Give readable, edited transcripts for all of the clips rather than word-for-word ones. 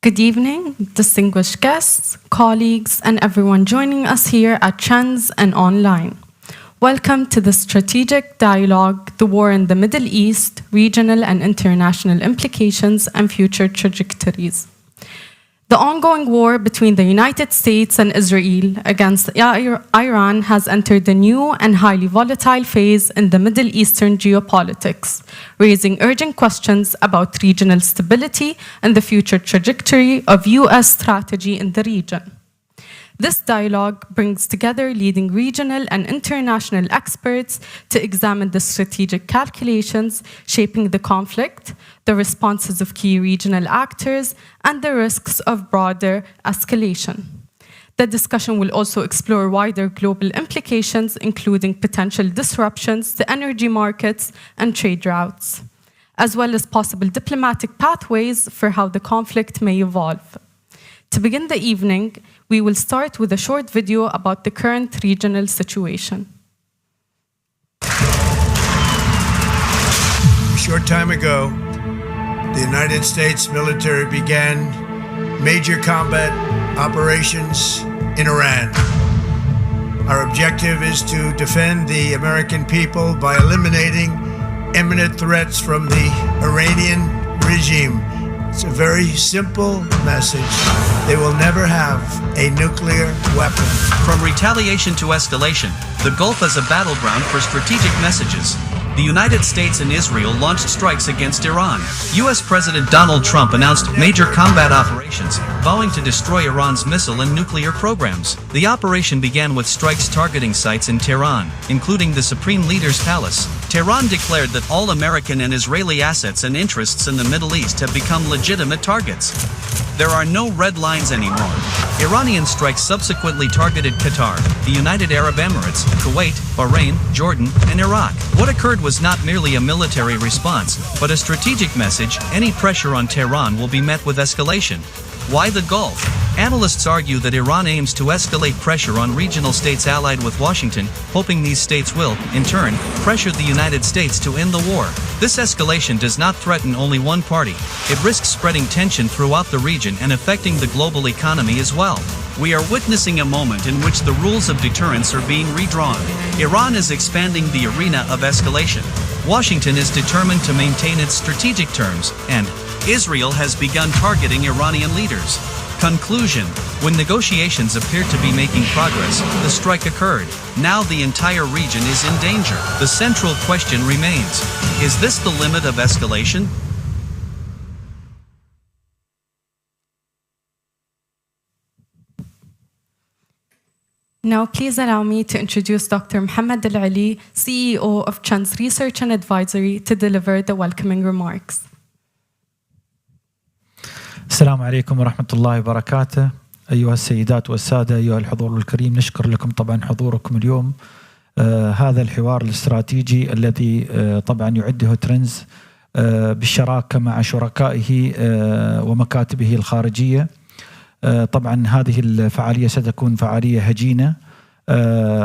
Good evening, distinguished guests, colleagues, and everyone joining us here at Trends and online. Welcome to the Strategic Dialogue, The War in the Middle East, Regional and International Implications and Future Trajectories. The ongoing war between the United States and Israel against Iran has entered a new and highly volatile phase in the Middle Eastern geopolitics, raising urgent questions about regional stability and the future trajectory of U.S. strategy in the region. This dialogue brings together leading regional and international experts to examine the strategic calculations shaping the conflict, the responses of key regional actors, and the risks of broader escalation. The discussion will also explore wider global implications, including potential disruptions to energy markets and trade routes, as well as possible diplomatic pathways for how the conflict may evolve. To begin the evening, we will start with a short video about the current regional situation. A short time ago, the United States military began major combat operations in Iran. Our objective is to defend the American people by eliminating imminent threats from the Iranian regime. It's a very simple message. They will never have a nuclear weapon. From retaliation to escalation, the Gulf is a battleground for strategic messages. The United States and Israel launched strikes against Iran. U.S. President Donald Trump announced major combat operations, vowing to destroy Iran's missile and nuclear programs. The operation began with strikes targeting sites in Tehran, including the Supreme Leader's palace. Tehran declared that all American and Israeli assets and interests in the Middle East have become legitimate targets. There are no red lines anymore. Iranian strikes subsequently targeted Qatar, the United Arab Emirates, Kuwait, Bahrain, Jordan, and Iraq. What occurred was not merely a military response, but a strategic message. Any pressure on Tehran will be met with escalation. Why the Gulf? Analysts argue that Iran aims to escalate pressure on regional states allied with Washington, hoping these states will, in turn, pressure the United States to end the war. This escalation does not threaten only one party. It risks spreading tension throughout the region and affecting the global economy as well. We are witnessing a moment in which the rules of deterrence are being redrawn. Iran is expanding the arena of escalation. Washington is determined to maintain its strategic terms, and Israel has begun targeting Iranian leaders. Conclusion: when negotiations appeared to be making progress, the strike occurred. Now the entire region is in danger. The central question remains: is this the limit of escalation? Now, please allow me to introduce Dr. Mohammed Al-Ali, CEO of Trends Research and Advisory, to deliver the welcoming remarks. السلام عليكم ورحمة الله وبركاته. أيها السيدات والسادة، أيها الحضور الكريم، نشكر لكم طبعا حضوركم اليوم. هذا الحوار الاستراتيجي الذي طبعا يعده ترندز بالشراكة مع شركائه ومكاتبه الخارجية. طبعا هذه الفعالية ستكون فعالية هجينة،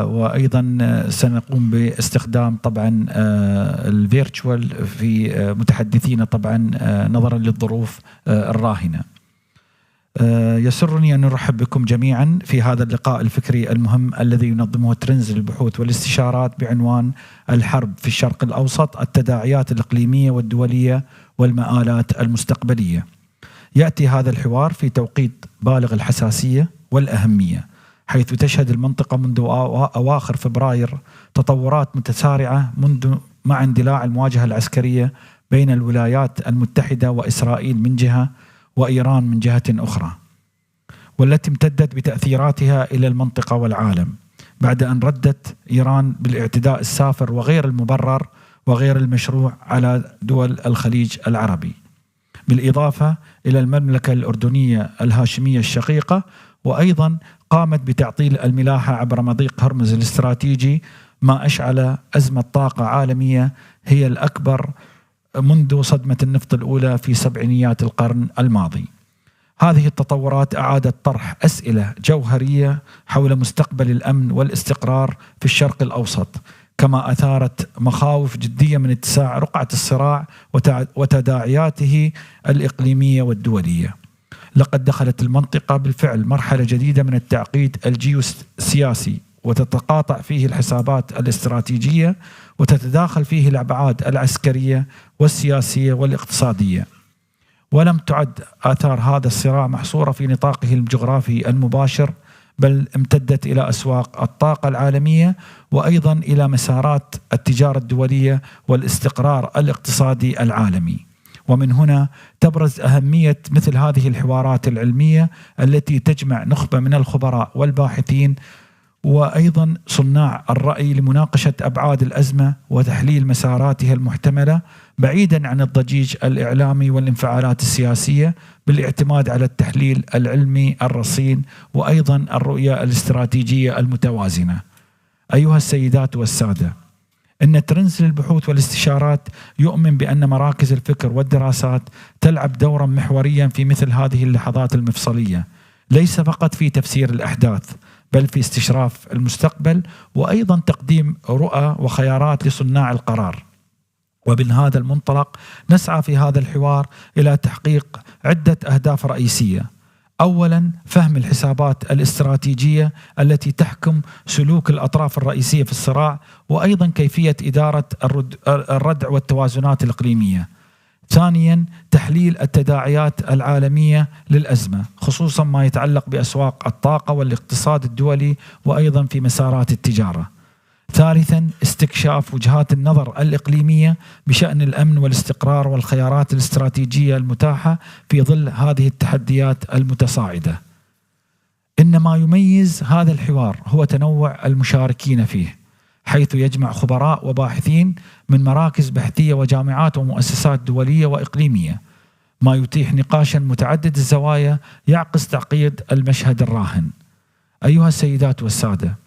وأيضا سنقوم باستخدام طبعا الفيرتشوال في متحدثين طبعا نظرا للظروف الراهنة. يسرني أن نرحب بكم جميعا في هذا اللقاء الفكري المهم الذي ينظمه ترندز للبحوث والاستشارات بعنوان الحرب في الشرق الأوسط، التداعيات الإقليمية والدولية والمآلات المستقبلية. يأتي هذا الحوار في توقيت بالغ الحساسية والأهمية، حيث تشهد المنطقة منذ أواخر فبراير تطورات متسارعة مع اندلاع المواجهة العسكرية بين الولايات المتحدة وإسرائيل من جهة وإيران من جهة أخرى، والتي امتدت بتأثيراتها إلى المنطقة والعالم بعد أن ردت إيران بالاعتداء السافر وغير المبرر وغير المشروع على دول الخليج العربي، بالإضافة إلى المملكة الأردنية الهاشمية الشقيقة، وأيضا قامت بتعطيل الملاحة عبر مضيق هرمز الاستراتيجي، ما أشعل أزمة طاقة عالمية هي الأكبر منذ صدمة النفط الأولى في سبعينيات القرن الماضي. هذه التطورات أعادت طرح أسئلة جوهرية حول مستقبل الأمن والاستقرار في الشرق الأوسط، كما أثارت مخاوف جدية من اتساع رقعة الصراع وتداعياته الإقليمية والدولية. لقد دخلت المنطقة بالفعل مرحلة جديدة من التعقيد الجيوسياسي، وتتقاطع فيه الحسابات الاستراتيجية، وتتداخل فيه الأبعاد العسكرية والسياسية والاقتصادية. ولم تعد آثار هذا الصراع محصورة في نطاقه الجغرافي المباشر، بل امتدت إلى أسواق الطاقة العالمية، وأيضا إلى مسارات التجارة الدولية والاستقرار الاقتصادي العالمي. ومن هنا تبرز أهمية مثل هذه الحوارات العلمية التي تجمع نخبة من الخبراء والباحثين وأيضا صناع الرأي لمناقشة أبعاد الأزمة وتحليل مساراتها المحتملة، بعيدا عن الضجيج الإعلامي والانفعالات السياسية، بالاعتماد على التحليل العلمي الرصين وأيضا الرؤية الاستراتيجية المتوازنة. أيها السيدات والسادة، إن ترنز للبحوث والاستشارات يؤمن بأن مراكز الفكر والدراسات تلعب دورا محوريا في مثل هذه اللحظات المفصلية، ليس فقط في تفسير الأحداث، بل في استشراف المستقبل، وأيضا تقديم رؤى وخيارات لصناع القرار. ومن هذا المنطلق نسعى في هذا الحوار إلى تحقيق عدة أهداف رئيسية. أولا، فهم الحسابات الاستراتيجية التي تحكم سلوك الأطراف الرئيسية في الصراع، وأيضا كيفية إدارة الردع والتوازنات الإقليمية. ثانيا، تحليل التداعيات العالمية للأزمة، خصوصا ما يتعلق بأسواق الطاقة والاقتصاد الدولي، وأيضا في مسارات التجارة. ثالثا، استكشاف وجهات النظر الإقليمية بشأن الأمن والاستقرار والخيارات الاستراتيجية المتاحة في ظل هذه التحديات المتصاعدة. إن ما يميز هذا الحوار هو تنوع المشاركين فيه، حيث يجمع خبراء وباحثين من مراكز بحثية وجامعات ومؤسسات دولية وإقليمية، ما يتيح نقاشا متعدد الزوايا يعكس تعقيد المشهد الراهن. أيها السيدات والسادة،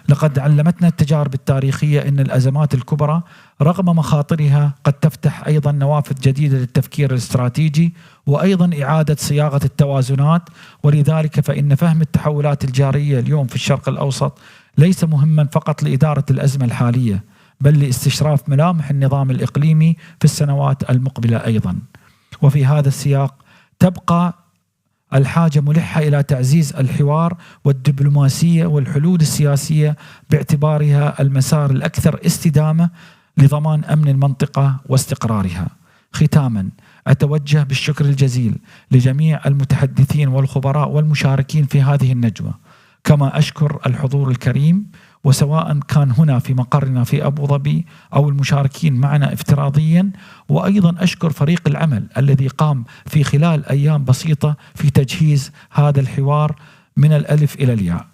لقد علمتنا التجارب التاريخية أن الأزمات الكبرى رغم مخاطرها قد تفتح أيضا نوافذ جديدة للتفكير الاستراتيجي، وأيضا إعادة صياغة التوازنات. ولذلك فإن فهم التحولات الجارية اليوم في الشرق الأوسط ليس مهما فقط لإدارة الأزمة الحالية، بل لاستشراف ملامح النظام الإقليمي في السنوات المقبلة أيضا. وفي هذا السياق تبقى الحاجة ملحة إلى تعزيز الحوار والدبلوماسية والحلول السياسية باعتبارها المسار الأكثر استدامة لضمان أمن المنطقة واستقرارها. ختاما، أتوجه بالشكر الجزيل لجميع المتحدثين والخبراء والمشاركين في هذه النجوى، كما أشكر الحضور الكريم، وسواء كان هنا في مقرنا في أبو ظبي أو المشاركين معنا افتراضيا. وأيضا أشكر فريق العمل الذي قام في خلال أيام بسيطة في تجهيز هذا الحوار من الألف إلى الياء.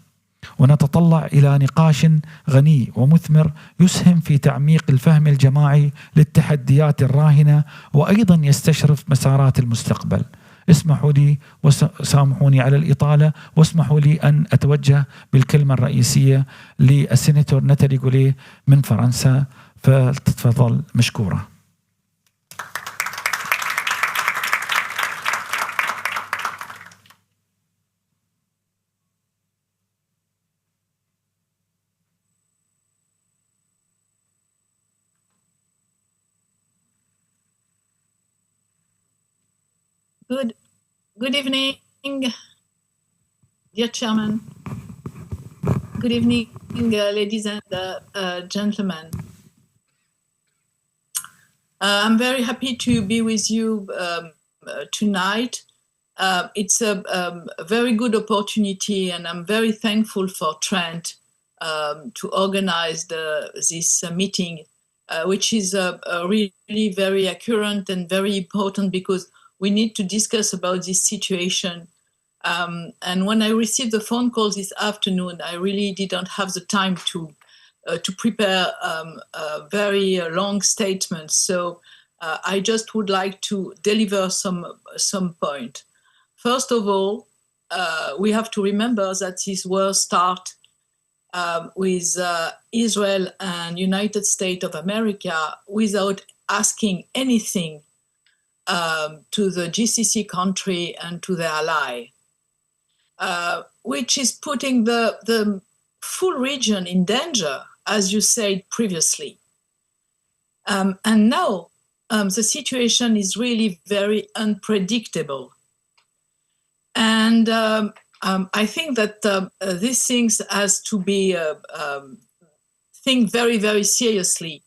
ونتطلع إلى نقاش غني ومثمر يسهم في تعميق الفهم الجماعي للتحديات الراهنة، وأيضا يستشرف مسارات المستقبل. اسمحوا لي وسامحوني على الإطالة، واسمحوا لي أن أتوجه بالكلمة الرئيسية للسيناتور ناتالي غوليه من فرنسا، فتتفضل مشكورة. Good evening, dear Chairman. Good evening, ladies and gentlemen. I'm very happy to be with you tonight. It's a very good opportunity, and I'm very thankful for Trent to organize this meeting, which is really very accurate and very important, because we need to discuss about this situation. And when I received the phone call this afternoon, I really didn't have the time to prepare a very long statement. So I just would like to deliver some point. First of all, we have to remember that this war started with Israel and United States of America without asking anything to the GCC country and to their ally, which is putting the full region in danger, as you said previously. And now the situation is really very unpredictable. And I think that these things has to be think very, very seriously,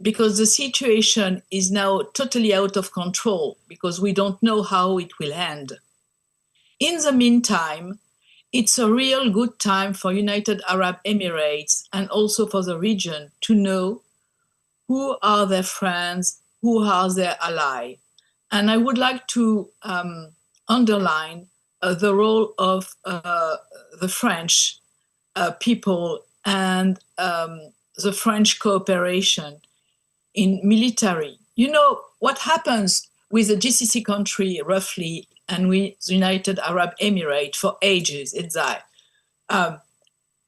because the situation is now totally out of control, because we don't know how it will end. In the meantime, it's a real good time for United Arab Emirates and also for the region to know who are their friends, who are their allies. And I would like to underline the role of the French people and the French cooperation in military. You know, what happens with the GCC country roughly and with the United Arab Emirates for ages is that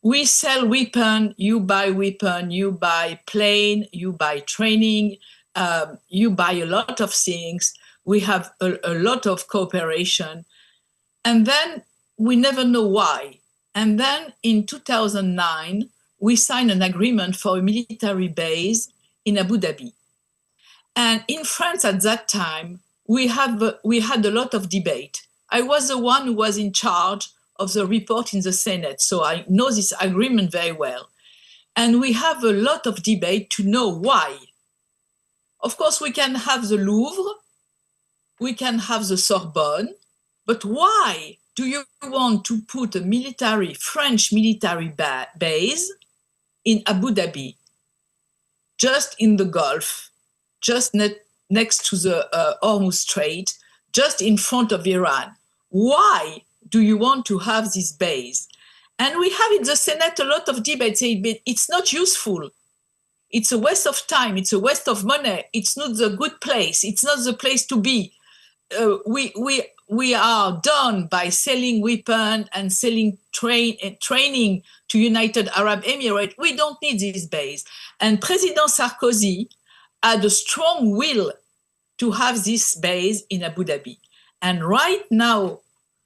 we sell weapon, you buy weapon, you buy plane, you buy training, you buy a lot of things. We have a lot of cooperation. And then we never know why. And then in 2009, we signed an agreement for a military base in Abu Dhabi. And in France at that time, we had a lot of debate. I was the one who was in charge of the report in the Senate, so I know this agreement very well. And we have a lot of debate to know why. Of course, we can have the Louvre, we can have the Sorbonne, but why do you want to put a French military base in Abu Dhabi, just in the Gulf, just next to the Hormuz Strait, just in front of Iran? Why do you want to have this base? And we have in the Senate a lot of debate saying it's not useful. It's a waste of time. It's a waste of money. It's not the good place. It's not the place to be. We are done by selling weapons and selling training to United Arab Emirates. We don't need this base. And President Sarkozy had a strong will to have this base in Abu Dhabi. And right now,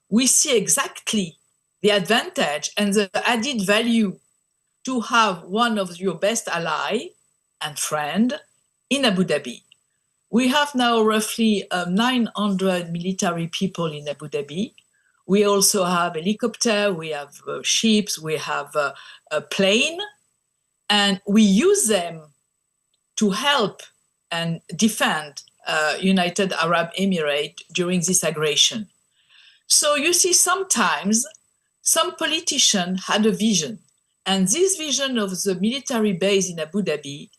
we see exactly the advantage and the added value to have one of your best ally and friend in Abu Dhabi. We have now roughly 900 military people in Abu Dhabi. We also have helicopter, we have ships, we have a plane, and we use them to help and defend United Arab Emirates during this aggression. So you see, sometimes some politician had a vision, and this vision of the military base in Abu Dhabi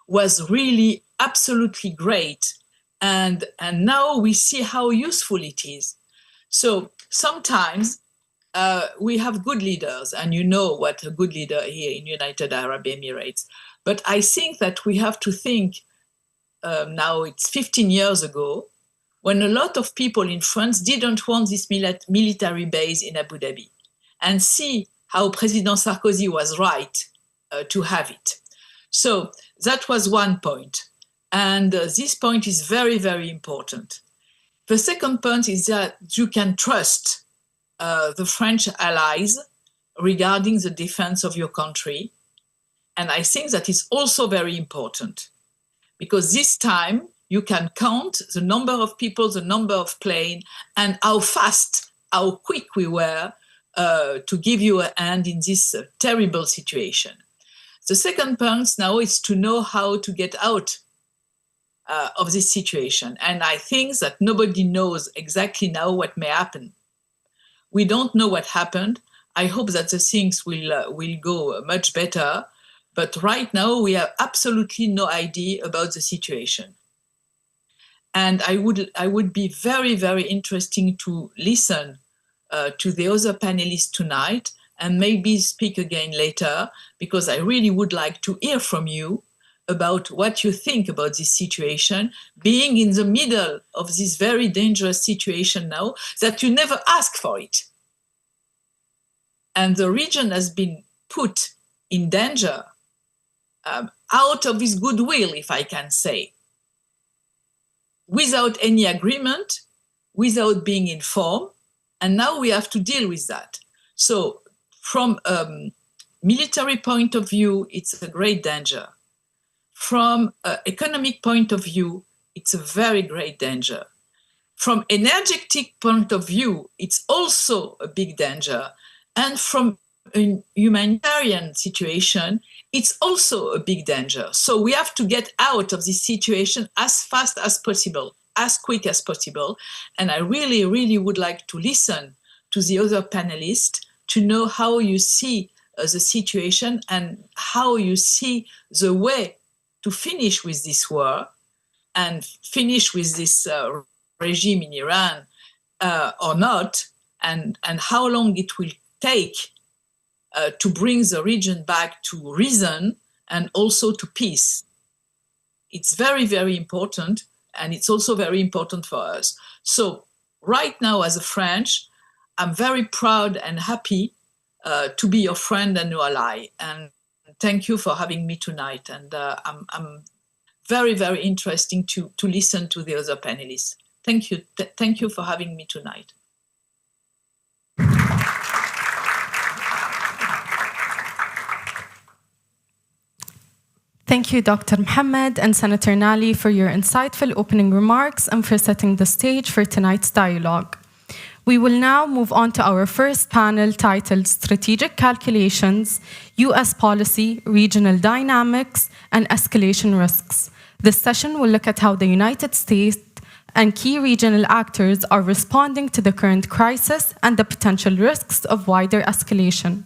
was really absolutely great. And now we see how useful it is. So sometimes we have good leaders, and you know what a good leader here in United Arab Emirates. But I think that we have to think, now it's 15 years ago, when a lot of people in France didn't want this military base in Abu Dhabi, and see how President Sarkozy was right to have it. So that was one point. And this point is very, very important. The second point is that you can trust the French allies regarding the defense of your country. And I think that is also very important, because this time you can count the number of people, the number of planes, and how fast, how quick we were to give you a hand in this terrible situation. The second point now is to know how to get out of this situation. And I think that nobody knows exactly now what may happen. We don't know what happened. I hope that the things will go much better. But right now, we have absolutely no idea about the situation. And I would be very, very interesting to listen to the other panelists tonight, and maybe speak again later, because I really would like to hear from you about what you think about this situation, being in the middle of this very dangerous situation now, that you never asked for it. And the region has been put in danger out of his goodwill, if I can say, without any agreement, without being informed, and now we have to deal with that. So from a military point of view, it's a great danger. From an economic point of view, it's a very great danger. From energetic point of view, it's also a big danger. And from a humanitarian situation, it's also a big danger. So we have to get out of this situation as fast as possible, as quick as possible. And I really, really would like to listen to the other panelists to know how you see the situation and how you see the way to finish with this war and finish with this regime in Iran or not, and how long it will take to bring the region back to reason and also to peace. It's very, very important, and it's also very important for us. So right now, as a French, I'm very proud and happy to be your friend and your ally. And thank you for having me tonight. And I'm very, very interesting to listen to the other panelists. Thank you. Thank you for having me tonight. Thank you, Dr. Mohammed and Senator Nali, for your insightful opening remarks and for setting the stage for tonight's dialogue. We will now move on to our first panel titled Strategic Calculations, U.S. Policy, Regional Dynamics, and Escalation Risks. This session will look at how the United States and key regional actors are responding to the current crisis and the potential risks of wider escalation.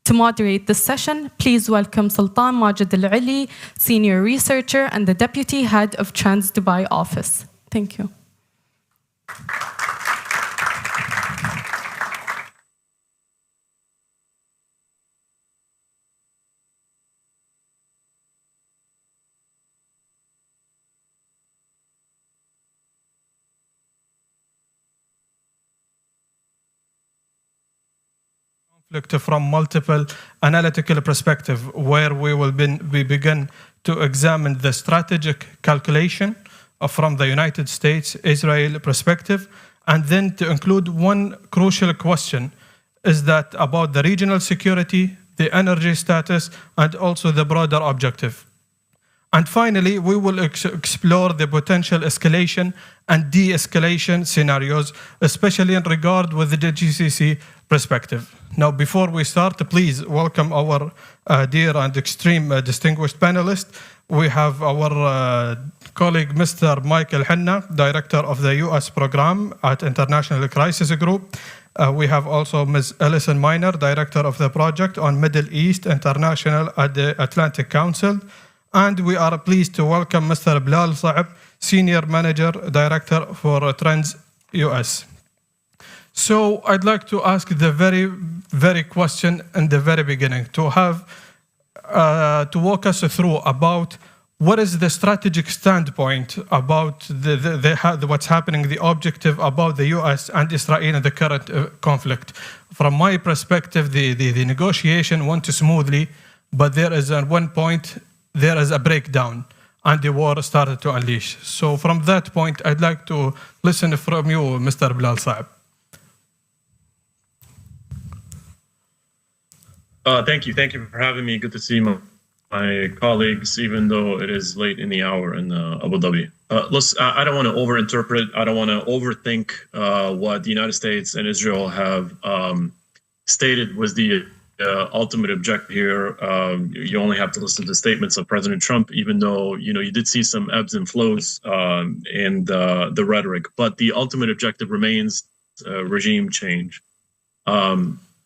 To moderate this session, please welcome Sultan Majid Al-Ali, Senior Researcher and the Deputy Head of Trans Dubai Office. Thank you. From multiple analytical perspectives, where we will begin to examine the strategic calculation from the United States, Israel perspective, and then to include one crucial question, is that about the regional security, the energy status, and also the broader objective. And finally, we will explore the potential escalation and de-escalation scenarios, especially in regard with the GCC perspective. Now, before we start, please welcome our dear and extreme distinguished panelists. We have our colleague, Mr. Michael Henna, Director of the U.S. Program at International Crisis Group. We have also Ms. Alison Miner, Director of the Project on Middle East International at the Atlantic Council. And we are pleased to welcome Mr. Bilal Saab, Senior Manager Director for Trends US. So I'd like to ask the very question in the very beginning, to walk us through about what is the strategic standpoint about what's happening, the objective about the US and Israel in the current conflict. From my perspective, the negotiation went smoothly, but there is at one point, there is a breakdown and the war started to unleash. So from that point, I'd like to listen from you, Mr. Bilal Saab. Thank you for having me. Good to see my colleagues, even though it is late in the hour in Abu Dhabi. Listen, I don't want to overinterpret. I don't want to overthink what the United States and Israel have stated was the ultimate objective here. You only have to listen to statements of President Trump, even though you did see some ebbs and flows in the rhetoric. But the ultimate objective remains regime change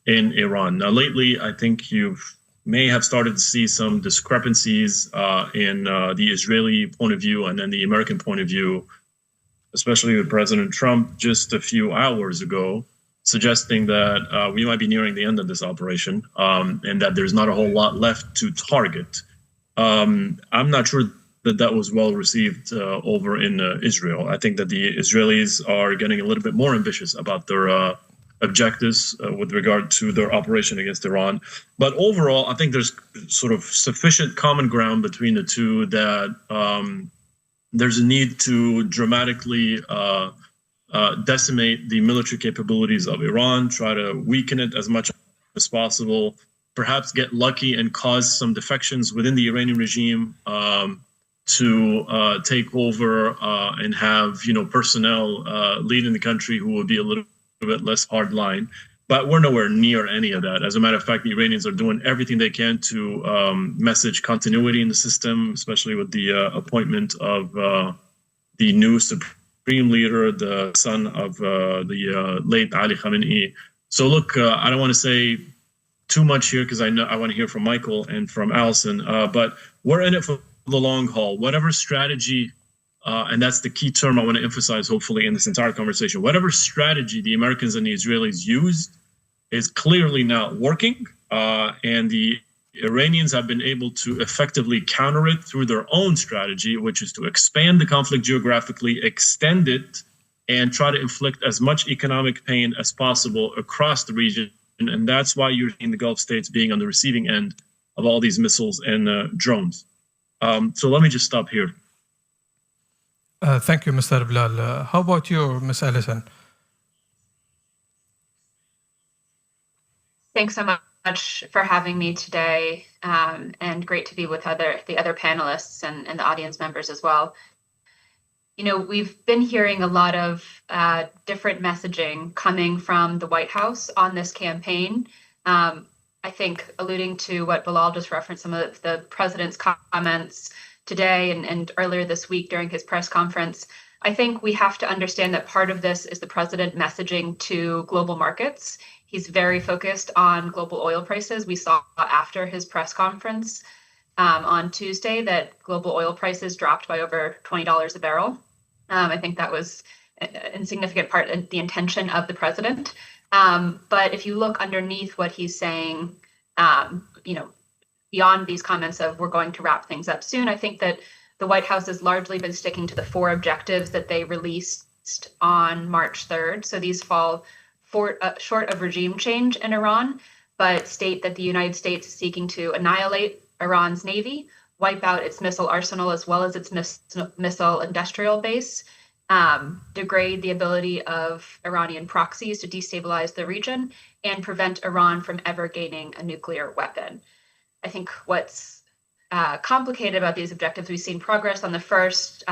in Iran. Now, lately, I think you may have started to see some discrepancies in the Israeli point of view and then the American point of view, especially with President Trump just a few hours ago, suggesting that we might be nearing the end of this operation and that there's not a whole lot left to target. I'm not sure that was well received over in Israel. I think that the Israelis are getting a little bit more ambitious about their objectives with regard to their operation against Iran. But overall, I think there's sort of sufficient common ground between the two that there's a need to dramatically decimate the military capabilities of Iran, try to weaken it as much as possible, perhaps get lucky and cause some defections within the Iranian regime, to take over and have personnel leading the country who will be a little bit less hardline. But we're nowhere near any of that. As a matter of fact, the Iranians are doing everything they can to message continuity in the system, especially with the appointment of the new supreme leader, the son of the late Ali Khamenei. So look, I don't want to say too much here because I want to hear from Michael and from Allison, but we're in it for the long haul. Whatever strategy, and that's the key term I want to emphasize, hopefully, in this entire conversation. Whatever strategy the Americans and the Israelis used is clearly not working, and the Iranians have been able to effectively counter it through their own strategy, which is to expand the conflict geographically, extend it, and try to inflict as much economic pain as possible across the region. And that's why you're seeing the Gulf states being on the receiving end of all these missiles and drones. So let me just stop here. Thank you, Mr. Bilal. How about you, Ms. Allison? Thanks so much for having me today, and great to be with the other panelists and the audience members as well. We've been hearing a lot of different messaging coming from the White House on this campaign. I think alluding to what Bilal just referenced, some of the president's comments today and earlier this week during his press conference, I think we have to understand that part of this is the president messaging to global markets. He's very focused on global oil prices. We saw after his press conference on Tuesday that global oil prices dropped by over $20 a barrel. I think that was in significant part the intention of the president. But if you look underneath what he's saying, beyond these comments of we're going to wrap things up soon, I think that the White House has largely been sticking to the 4 objectives that they released on March 3rd. So these fall short of regime change in Iran, but state that the United States is seeking to annihilate Iran's navy, wipe out its missile arsenal as well as its missile industrial base, degrade the ability of Iranian proxies to destabilize the region, and prevent Iran from ever gaining a nuclear weapon. I think what's complicated about these objectives, we've seen progress on the first,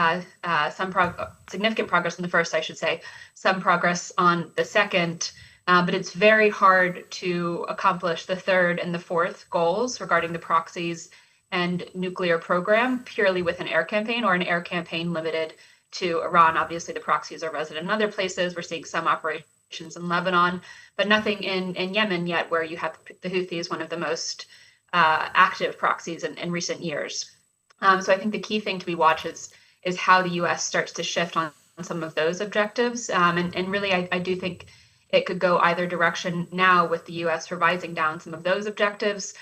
significant progress on the first, I should say, some progress on the second, but it's very hard to accomplish the third and the fourth goals regarding the proxies and nuclear program purely with an air campaign or an air campaign limited to Iran. Obviously, the proxies are resident in other places. We're seeing some operations in Lebanon, but nothing in Yemen yet, where you have the Houthis, one of the most active proxies in recent years. So I think the key thing to be watched is how the U.S. starts to shift on some of those objectives. And really, I do think it could go either direction now with the U.S. revising down some of those objectives,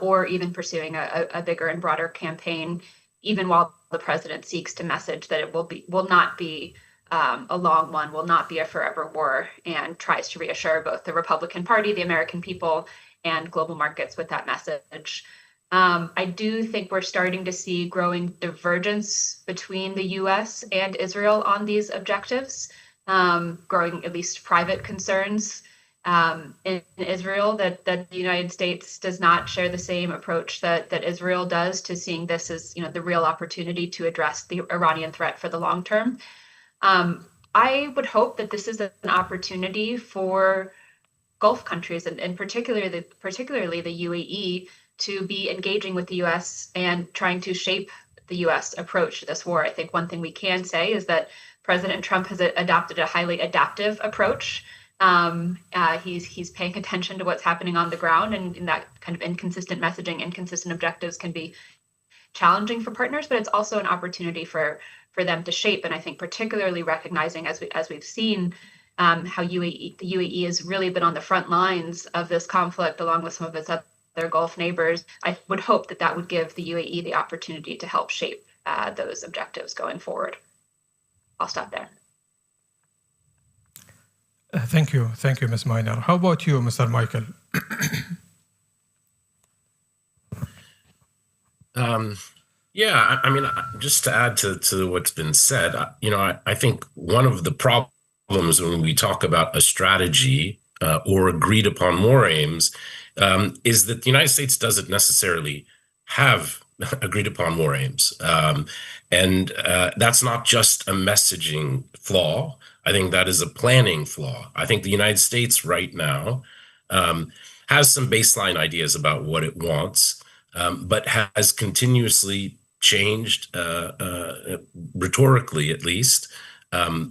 or even pursuing a bigger and broader campaign, even while the president seeks to message that it will not be a long one, will not be a forever war, and tries to reassure both the Republican Party, the American people, and global markets with that message. I do think we're starting to see growing divergence between the U.S. and Israel on these objectives, growing at least private concerns in Israel that the United States does not share the same approach that Israel does to seeing this as the real opportunity to address the Iranian threat for the long term. I would hope that this is an opportunity for Gulf countries and particularly the UAE to be engaging with the U.S. and trying to shape the U.S. approach to this war. I think one thing we can say is that President Trump has adopted a highly adaptive approach. He's paying attention to what's happening on the ground, and that kind of inconsistent messaging, inconsistent objectives can be challenging for partners, but it's also an opportunity for them to shape. And I think particularly recognizing, as we've seen, how the UAE has really been on the front lines of this conflict along with some of its other Gulf neighbors. I would hope that would give the UAE the opportunity to help shape those objectives going forward. I'll stop there. Thank you, Ms. Miner. How about you, Mr. Michael? Yeah, I mean, just to add to what's been said, I think one of the problems when we talk about a strategy or agreed upon war aims is that the United States doesn't necessarily have agreed upon war aims. And that's not just a messaging flaw. I think that is a planning flaw. I think the United States right now has some baseline ideas about what it wants, but has continuously changed, rhetorically at least,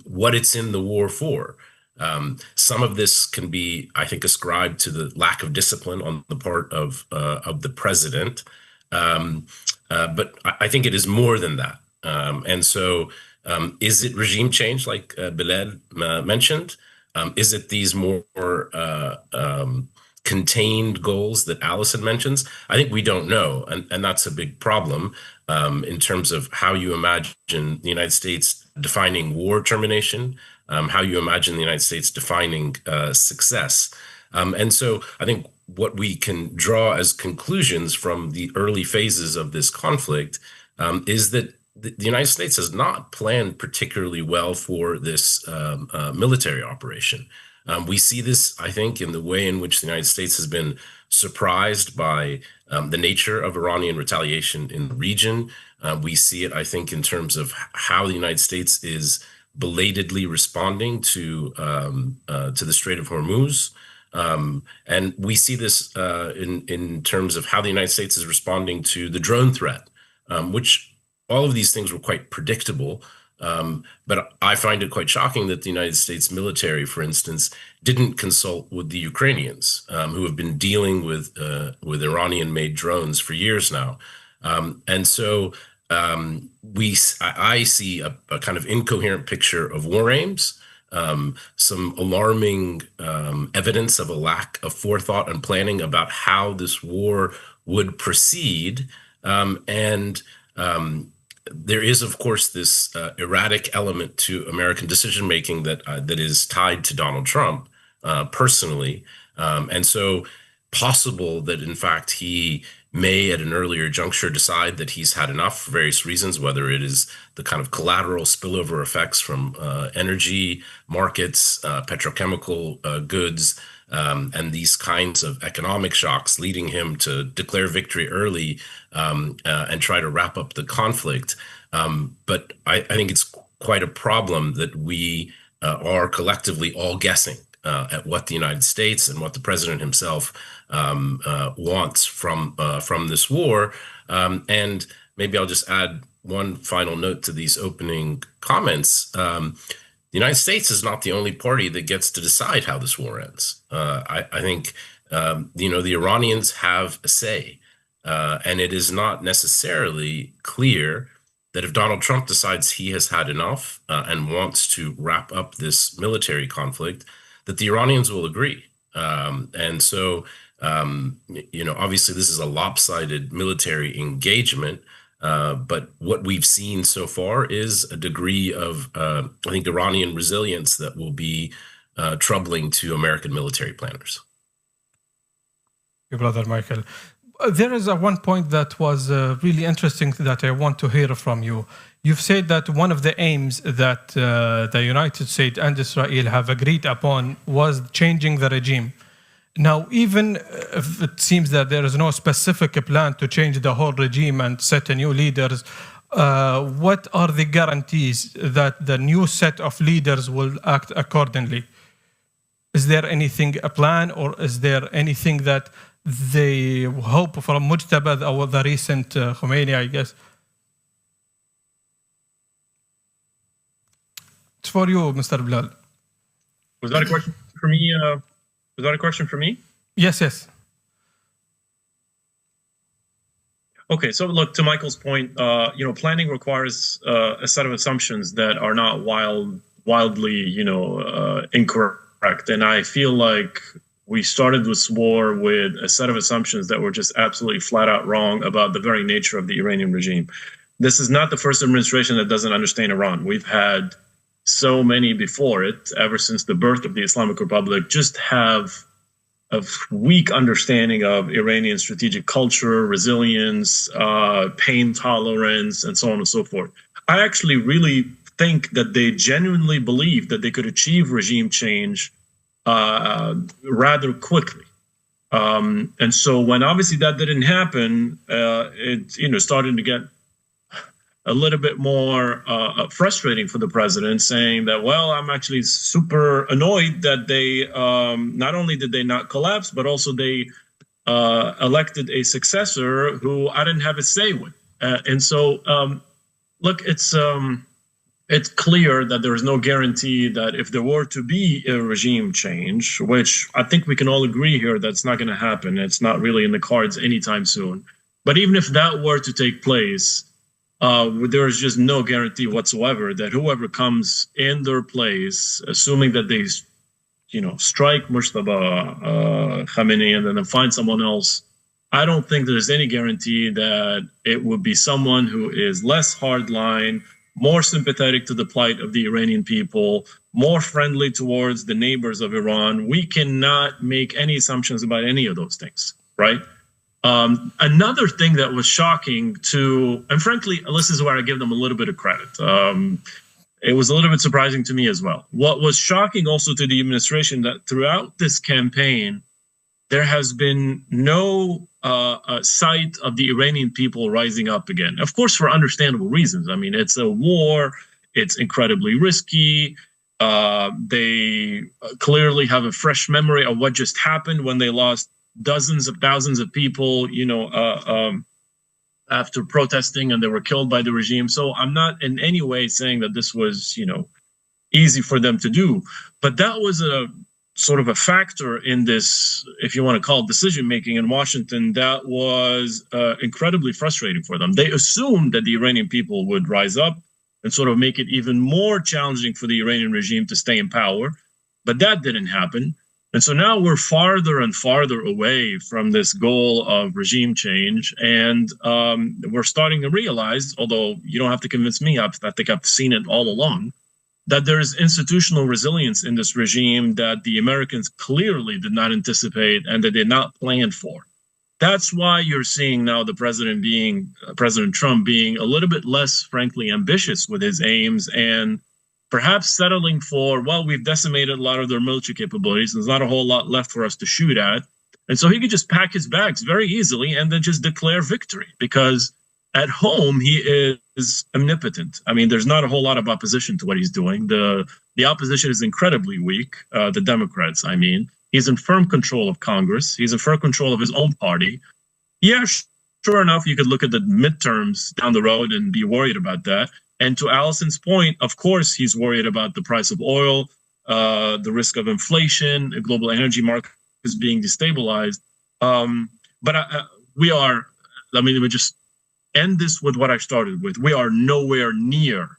what it's in the war for. Some of this can be, I think, ascribed to the lack of discipline on the part of the president. But I think it is more than that. And so is it regime change, like Bilal mentioned? Is it these more contained goals that Allison mentions? I think we don't know. And that's a big problem in terms of how you imagine the United States defining war termination, how you imagine the United States defining success. And so I think what we can draw as conclusions from the early phases of this conflict is that the United States has not planned particularly well for this military operation. We see this, I think, in the way in which the United States has been surprised by the nature of Iranian retaliation in the region. We see it, I think, in terms of how the United States is belatedly responding to the Strait of Hormuz. And we see this in terms of how the United States is responding to the drone threat, which all of these things were quite predictable. But I find it quite shocking that the United States military, for instance, didn't consult with the Ukrainians, who have been dealing with Iranian-made drones for years now. And so I see a kind of incoherent picture of war aims, some alarming evidence of a lack of forethought and planning about how this war would proceed. There is, of course, this erratic element to American decision-making that is tied to Donald Trump personally. And so possible that, in fact, he may at an earlier juncture decide that he's had enough for various reasons, whether it is the kind of collateral spillover effects from energy markets, petrochemical goods, and these kinds of economic shocks leading him to declare victory early and try to wrap up the conflict. But I think it's quite a problem that we are collectively all guessing at what the United States and what the president himself wants from this war. And maybe I'll just add one final note to these opening comments. The United States is not the only party that gets to decide how this war ends. I think, the Iranians have a say, and it is not necessarily clear that if Donald Trump decides he has had enough and wants to wrap up this military conflict, that the Iranians will agree. And so, obviously this is a lopsided military engagement, but what we've seen so far is a degree of, I think, Iranian resilience that will be troubling to American military planners. Your brother Michael. There is one point that was really interesting that I want to hear from you. You've said that one of the aims that the United States and Israel have agreed upon was changing the regime. Now, even if it seems that there is no specific plan to change the whole regime and set a new leaders, what are the guarantees that the new set of leaders will act accordingly? Is there anything, a plan, or is there anything that they hope from Mujtaba or the recent Khomeini, I guess? It's for you, Mr. Bilal. Was that a question for me? Was that a question for me? Yes. Okay, so look, to Michael's point, planning requires a set of assumptions that are not wildly, incorrect. And I feel like we started this war with a set of assumptions that were just absolutely flat out wrong about the very nature of the Iranian regime. This is not the first administration that doesn't understand Iran. We've had so many before it, ever since the birth of the Islamic Republic, just have a weak understanding of Iranian strategic culture, resilience, pain tolerance, and so on and so forth. I actually really think that they genuinely believe that they could achieve regime change rather quickly. And so when obviously that didn't happen, it started to get a little bit more frustrating for the president, saying that, well, I'm actually super annoyed that they not only did they not collapse, but also they elected a successor who I didn't have a say with. And so, look, it's clear that there is no guarantee that if there were to be a regime change, which I think we can all agree here that's not going to happen, it's not really in the cards anytime soon. But even if that were to take place, there is just no guarantee whatsoever that whoever comes in their place, assuming that they, strike Mustafa Khamenei and then find someone else, I don't think there's any guarantee that it would be someone who is less hardline, more sympathetic to the plight of the Iranian people, more friendly towards the neighbors of Iran. We cannot make any assumptions about any of those things, right? Another thing that was shocking and frankly, this is where I give them a little bit of credit. It was a little bit surprising to me as well. What was shocking also to the administration that throughout this campaign, there has been no sight of the Iranian people rising up again. Of course, for understandable reasons. I mean, it's a war. It's incredibly risky. They clearly have a fresh memory of what just happened when they lost dozens of thousands of people, after protesting, and they were killed by the regime. So I'm not in any way saying that this was, easy for them to do, but that was a sort of a factor in this, if you want to call it decision-making in Washington, that was incredibly frustrating for them. They assumed that the Iranian people would rise up and sort of make it even more challenging for the Iranian regime to stay in power, but that didn't happen. And so now we're farther and farther away from this goal of regime change. And we're starting to realize, although you don't have to convince me, I think I've seen it all along, that there is institutional resilience in this regime that the Americans clearly did not anticipate and that they did not plan for. That's why you're seeing now the President Trump being a little bit less, frankly, ambitious with his aims and perhaps settling for, well, we've decimated a lot of their military capabilities. There's not a whole lot left for us to shoot at. And so he could just pack his bags very easily and then just declare victory, because at home, he is omnipotent. I mean, there's not a whole lot of opposition to what he's doing. The opposition is incredibly weak, the Democrats, I mean. He's in firm control of Congress. He's in firm control of his own party. Yeah, sure enough, you could look at the midterms down the road and be worried about that. And to Allison's point, of course, he's worried about the price of oil, the risk of inflation, the global energy market is being destabilized. We just end this with what I started with. We are nowhere near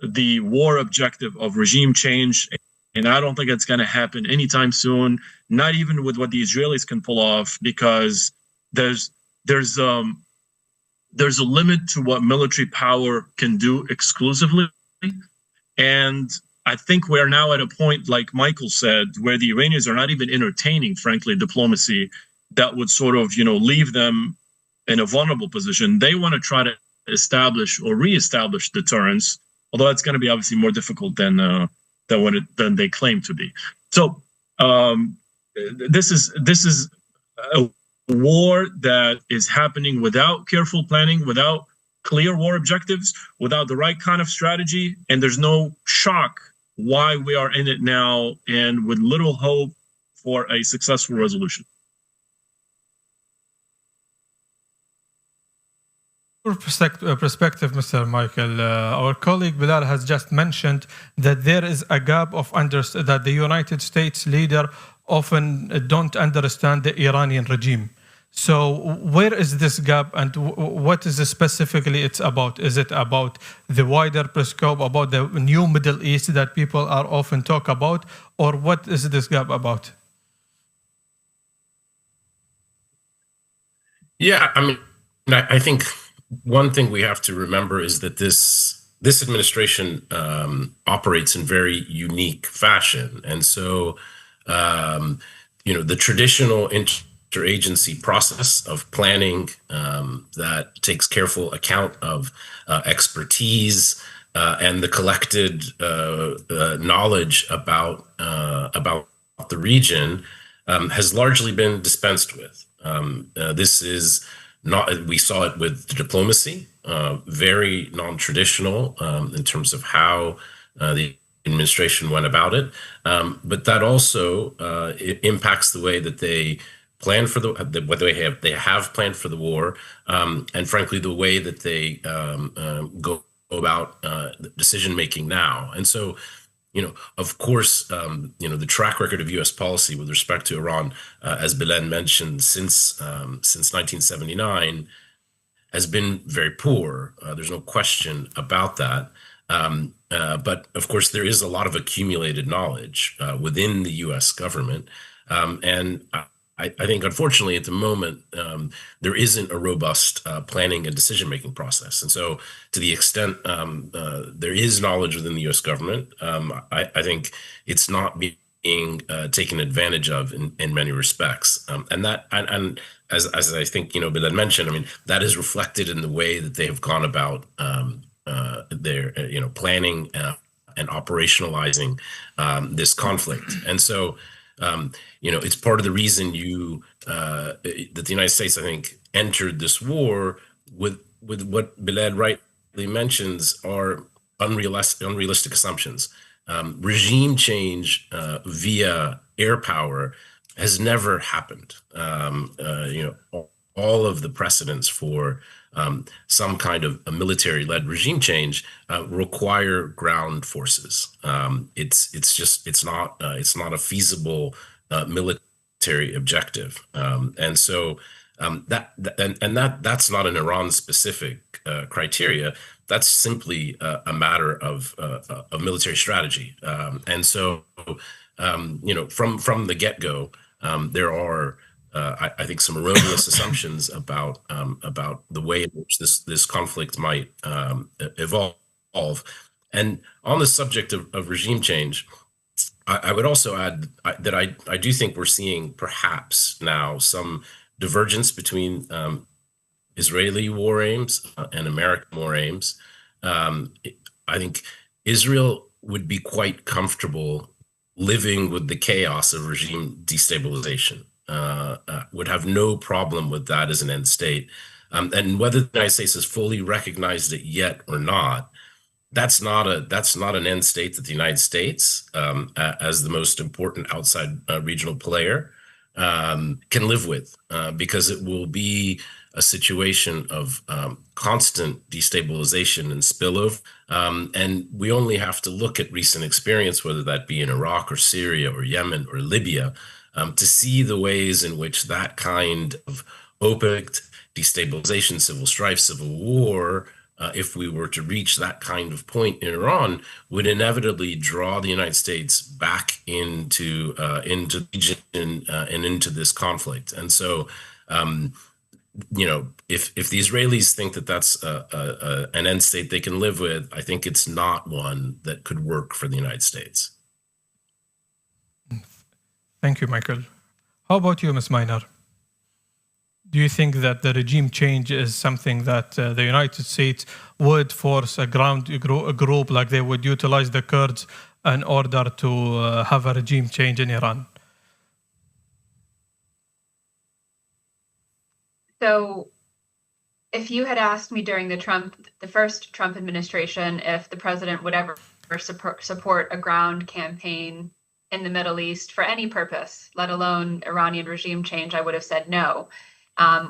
the war objective of regime change. And I don't think it's going to happen anytime soon, not even with what the Israelis can pull off, because there's a limit to what military power can do exclusively. And I think we're now at a point, like Michael said, where the Iranians are not even entertaining, frankly, diplomacy that would sort of, leave them in a vulnerable position. They want to try to establish or reestablish deterrence, although it's going to be obviously more difficult than they claim to be. So this is a war that is happening without careful planning, without clear war objectives, without the right kind of strategy, and there's no shock why we are in it now, and with little hope for a successful resolution. Perspective, Mr. Michael. Our colleague Bilal has just mentioned that there is a gap of that the United States leader often don't understand the Iranian regime. So where is this gap, and what is it specifically it's about? Is it about the wider scope, about the new Middle East that people are often talk about, or what is this gap about? Yeah, I think one thing we have to remember is that this administration operates in very unique fashion. And so, the traditional interagency process of planning that takes careful account of expertise and the collected knowledge about the region has largely been dispensed with. This is not, we saw it with diplomacy, very non-traditional in terms of how the administration went about it. But that also it impacts the way that they plan for what they have planned for the war, and frankly, the way that they go about decision making now. And so, of course, the track record of U.S. policy with respect to Iran, as Belen mentioned, since 1979, has been very poor. There's no question about that. But of course, there is a lot of accumulated knowledge within the U.S. government, and I think, unfortunately, at the moment, there isn't a robust planning and decision-making process. And so, to the extent there is knowledge within the U.S. government, I think it's not being taken advantage of in many respects. And as I think Bilal mentioned, I mean, that is reflected in the way that they have gone about their planning and operationalizing this conflict. And so, it's part of the reason that the United States, I think, entered this war with what Bilal rightly mentions are unrealistic assumptions. Regime change via air power has never happened. All of the precedents for some kind of a military-led regime change require ground forces. It's not a feasible military objective, and so that's not an Iran-specific criteria. That's simply a matter of military strategy, and so from the get-go, there are. I think some erroneous assumptions about the way in which this conflict might evolve. And on the subject of regime change, I would also add that I do think we're seeing perhaps now some divergence between Israeli war aims and American war aims. I think Israel would be quite comfortable living with the chaos of regime destabilization. Would have no problem with that as an end state. And whether the United States has fully recognized it yet or not, that's not an end state that the United States, as the most important outside regional player, can live with, because it will be a situation of constant destabilization and spillover. And we only have to look at recent experience, whether that be in Iraq or Syria or Yemen or Libya, to see the ways in which that kind of open destabilization, civil strife, civil war, if we were to reach that kind of point in Iran, would inevitably draw the United States back into the region and into this conflict. And so, if the Israelis think that that's an end state they can live with, I think it's not one that could work for the United States. Thank you, Michael. How about you, Ms. Miner? Do you think that the regime change is something that the United States would force a group like they would utilize the Kurds in order to have a regime change in Iran? So if you had asked me during the first Trump administration, if the president would ever support a ground campaign in the Middle East for any purpose, let alone Iranian regime change, I would have said no.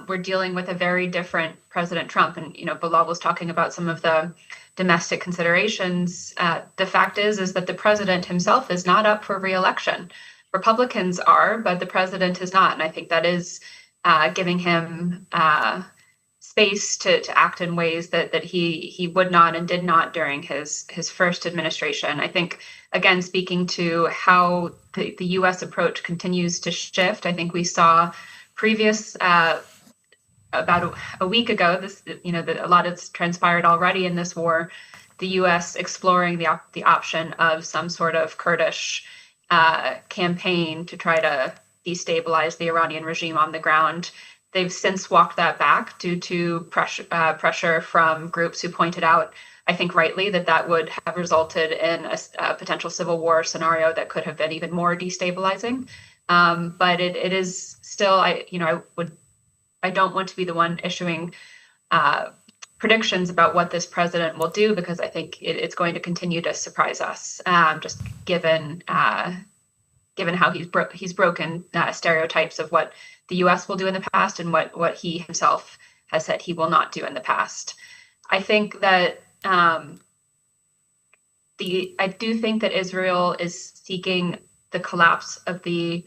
We're dealing with a very different President Trump. And, Bilal was talking about some of the domestic considerations. The fact is that the president himself is not up for re-election. Republicans are, but the president is not. And I think that is giving him space to act in ways that he would not and did not during his first administration. I think, again, speaking to how the U.S. approach continues to shift, I think we saw previous about a week ago, that a lot has transpired already in this war, the U.S. exploring the option of some sort of Kurdish campaign to try to destabilize the Iranian regime on the ground. They've since walked that back due to pressure from groups who pointed out, I think rightly, that would have resulted in a potential civil war scenario that could have been even more destabilizing. But it is still, I don't want to be the one issuing predictions about what this president will do, because I think it's going to continue to surprise us, just given how he's broken stereotypes of what the U.S. will do in the past and what he himself has said he will not do in the past. I think that I do think that Israel is seeking the collapse of the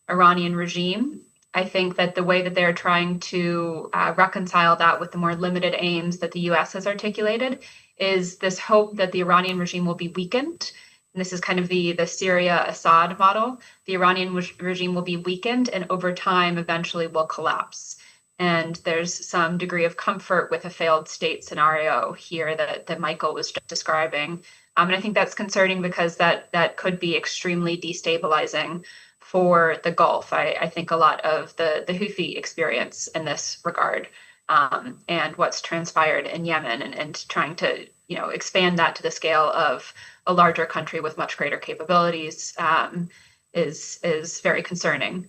Iranian regime. I think that the way that they're trying to reconcile that with the more limited aims that the U.S. has articulated is this hope that the Iranian regime will be weakened. And this is kind of the Syria-Assad model. The Iranian regime will be weakened and over time eventually will collapse. And there's some degree of comfort with a failed state scenario here that Michael was just describing. And I think that's concerning because that could be extremely destabilizing for the Gulf. I think a lot of the Houthi experience in this regard, and what's transpired in Yemen and trying to expand that to the scale of a larger country with much greater capabilities is very concerning.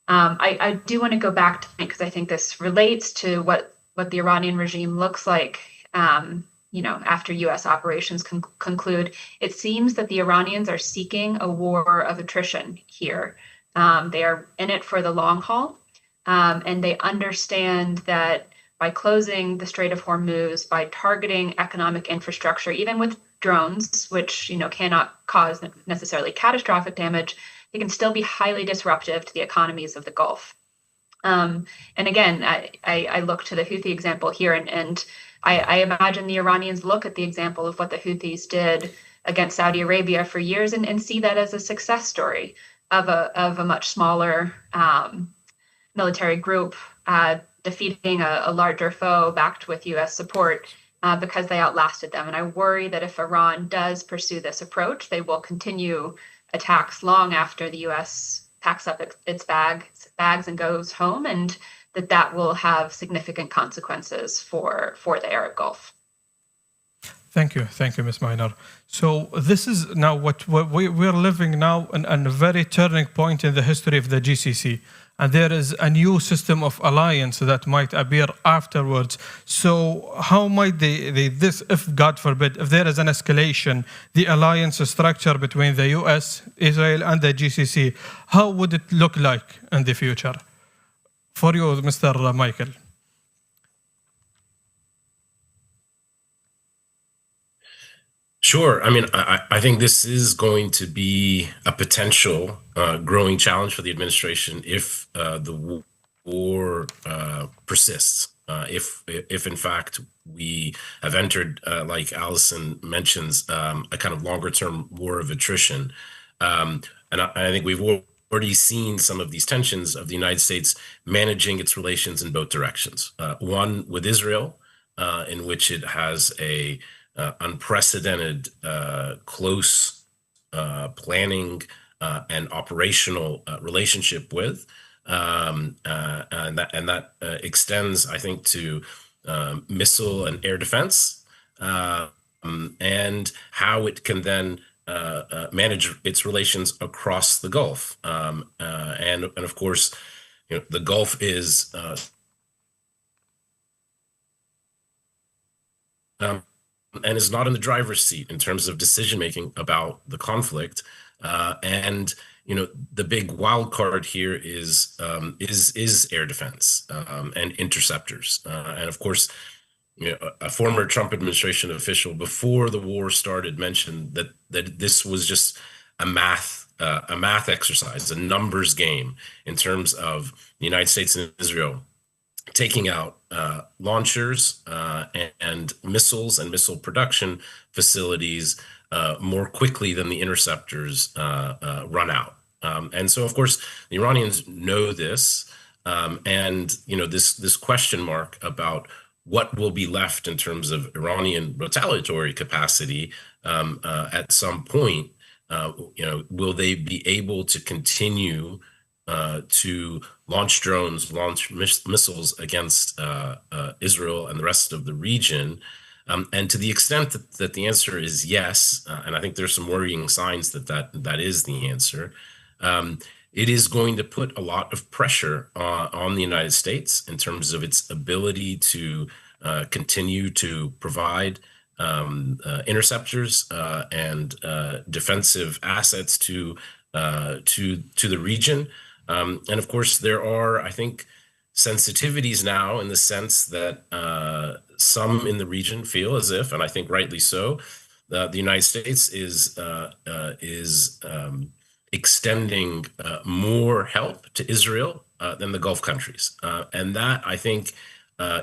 I do want to go back to because I think this relates to what the Iranian regime looks like. After U.S. operations conclude, it seems that the Iranians are seeking a war of attrition here. They are in it for the long haul, and they understand that by closing the Strait of Hormuz, by targeting economic infrastructure, even with drones, which cannot cause necessarily catastrophic damage, they can still be highly disruptive to the economies of the Gulf. And again, I look to the Houthi example here, and I imagine the Iranians look at the example of what the Houthis did against Saudi Arabia for years and see that as a success story of a much smaller military group defeating a larger foe backed with U.S. support because they outlasted them. And I worry that if Iran does pursue this approach, they will continue attacks long after the U.S. packs up its bags and goes home, and that will have significant consequences for the Arab Gulf. Thank you, Ms. Miner. So this is now what we're living now in a very turning point in the history of the GCC. And there is a new system of alliance that might appear afterwards. So how might this, if God forbid, if there is an escalation, the alliance structure between the US, Israel, and the GCC, how would it look like in the future? For you, Mr. Michael. Sure. I mean, I think this is going to be a potential growing challenge for the administration if the war persists. If in fact we have entered, like Allison mentions, a kind of longer-term war of attrition, and I think we've already seen some of these tensions of the United States managing its relations in both directions. One with Israel, in which it has a unprecedented, close planning and operational relationship with, and that extends, I think, to missile and air defense, and how it can then manage its relations across the Gulf, and of course, the Gulf is. And is not in the driver's seat in terms of decision making about the conflict, and the big wild card here is air defense and interceptors, and of course, a former Trump administration official before the war started mentioned that this was just a math exercise, a numbers game in terms of the United States and Israel taking out launchers and missiles and missile production facilities more quickly than the interceptors run out. And so, of course, the Iranians know this, and this question mark about what will be left in terms of Iranian retaliatory capacity at some point. Will they be able to continue to launch drones, launch missiles against Israel and the rest of the region? And to the extent that the answer is yes, and I think there's some worrying signs that is the answer, it is going to put a lot of pressure on the United States in terms of its ability to continue to provide interceptors and defensive assets to the region. And of course, there are, I think, sensitivities now in the sense that some in the region feel as if, and I think rightly so, the United States is extending more help to Israel than the Gulf countries. And that, I think,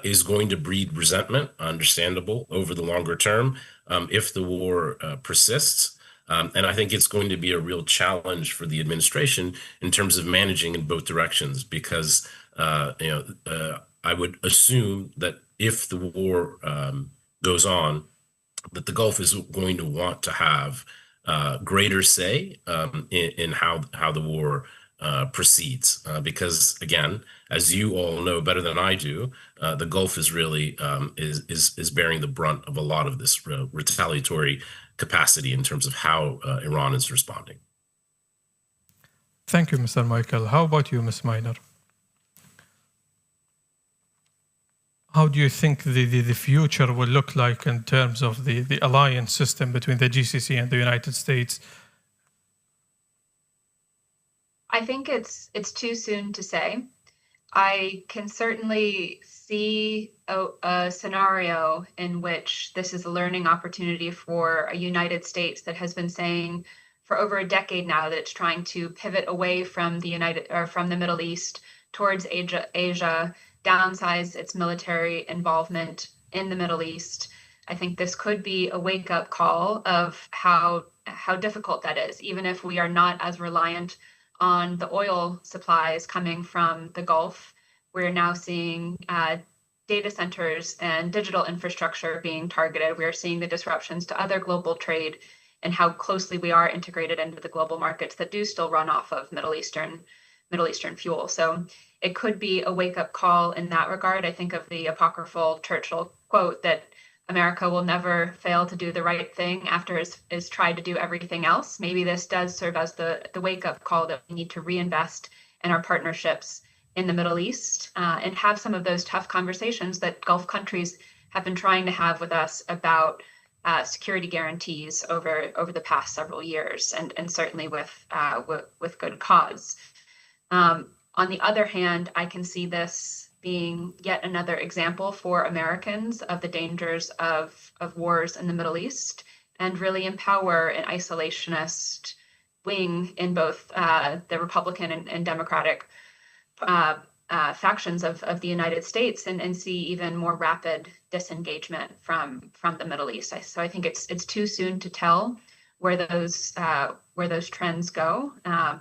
is going to breed resentment, understandable, over the longer term if the war persists. And I think it's going to be a real challenge for the administration in terms of managing in both directions, because I would assume that if the war goes on, that the Gulf is going to want to have greater say in how the war proceeds, because again, as you all know better than I do, the Gulf is really is bearing the brunt of a lot of this retaliatory capacity in terms of how Iran is responding. Thank you, Mr. Michael. How about you, Ms. Miner? How do you think the future will look like in terms of the alliance system between the GCC and the United States? I think it's too soon to say. I can certainly see a scenario in which this is a learning opportunity for a United States that has been saying for over a decade now that it's trying to pivot away from the Middle East towards Asia, downsize its military involvement in the Middle East. I think this could be a wake-up call of how difficult that is, even if we are not as reliant on the oil supplies coming from the Gulf. We're now seeing data centers and digital infrastructure being targeted. We're seeing the disruptions to other global trade and how closely we are integrated into the global markets that do still run off of Middle Eastern fuel. So it could be a wake-up call in that regard. I think of the apocryphal Churchill quote that America will never fail to do the right thing after it's tried to do everything else. Maybe this does serve as the wake-up call that we need to reinvest in our partnerships in the Middle East and have some of those tough conversations that Gulf countries have been trying to have with us about security guarantees over the past several years, and certainly with good cause. On the other hand, I can see this being yet another example for Americans of the dangers of wars in the Middle East, and really empower an isolationist wing in both the Republican and Democratic factions of the United States, and see even more rapid disengagement from the Middle East. So I think it's too soon to tell where those trends go,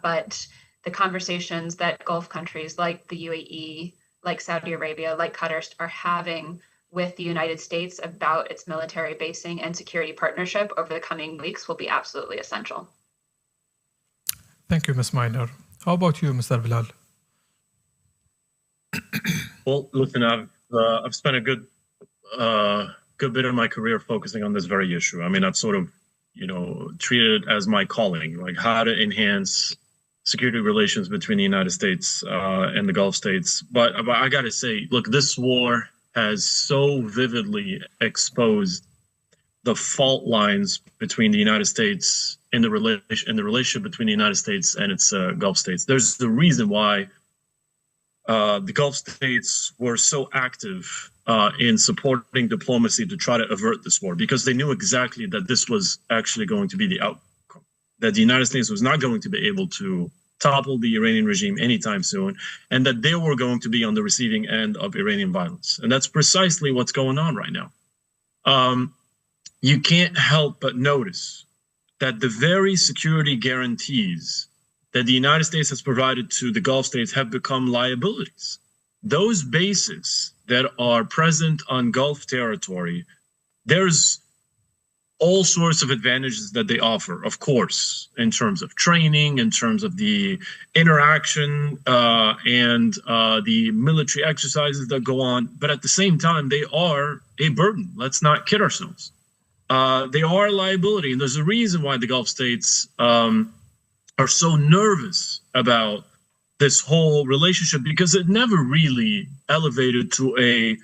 but the conversations that Gulf countries like the UAE, like Saudi Arabia, like Qatar are having with the United States about its military basing and security partnership over the coming weeks will be absolutely essential. Thank you, Ms. Miner. How about you, Mr. Bilal? Well, listen, I've spent a good bit of my career focusing on this very issue. I mean, I've sort of, treated it as my calling, like how to enhance security relations between the United States and the Gulf states. But I got to say, look, this war has so vividly exposed the fault lines between the United States and the relationship between the United States and its Gulf states. There's the reason why the Gulf states were so active in supporting diplomacy to try to avert this war, because they knew exactly that this was actually going to be the outcome, that the United States was not going to be able to topple the Iranian regime anytime soon, and that they were going to be on the receiving end of Iranian violence. And that's precisely what's going on right now. You can't help but notice that the very security guarantees that the United States has provided to the Gulf states have become liabilities. Those bases that are present on Gulf territory, there's all sorts of advantages that they offer, of course, in terms of training, in terms of the interaction and the military exercises that go on. But at the same time, they are a burden. Let's not kid ourselves. They are a liability. And there's a reason why the Gulf states are so nervous about this whole relationship because it never really elevated to a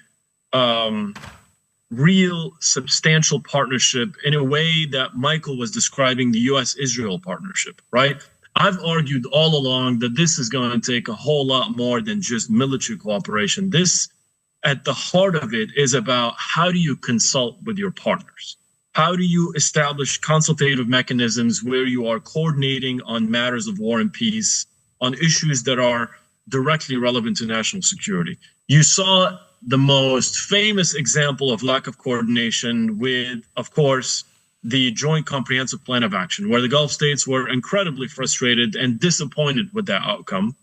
real substantial partnership in a way that Michael was describing the US-Israel partnership, right? I've argued all along that this is going to take a whole lot more than just military cooperation. This, at the heart of it, is about how do you consult with your partners? How do you establish consultative mechanisms where you are coordinating on matters of war and peace, on issues that are directly relevant to national security? You saw the most famous example of lack of coordination with, of course, the Joint Comprehensive Plan of Action, where the Gulf states were incredibly frustrated and disappointed with that outcome.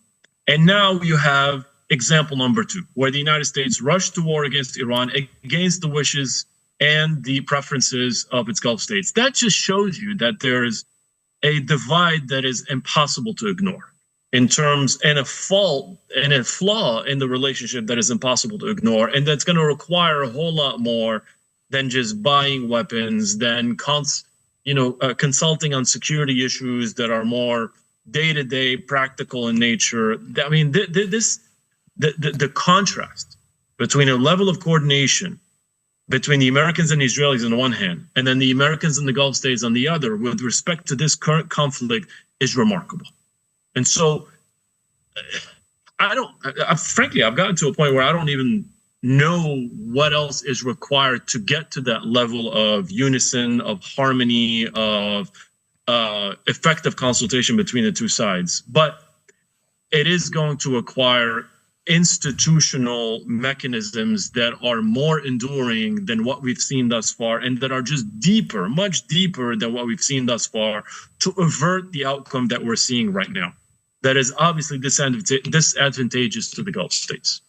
And now you have example number 2, where the United States rushed to war against Iran against the wishes and the preferences of its Gulf states. That just shows you that there's a divide that is impossible to ignore in terms, and a fault and a flaw in the relationship that is impossible to ignore. And that's going to require a whole lot more than just buying weapons, than consulting on security issues that are more day-to-day practical in nature. I mean, the contrast between a level of coordination between the Americans and the Israelis on the one hand, and then the Americans and the Gulf states on the other, with respect to this current conflict, is remarkable. And so, frankly, I've gotten to a point where I don't even know what else is required to get to that level of unison, of harmony, of effective consultation between the two sides. But it is going to require institutional mechanisms that are more enduring than what we've seen thus far, and that are just deeper, much deeper than what we've seen thus far, to avert the outcome that we're seeing right now. That is obviously disadvantageous to the Gulf states.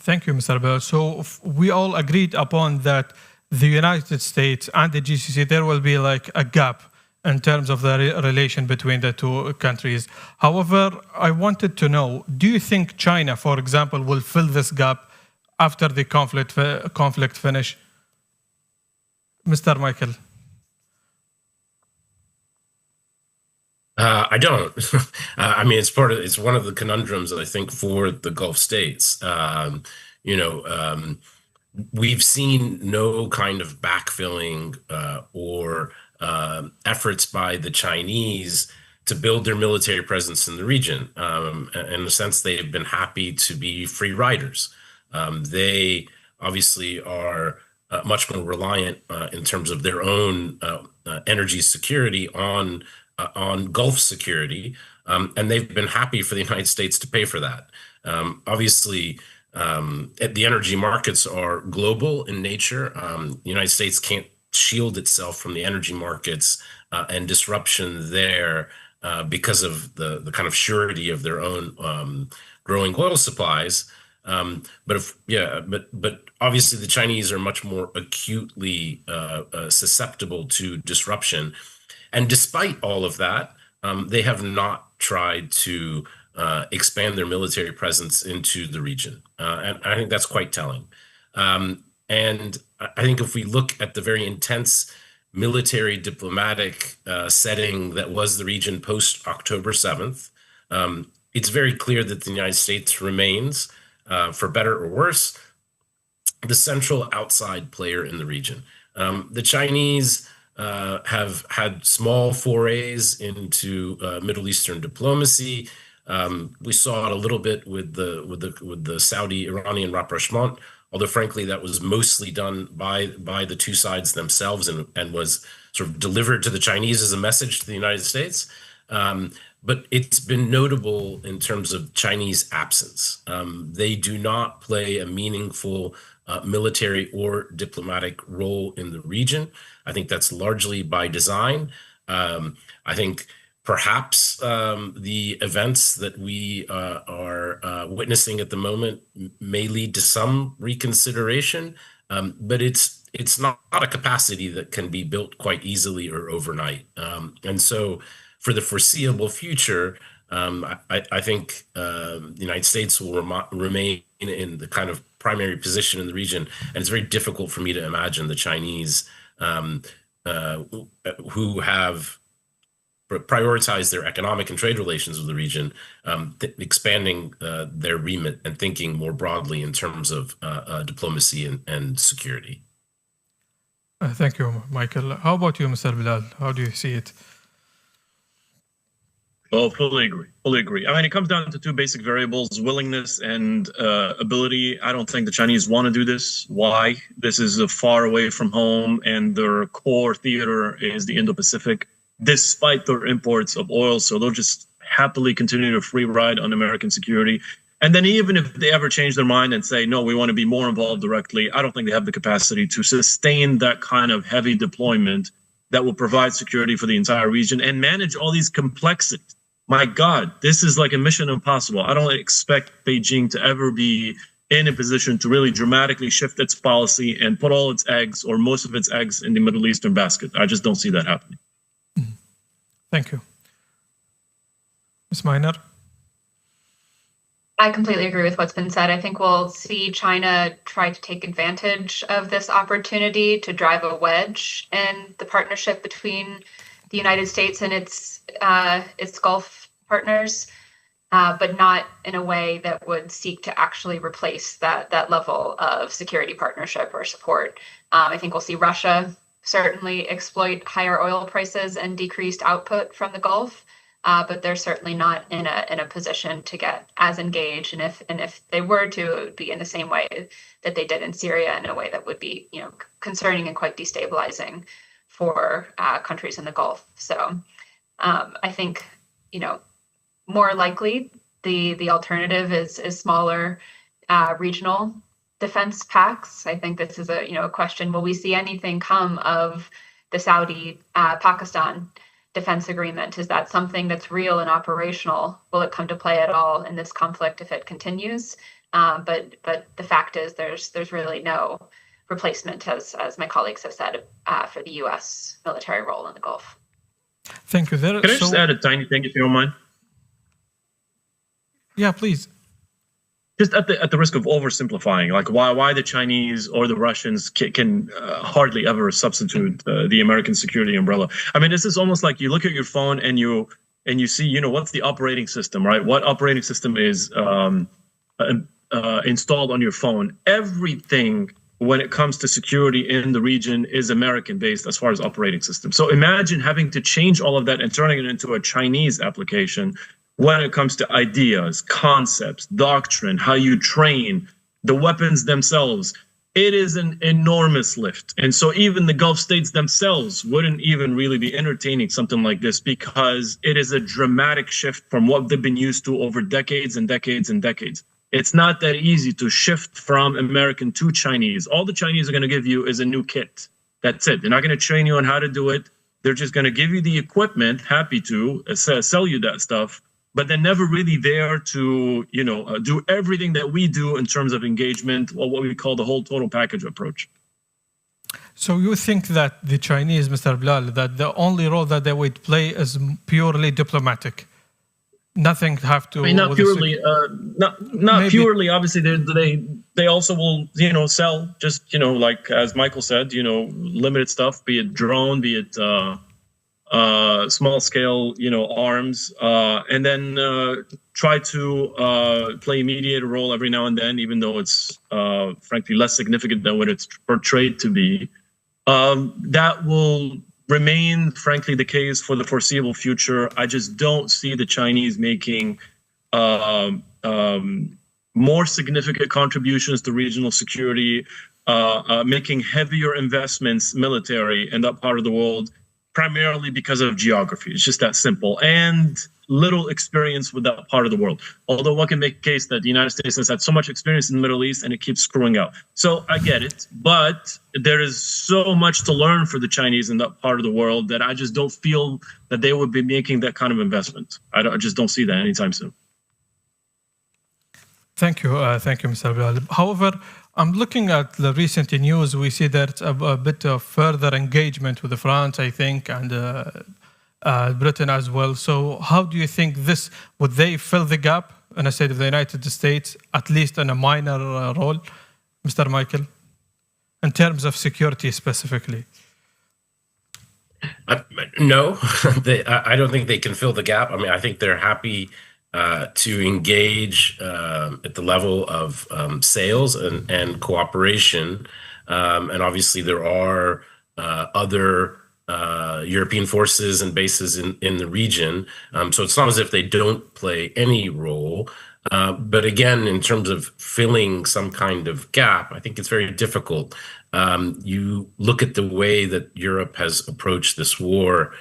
Thank you, Mr. Bell. So we all agreed upon that the United States and the GCC, there will be like a gap in terms of the relation between the two countries. However, I wanted to know, do you think China, for example, will fill this gap after the conflict finish? Mr. Michael. I don't. I mean, it's one of the conundrums, I think, for the Gulf states. We've seen no kind of backfilling or efforts by the Chinese to build their military presence in the region. In a sense, they've been happy to be free riders. They obviously are much more reliant in terms of their own energy security on Gulf security, and they've been happy for the United States to pay for that. Obviously, the energy markets are global in nature. The United States can't shield itself from the energy markets and disruption there because of the kind of surety of their own growing oil supplies. But obviously the Chinese are much more acutely susceptible to disruption. And despite all of that, they have not tried to expand their military presence into the region. And I think that's quite telling. And I think if we look at the very intense military diplomatic setting that was the region post October 7th, it's very clear that the United States remains, for better or worse, the central outside player in the region. The Chinese have had small forays into Middle Eastern diplomacy. We saw it a little bit with the Saudi-Iranian rapprochement, although frankly that was mostly done by the two sides themselves and was sort of delivered to the Chinese as a message to the United States. But it's been notable in terms of Chinese absence. They do not play a meaningful military or diplomatic role in the region. I think that's largely by design. I think perhaps the events that we are witnessing at the moment may lead to some reconsideration, but it's not a capacity that can be built quite easily or overnight. And so for the foreseeable future, I think the United States will remain in the kind of primary position in the region, and it's very difficult for me to imagine the Chinese who have prioritize their economic and trade relations with the region, expanding their remit and thinking more broadly in terms of diplomacy and security. Thank you, Michael. How about you, Mr. Bilal? How do you see it? Well, fully agree. Fully agree. I mean, it comes down to two basic variables: willingness and ability. I don't think the Chinese want to do this. Why? This is far away from home, and their core theater is the Indo-Pacific, despite their imports of oil. So they'll just happily continue to free ride on American security. And then even if they ever change their mind and say, no, we want to be more involved directly, I don't think they have the capacity to sustain that kind of heavy deployment that will provide security for the entire region and manage all these complexities. My God, this is like a mission impossible. I don't expect Beijing to ever be in a position to really dramatically shift its policy and put all its eggs or most of its eggs in the Middle Eastern basket. I just don't see that happening. Thank you. Ms. Miner? I completely agree with what's been said. I think we'll see China try to take advantage of this opportunity to drive a wedge in the partnership between the United States and its Gulf partners, but not in a way that would seek to actually replace that level of security partnership or support. I think we'll see Russia certainly exploit higher oil prices and decreased output from the Gulf. But they're certainly not in a position to get as engaged, and if they were to, it would be in the same way that they did in Syria, in a way that would be, concerning and quite destabilizing for countries in the Gulf. So I think, more likely the alternative is smaller regional defense pacts. I think this is a question: will we see anything come of the Saudi Pakistan defense agreement? Is that something that's real and operational? Will it come to play at all in this conflict if it continues? But the fact is there's really no replacement, as my colleagues have said, for the U.S. military role in the Gulf. Thank you. Can I just add a tiny thing, if you don't mind? Yeah, please. Just at the risk of oversimplifying, like why the Chinese or the Russians can hardly ever substitute the American security umbrella. I mean, this is almost like you look at your phone and you see, what's the operating system, right? What operating system is installed on your phone? Everything when it comes to security in the region is American-based as far as operating system. So imagine having to change all of that and turning it into a Chinese application when it comes to ideas, concepts, doctrine, how you train, the weapons themselves. It is an enormous lift. And so even the Gulf states themselves wouldn't even really be entertaining something like this, because it is a dramatic shift from what they've been used to over decades and decades and decades. It's not that easy to shift from American to Chinese. All the Chinese are going to give you is a new kit. That's it. They're not going to train you on how to do it. They're just going to give you the equipment, happy to sell you that stuff, but they're never really there to, do everything that we do in terms of engagement, or what we call the whole total package approach. So you think that the Chinese, Mr. Bilal, that the only role that they would play is purely diplomatic? Nothing have to. I mean, not purely. Not purely. Obviously, they also will, sell. Just like as Michael said, limited stuff, be it drone, be it small scale, arms, and then try to play a mediator role every now and then, even though it's frankly less significant than what it's portrayed to be. That will remain, frankly, the case for the foreseeable future. I just don't see the Chinese making more significant contributions to regional security, making heavier investments military in that part of the world, primarily because of geography. It's just that simple, and little experience with that part of the world. Although one can make a case that the United States has had so much experience in the Middle East and it keeps screwing out. So I get it, but there is so much to learn for the Chinese in that part of the world that I just don't feel that they would be making that kind of investment. I just don't see that anytime soon. Thank you, Mr. Bilal. However, I'm looking at the recent news. We see there's a bit of further engagement with France, I think, and Britain as well. So how do you think would they fill the gap in the state of the United States, at least in a minor role, Mr. Michael, in terms of security specifically? No, I don't think they can fill the gap. I mean, I think they're happy to engage at the level of sales and cooperation. And obviously, there are other European forces and bases in the region. So it's not as if they don't play any role. But again, in terms of filling some kind of gap, I think it's very difficult. You look at the way that Europe has approached this war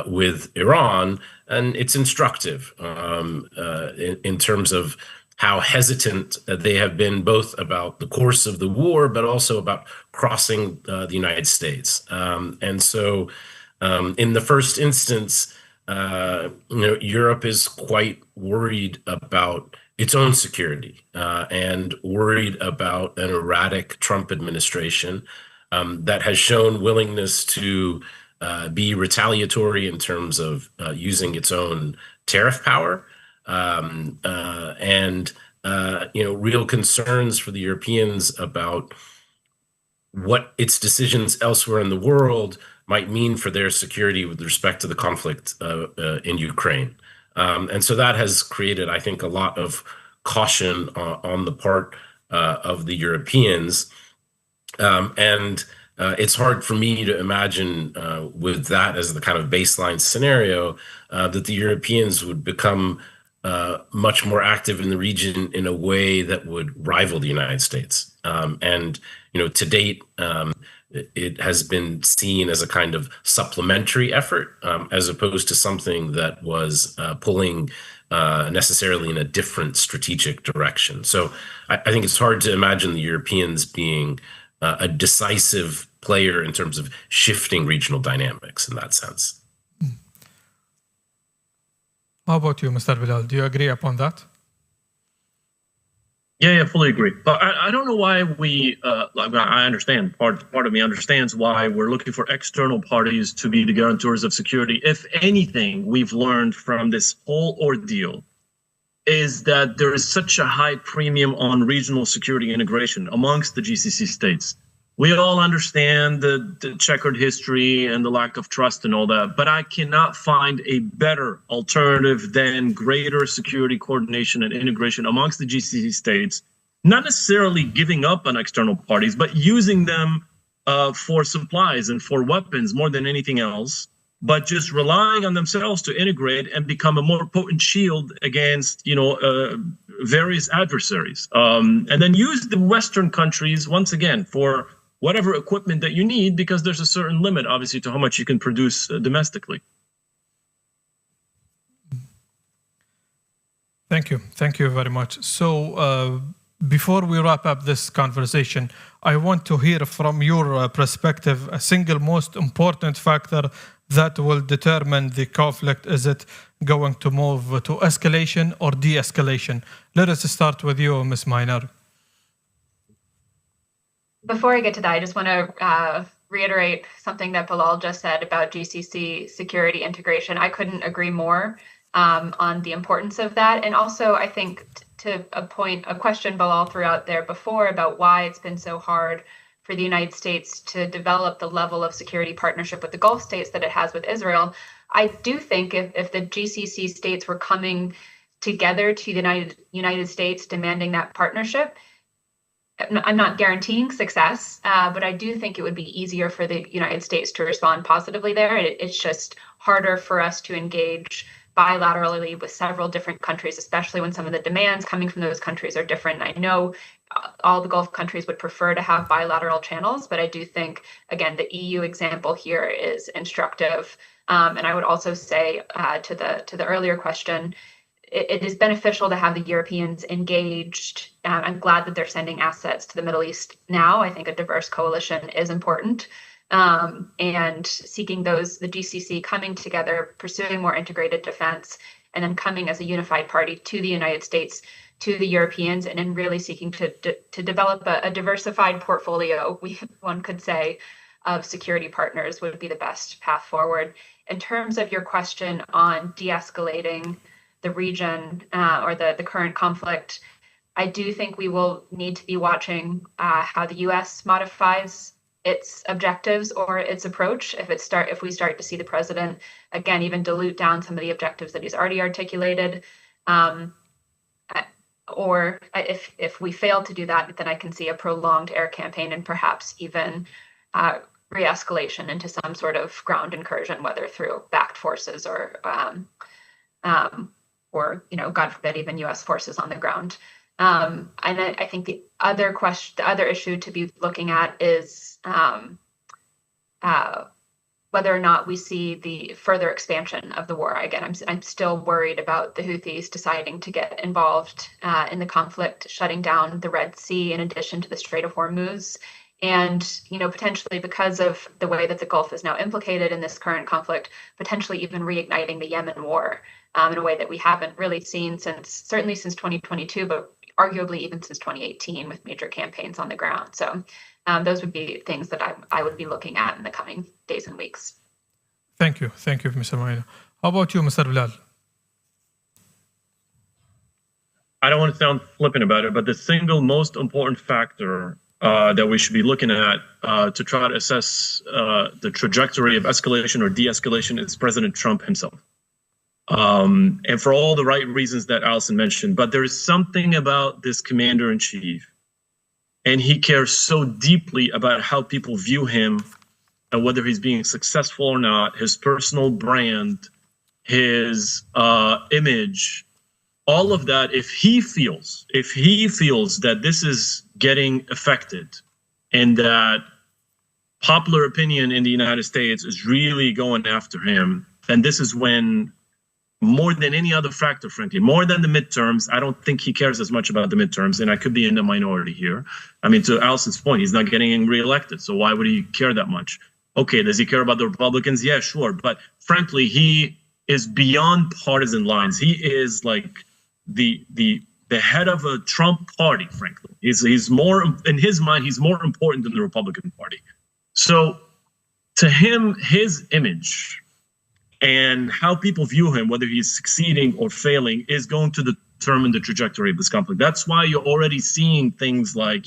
with Iran, and it's instructive in terms of how hesitant they have been, both about the course of the war, but also about crossing the United States. And so, in the first instance, Europe is quite worried about its own security and worried about an erratic Trump administration that has shown willingness to be retaliatory in terms of using its own tariff power and real concerns for the Europeans about what its decisions elsewhere in the world might mean for their security with respect to the conflict in Ukraine. And so that has created, I think, a lot of caution on the part of the Europeans. And it's hard for me to imagine with that as the kind of baseline scenario that the Europeans would become much more active in the region in a way that would rival the United States. And to date, it has been seen as a kind of supplementary effort, as opposed to something that was pulling necessarily in a different strategic direction. So I think it's hard to imagine the Europeans being a decisive player in terms of shifting regional dynamics in that sense. How about you, Mr. Bilal? Do you agree upon that? Yeah, fully agree. But I don't know why we, I understand, part of me understands why we're looking for external parties to be the guarantors of security. If anything, we've learned from this whole ordeal is that there is such a high premium on regional security integration amongst the GCC states. We all understand the checkered history and the lack of trust and all that, but I cannot find a better alternative than greater security coordination and integration amongst the GCC states, not necessarily giving up on external parties, but using them for supplies and for weapons more than anything else, but just relying on themselves to integrate and become a more potent shield against, various adversaries. And then use the Western countries, once again, for whatever equipment that you need, because there's a certain limit, obviously, to how much you can produce domestically. Thank you. Thank you very much. So before we wrap up this conversation, I want to hear from your perspective a single most important factor that will determine the conflict. Is it going to move to escalation or de-escalation? Let us start with you, Ms. Miner. Before I get to that, I just want to reiterate something that Bilal just said about GCC security integration. I couldn't agree more on the importance of that. And also, I think to a question Bilal threw out there before about why it's been so hard for the United States to develop the level of security partnership with the Gulf states that it has with Israel. I do think if the GCC states were coming together to the United States demanding that partnership, I'm not guaranteeing success, but I do think it would be easier for the United States to respond positively there. It's just harder for us to engage bilaterally with several different countries, especially when some of the demands coming from those countries are different. I know all the Gulf countries would prefer to have bilateral channels, but I do think, again, the EU example here is instructive. And I would also say to the earlier question, it is beneficial to have the Europeans engaged. I'm glad that they're sending assets to the Middle East now. I think a diverse coalition is important. And seeking the GCC coming together, pursuing more integrated defense, and then coming as a unified party to the United States, to the Europeans, and then really seeking to develop a diversified portfolio, one could say, of security partners would be the best path forward. In terms of your question on de-escalating the region or the current conflict, I do think we will need to be watching how the U.S. modifies its objectives or its approach. If we start to see the president again even dilute down some of the objectives that he's already articulated, or if we fail to do that, then I can see a prolonged air campaign and perhaps even re-escalation into some sort of ground incursion, whether through backed forces or God forbid, even U.S. forces on the ground. And I think the other issue to be looking at is whether or not we see the further expansion of the war. Again, I'm still worried about the Houthis deciding to get involved in the conflict, shutting down the Red Sea in addition to the Strait of Hormuz. And, potentially because of the way that the Gulf is now implicated in this current conflict, potentially even reigniting the Yemen war in a way that we haven't really seen certainly since 2022, but arguably even since 2018 with major campaigns on the ground. So those would be things that I would be looking at in the coming days and weeks. Thank you, Mr. Moina. How about you, Mr. Bilal? I don't want to sound flippant about it, but the single most important factor that we should be looking at to try to assess the trajectory of escalation or de-escalation is President Trump himself. And for all the right reasons that Alison mentioned, but there is something about this commander-in-chief, and he cares so deeply about how people view him and whether he's being successful or not, his personal brand, his image, all of that. If he feels that this is getting affected and that popular opinion in the United States is really going after him, then this is when, more than any other factor, frankly, more than the midterms, I don't think he cares as much about the midterms, and I could be in the minority here. I mean, to Alison's point, he's not getting reelected, so why would he care that much? Okay, does he care about the Republicans? Yeah, sure, but frankly, he is beyond partisan lines. He is like the head of a Trump party, frankly. He's more, in his mind, he's more important than the Republican Party. So to him, his image and how people view him, whether he's succeeding or failing, is going to determine the trajectory of this conflict. That's why you're already seeing things like,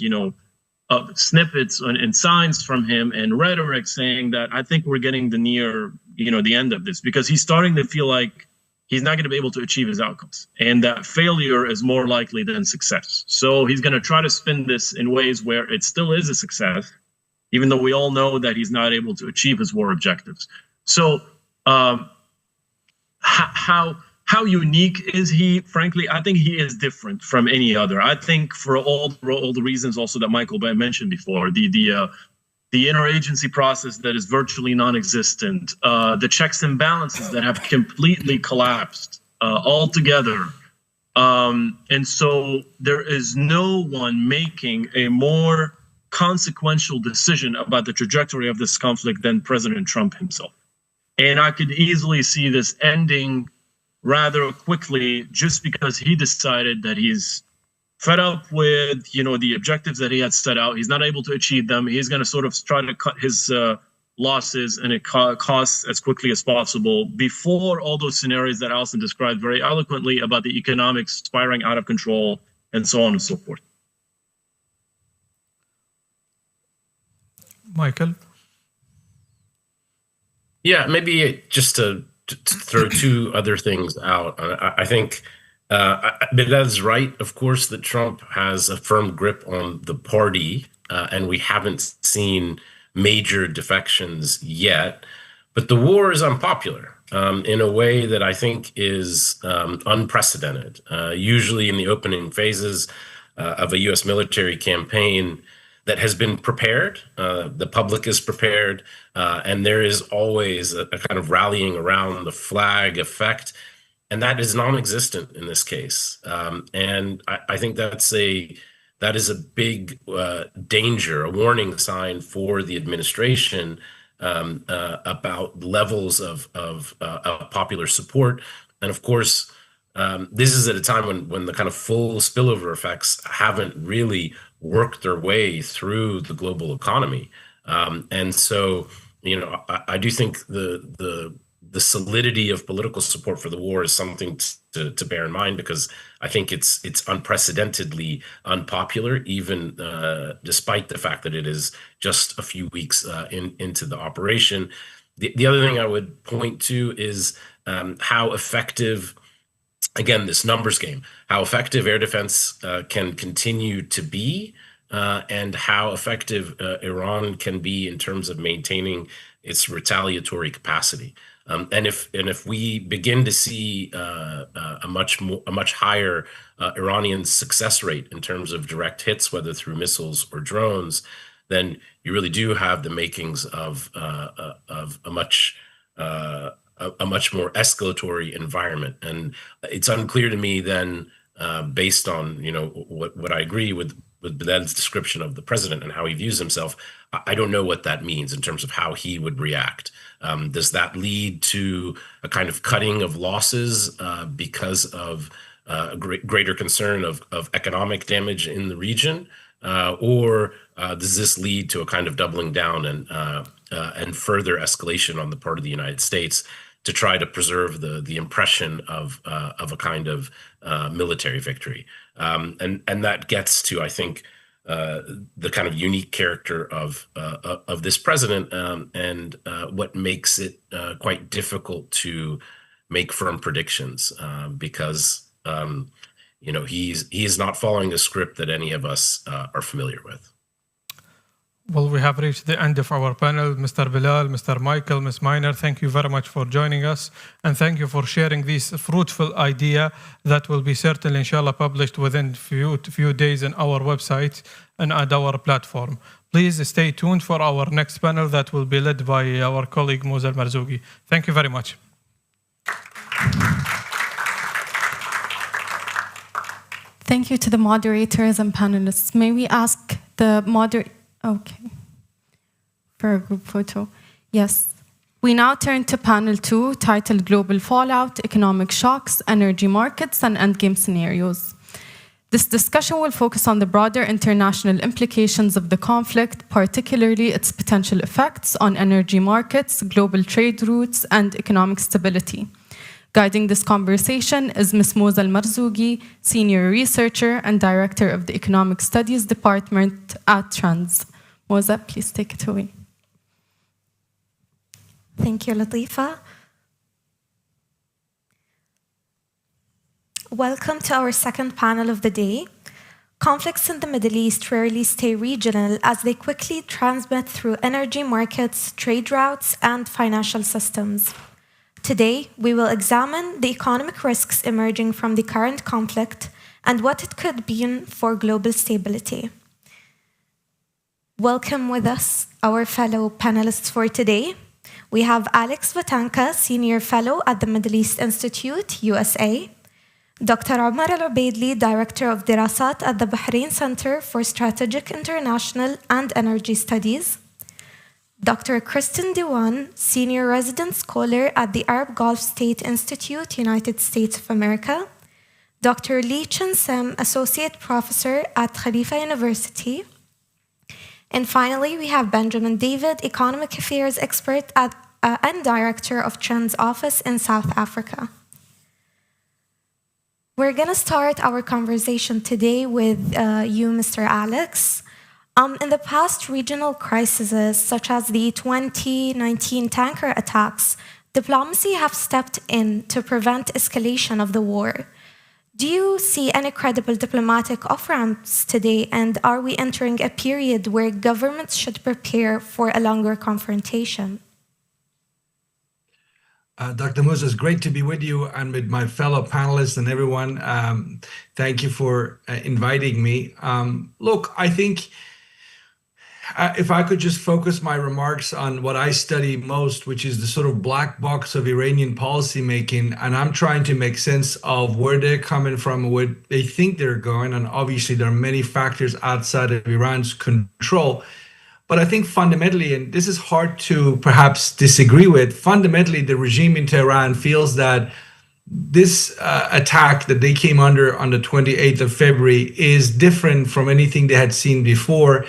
snippets and signs from him and rhetoric saying that I think we're getting the end of this, because he's starting to feel like he's not going to be able to achieve his outcomes, and that failure is more likely than success. So he's going to try to spin this in ways where it still is a success, even though we all know that he's not able to achieve his war objectives. So how unique is he? Frankly, I think he is different from any other. I think for all the reasons also that Michael mentioned before, the interagency process that is virtually non-existent, the checks and balances that have completely collapsed altogether. And so there is no one making a more consequential decision about the trajectory of this conflict than President Trump himself. And I could easily see this ending rather quickly just because he decided that he's fed up with, the objectives that he had set out. He's not able to achieve them. He's going to sort of try to cut his losses and costs as quickly as possible before all those scenarios that Alison described very eloquently about the economics spiraling out of control and so on and so forth. Michael? Yeah, maybe just to throw two other things out. I think Bilal's right, of course, that Trump has a firm grip on the party, and we haven't seen major defections yet. But the war is unpopular in a way that I think is unprecedented. Usually in the opening phases of a U.S. military campaign that has been prepared, the public is prepared, and there is always a kind of rallying around the flag effect, and that is non-existent in this case. And I think that is a big danger, a warning sign for the administration about levels of popular support. And of course, this is at a time when the kind of full spillover effects haven't really worked their way through the global economy. And so, I do think the solidity of political support for the war is something to bear in mind, because I think it's unprecedentedly unpopular, even despite the fact that it is just a few weeks into the operation. The other thing I would point to is how effective, again, this numbers game, how effective air defense can continue to be, and how effective Iran can be in terms of maintaining its retaliatory capacity. And if we begin to see a much higher Iranian success rate in terms of direct hits, whether through missiles or drones, then you really do have the makings of a much more escalatory environment. And it's unclear to me then, based on what I agree with Bilal's description of the president and how he views himself, I don't know what that means in terms of how he would react. Does that lead to a kind of cutting of losses because of a greater concern of economic damage in the region? Or does this lead to a kind of doubling down and further escalation on the part of the United States to try to preserve the impression of a kind of military victory? And that gets to, I think, the kind of unique character of this president, and what makes it quite difficult to make firm predictions, because he is not following a script that any of us are familiar with. Well, we have reached the end of our panel. Mr. Bilal, Mr. Michael, Ms. Miner, thank you very much for joining us. And thank you for sharing this fruitful idea that will be certainly, inshallah, published within few days on our website and at our platform. Please stay tuned for our next panel that will be led by our colleague, Moza Marzougi. Thank you very much. Thank you to the moderators and panelists. May we ask the moderator? Okay. For a group photo. Yes. We now turn to panel 2, titled Global Fallout, Economic Shocks, Energy Markets, and Endgame Scenarios. This discussion will focus on the broader international implications of the conflict, particularly its potential effects on energy markets, global trade routes, and economic stability. Guiding this conversation is Ms. Moza Marzougi, Senior Researcher and Director of the Economic Studies Department at Trans. Moza, please take it away. Thank you, Latifa. Welcome to our second panel of the day. Conflicts in the Middle East rarely stay regional as they quickly transmit through energy markets, trade routes, and financial systems. Today, we will examine the economic risks emerging from the current conflict and what it could mean for global stability. Welcome with us our fellow panelists for today. We have Alex Vatanka, Senior Fellow at the Middle East Institute, USA. Dr. Omar Al-Ubaidli, Director of Dirasat at the Bahrain Center for Strategic International and Energy Studies. Dr. Kristen Dewan, Senior Resident Scholar at the Arab Gulf State Institute, United States of America. Dr. Lee Chen Sem, Associate Professor at Khalifa University. And finally, we have Benjamin David, Economic Affairs Expert and Director of Trend's Office in South Africa. We're going to start our conversation today with you, Mr. Alex. In the past regional crises, such as the 2019 tanker attacks, diplomacy have stepped in to prevent escalation of the war. Do you see any credible diplomatic off-ramps today, and are we entering a period where governments should prepare for a longer confrontation? Dr. Moza, it's great to be with you and with my fellow panelists and everyone. Thank you for inviting me. Look, I think if I could just focus my remarks on what I study most, which is the sort of black box of Iranian policymaking, and I'm trying to make sense of where they're coming from, where they think they're going, and obviously there are many factors outside of Iran's control. But I think fundamentally, and this is hard to perhaps disagree with, fundamentally the regime in Tehran feels that this attack that they came under on the 28th of February is different from anything they had seen before.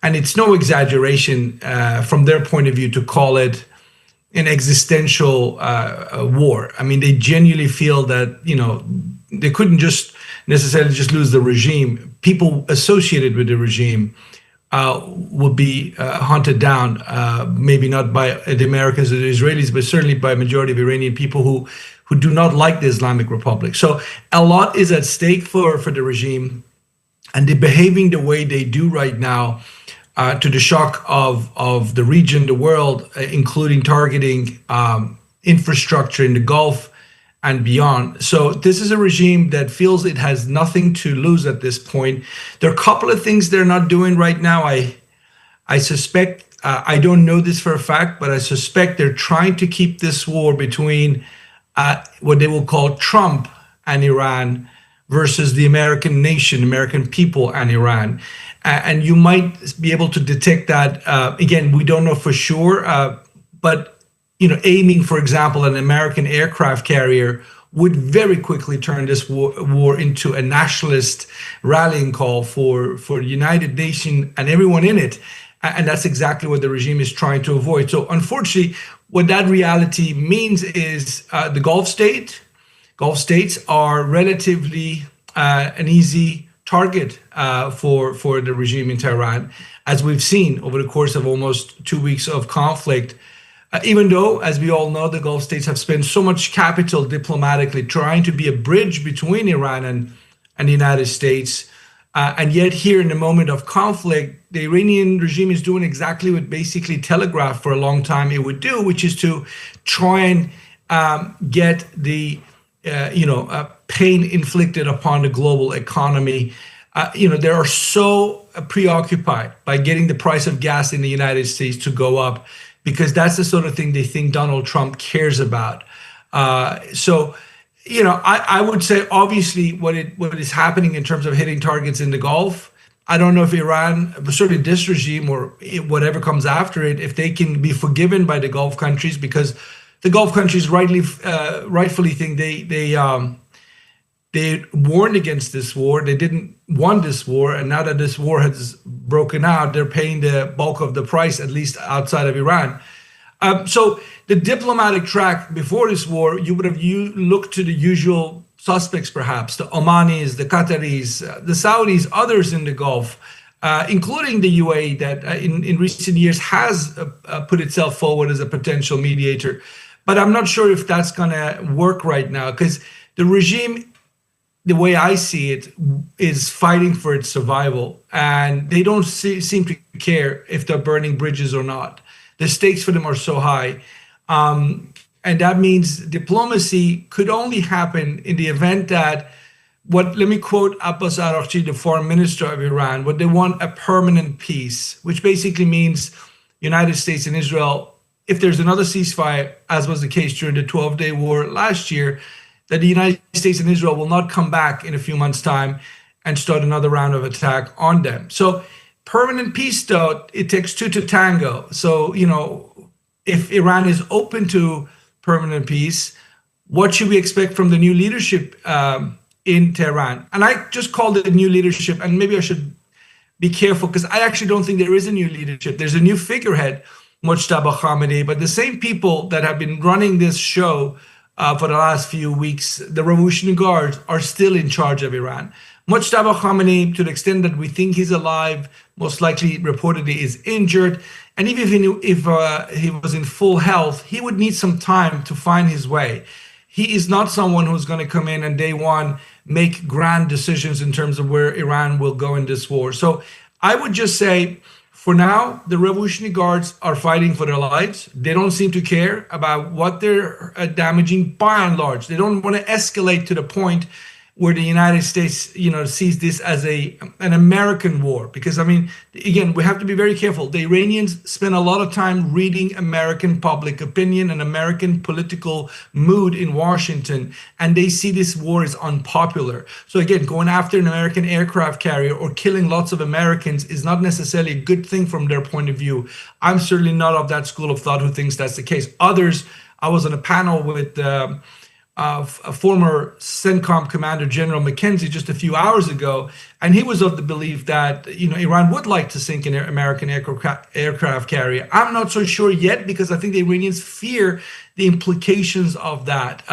And it's no exaggeration from their point of view to call it an existential war. I mean, they genuinely feel that, they couldn't just necessarily just lose the regime. People associated with the regime will be hunted down, maybe not by the Americans or the Israelis, but certainly by a majority of Iranian people who do not like the Islamic Republic. So a lot is at stake for the regime, and they're behaving the way they do right now to the shock of the region, the world, including targeting infrastructure in the Gulf and beyond. So this is a regime that feels it has nothing to lose at this point. There are a couple of things they're not doing right now. I suspect, I don't know this for a fact, but I suspect they're trying to keep this war between what they will call Trump and Iran versus the American nation, American people and Iran. And you might be able to detect that. Again, we don't know for sure, but aiming, for example, an American aircraft carrier would very quickly turn this war into a nationalist rallying call for the United Nations and everyone in it. And that's exactly what the regime is trying to avoid. So unfortunately, what that reality means is the Gulf states are relatively an easy target for the regime in Tehran, as we've seen over the course of almost 2 weeks of conflict. Even though, as we all know, the Gulf states have spent so much capital diplomatically trying to be a bridge between Iran and the United States. And yet here in the moment of conflict, the Iranian regime is doing exactly what basically telegraphed for a long time it would do, which is to try and get the pain inflicted upon the global economy. They are so preoccupied by getting the price of gas in the United States to go up, because that's the sort of thing they think Donald Trump cares about. I would say, obviously, what is happening in terms of hitting targets in the Gulf, I don't know if Iran, certainly this regime or whatever comes after it, if they can be forgiven by the Gulf countries, because the Gulf countries rightfully think they warned against this war. They didn't want this war, and now that this war has broken out, they're paying the bulk of the price, at least outside of Iran. So the diplomatic track before this war, you would have looked to the usual suspects, perhaps the Omanis, the Qataris, the Saudis, others in the Gulf, including the UAE, that in recent years has put itself forward as a potential mediator. But I'm not sure if that's going to work right now, because the regime, the way I see it, is fighting for its survival, and they don't seem to care if they're burning bridges or not. The stakes for them are so high. And that means diplomacy could only happen in the event that let me quote Abbas Araghchi, the foreign minister of Iran, what they want a permanent peace, which basically means United States and Israel, if there's another ceasefire, as was the case during the 12-day war last year, that the United States and Israel will not come back in a few months' time and start another round of attack on them. So permanent peace, though, it takes two to tango. So, if Iran is open to permanent peace, what should we expect from the new leadership in Tehran? And I just called it new leadership, and maybe I should be careful, because I actually don't think there is a new leadership. There's a new figurehead, Mojtaba Khamenei, but the same people that have been running this show for the last few weeks, the Revolutionary Guards, are still in charge of Iran. Mojtaba Khamenei, to the extent that we think he's alive, most likely reportedly is injured. And even if he was in full health, he would need some time to find his way. He is not someone who's going to come in and day one make grand decisions in terms of where Iran will go in this war. So I would just say, for now, the Revolutionary Guards are fighting for their lives. They don't seem to care about what they're damaging, by and large. They don't want to escalate to the point where the United States, sees this as an American war. Because, again, we have to be very careful. The Iranians spend a lot of time reading American public opinion and American political mood in Washington, and they see this war as unpopular. So again, going after an American aircraft carrier or killing lots of Americans is not necessarily a good thing from their point of view. I'm certainly not of that school of thought who thinks that's the case. Others, I was on a panel with a former CENTCOM Commander General McKenzie just a few hours ago, and he was of the belief that Iran would like to sink an American aircraft carrier. I'm not so sure yet, because I think the Iranians fear the implications of that.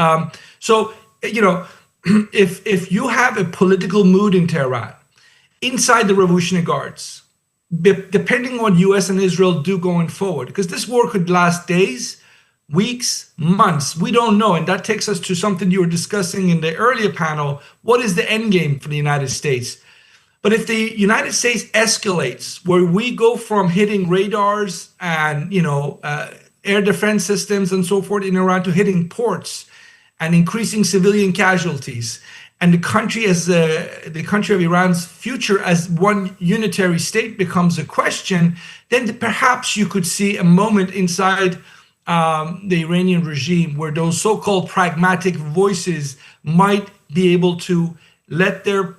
if you have a political mood in Tehran, inside the Revolutionary Guards, depending on what US and Israel do going forward, because this war could last days, weeks, months, we don't know. And that takes us to something you were discussing in the earlier panel. What is the end game for the United States? But if the United States escalates, where we go from hitting radars and air defense systems and so forth in Iran to hitting ports and increasing civilian casualties, and the country of Iran's future as one unitary state becomes a question, then perhaps you could see a moment inside the Iranian regime where those so-called pragmatic voices might be able to let their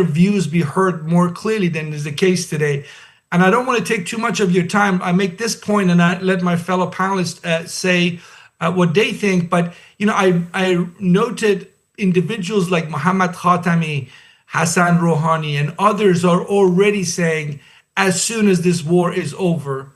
views be heard more clearly than is the case today. And I don't want to take too much of your time. I make this point and I let my fellow panelists say what they think. But I noted individuals like Mohammad Khatami, Hassan Rouhani, and others are already saying, as soon as this war is over,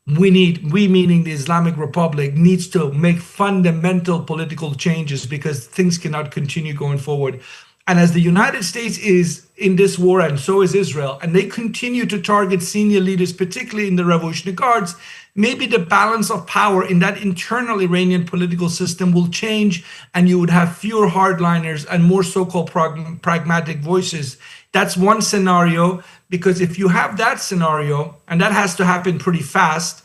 we meaning the Islamic Republic, needs to make fundamental political changes because things cannot continue going forward. And as the United States is in this war, and so is Israel, and they continue to target senior leaders, particularly in the Revolutionary Guards, maybe the balance of power in that internal Iranian political system will change, and you would have fewer hardliners and more so-called pragmatic voices. That's one scenario, because if you have that scenario, and that has to happen pretty fast,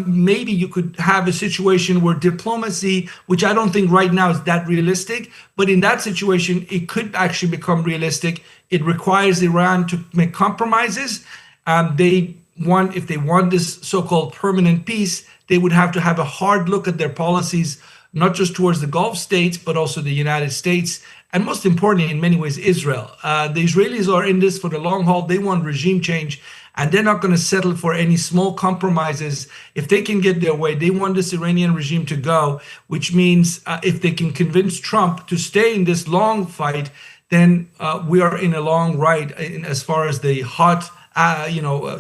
maybe you could have a situation where diplomacy, which I don't think right now is that realistic, but in that situation, it could actually become realistic. It requires Iran to make compromises. If they want this so-called permanent peace, they would have to have a hard look at their policies, not just towards the Gulf states, but also the United States, and most importantly, in many ways, Israel. The Israelis are in this for the long haul. They want regime change, and they're not going to settle for any small compromises. If they can get their way, they want this Iranian regime to go, which means if they can convince Trump to stay in this long fight, then we are in a long ride as far as the hot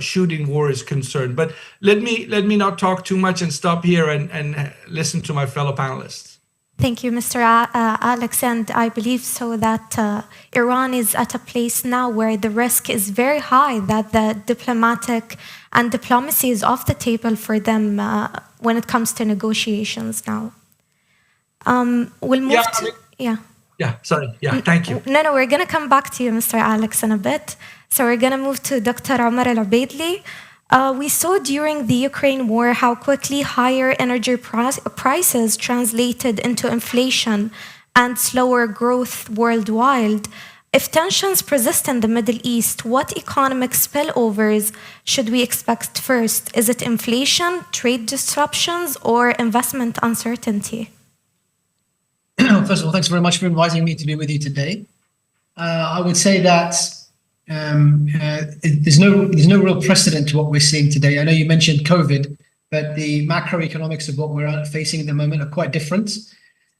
shooting war is concerned. But let me not talk too much and stop here and listen to my fellow panelists. Thank you, Mr. Alex. And I believe so that Iran is at a place now where the risk is very high that the diplomacy is off the table for them when it comes to negotiations now. We'll move Thank you. No, we're going to come back to you, Mr. Alex, in a bit. So we're going to move to Dr. Omar Al-Obaidli. We saw during the Ukraine war how quickly higher energy prices translated into inflation and slower growth worldwide. If tensions persist in the Middle East, what economic spillovers should we expect first? Is it inflation, trade disruptions, or investment uncertainty? First of all, thanks very much for inviting me to be with you today. I would say that there's no real precedent to what we're seeing today. I know you mentioned COVID, but the macroeconomics of what we're facing at the moment are quite different.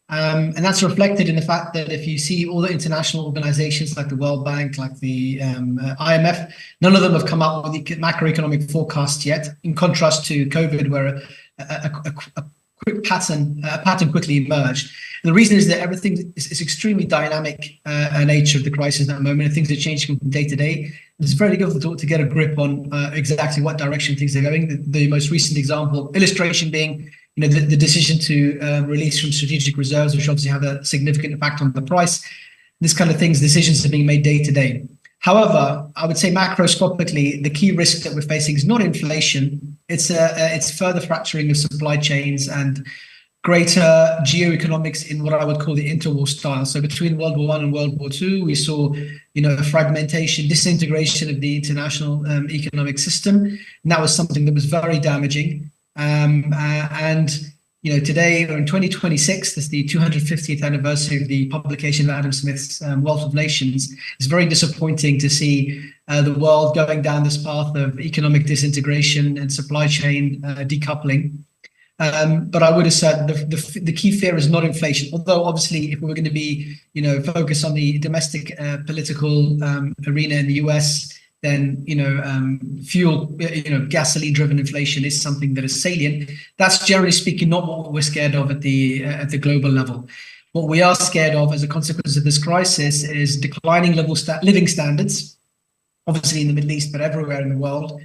And that's reflected in the fact that if you see all the international organizations like the World Bank, like the IMF, none of them have come up with the macroeconomic forecast yet, in contrast to COVID, where a quick pattern quickly emerged. And the reason is that everything is extremely dynamic nature of the crisis at the moment, and things are changing from day to day. It's very difficult to get a grip on exactly what direction things are going. The most recent illustration being, the decision to release from strategic reserves, which obviously have a significant impact on the price. This kind of things, decisions are being made day to day. However, I would say macroscopically, the key risk that we're facing is not inflation. It's further fracturing of supply chains and greater geoeconomics in what I would call the interwar style. So between World War I and World War II, we saw, a fragmentation, disintegration of the international economic system. And that was something that was very damaging. Today, or in 2026, that's the 250th anniversary of the publication of Adam Smith's Wealth of Nations. It's very disappointing to see the world going down this path of economic disintegration and supply chain decoupling. But I would assert the key fear is not inflation. Although obviously, if we were going to be, focused on the domestic political arena in the US, then fuel, gasoline-driven inflation is something that is salient. That's generally speaking not what we're scared of at the global level. What we are scared of as a consequence of this crisis is declining living standards, obviously in the Middle East, but everywhere in the world,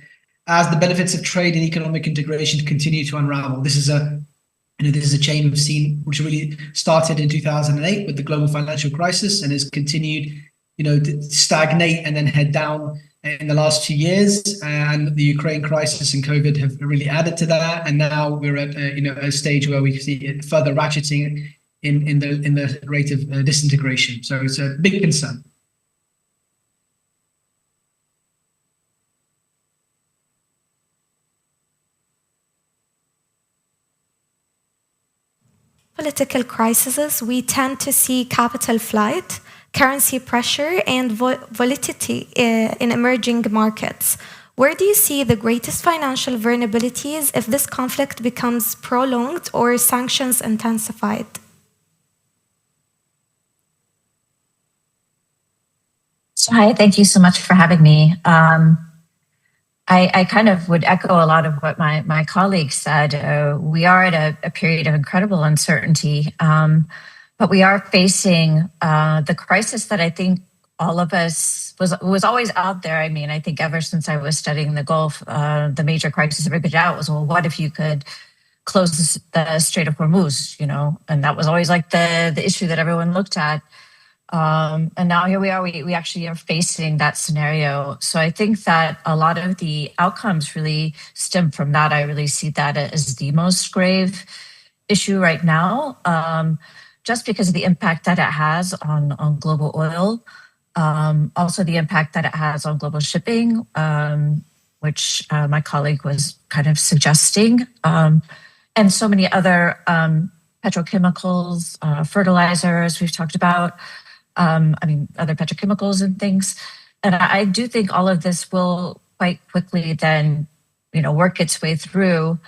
as the benefits of trade and economic integration continue to unravel. This is a chain we've seen, which really started in 2008 with the global financial crisis and has continued, to stagnate and then head down in the last 2 years. And the Ukraine crisis and COVID have really added to that. And now we're at a stage where we see it further ratcheting in the rate of disintegration. So it's a big concern. Political crises, we tend to see capital flight, currency pressure, and volatility in emerging markets. Where do you see the greatest financial vulnerabilities if this conflict becomes prolonged or sanctions intensified? Hi, thank you so much for having me. I kind of would echo a lot of what my colleagues said. We are at a period of incredible uncertainty, but we are facing the crisis that I think all of us was always out there. I mean, I think ever since I was studying the Gulf, the major crisis everybody got out was, well, what if you could close the Strait of Hormuz, And that was always like the issue that everyone looked at. And now here we are, we actually are facing that scenario. So I think that a lot of the outcomes really stem from that. I really see that as the most grave issue right now, just because of the impact that it has on global oil, also the impact that it has on global shipping, which my colleague was kind of suggesting, and so many other petrochemicals, fertilizers we've talked about. Other petrochemicals and things. And I do think all of this will quite quickly then, work its way through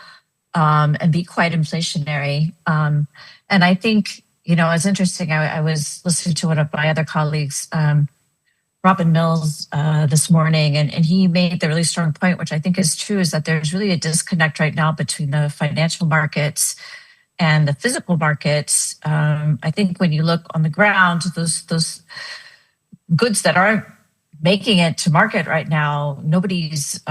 and be quite inflationary. And I think, it's interesting. I was listening to one of my other colleagues, Robin Mills, this morning, and he made the really strong point, which I think is true, is that there's really a disconnect right now between the financial markets and the physical markets. I think when you look on the ground, those goods that aren't making it to market right now, nobody's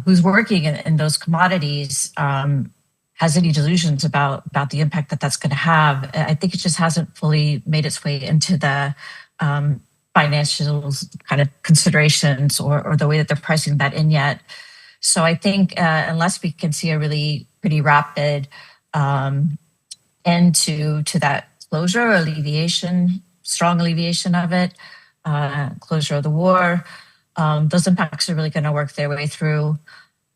who's working in those commodities has any delusions about the impact that that's going to have. I think it just hasn't fully made its way into the financial kind of considerations or the way that they're pricing that in yet. So I think unless we can see a really pretty rapid end to that closure or strong alleviation of it, closure of the war, those impacts are really going to work their way through.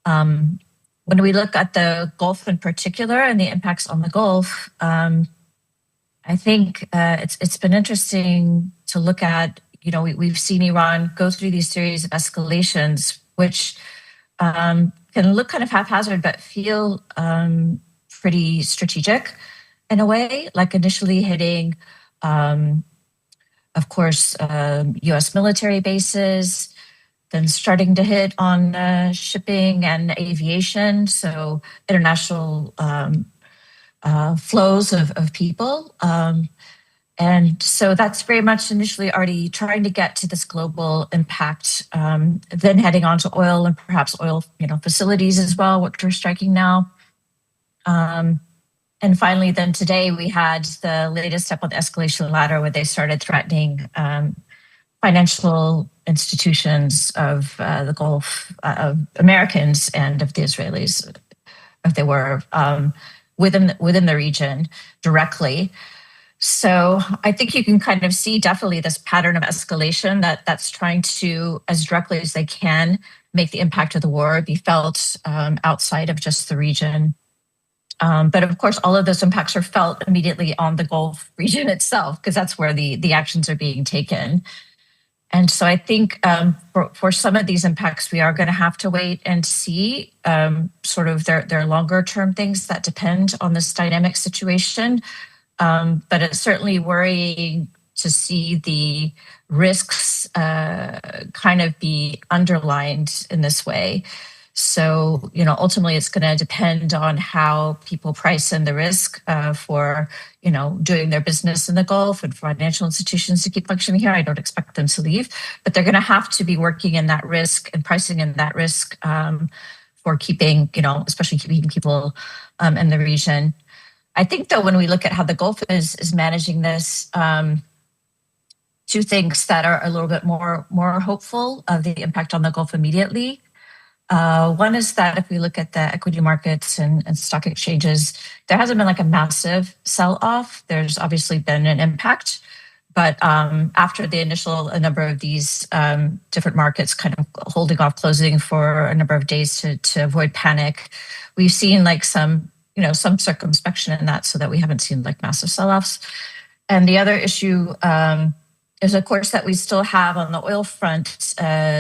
When we look at the Gulf in particular and the impacts on the Gulf, I think it's been interesting to look at, we've seen Iran go through these series of escalations, which can look kind of haphazard, but feel pretty strategic in a way, like initially hitting, of course, US military bases, then starting to hit on shipping and aviation, so international flows of people. And so that's very much initially already trying to get to this global impact, then heading on to oil and perhaps oil facilities as well, which we're striking now. And finally, then today we had the latest step on the escalation ladder where they started threatening financial institutions of the Gulf, of Americans and of the Israelis, if they were within the region directly. So I think you can kind of see definitely this pattern of escalation that's trying to, as directly as they can, make the impact of the war be felt outside of just the region. But of course, all of those impacts are felt immediately on the Gulf region itself, because that's where the actions are being taken. And so I think for some of these impacts, we are going to have to wait and see sort of their longer term things that depend on this dynamic situation. But it's certainly worrying to see the risks kind of be underlined in this way. So, ultimately it's going to depend on how people price in the risk for, doing their business in the Gulf and for financial institutions to keep functioning here. I don't expect them to leave, but they're going to have to be working in that risk and pricing in that risk for keeping, especially keeping people in the region. I think, though, when we look at how the Gulf is managing this, two things that are a little bit more hopeful of the impact on the Gulf immediately. One is that if we look at the equity markets and stock exchanges, there hasn't been like a massive sell-off. There's obviously been an impact, but after the initial a number of these different markets kind of holding off closing for a number of days to avoid panic, we've seen like some circumspection in that, so that we haven't seen like massive sell-offs. And the other issue is, of course, that we still have on the oil front,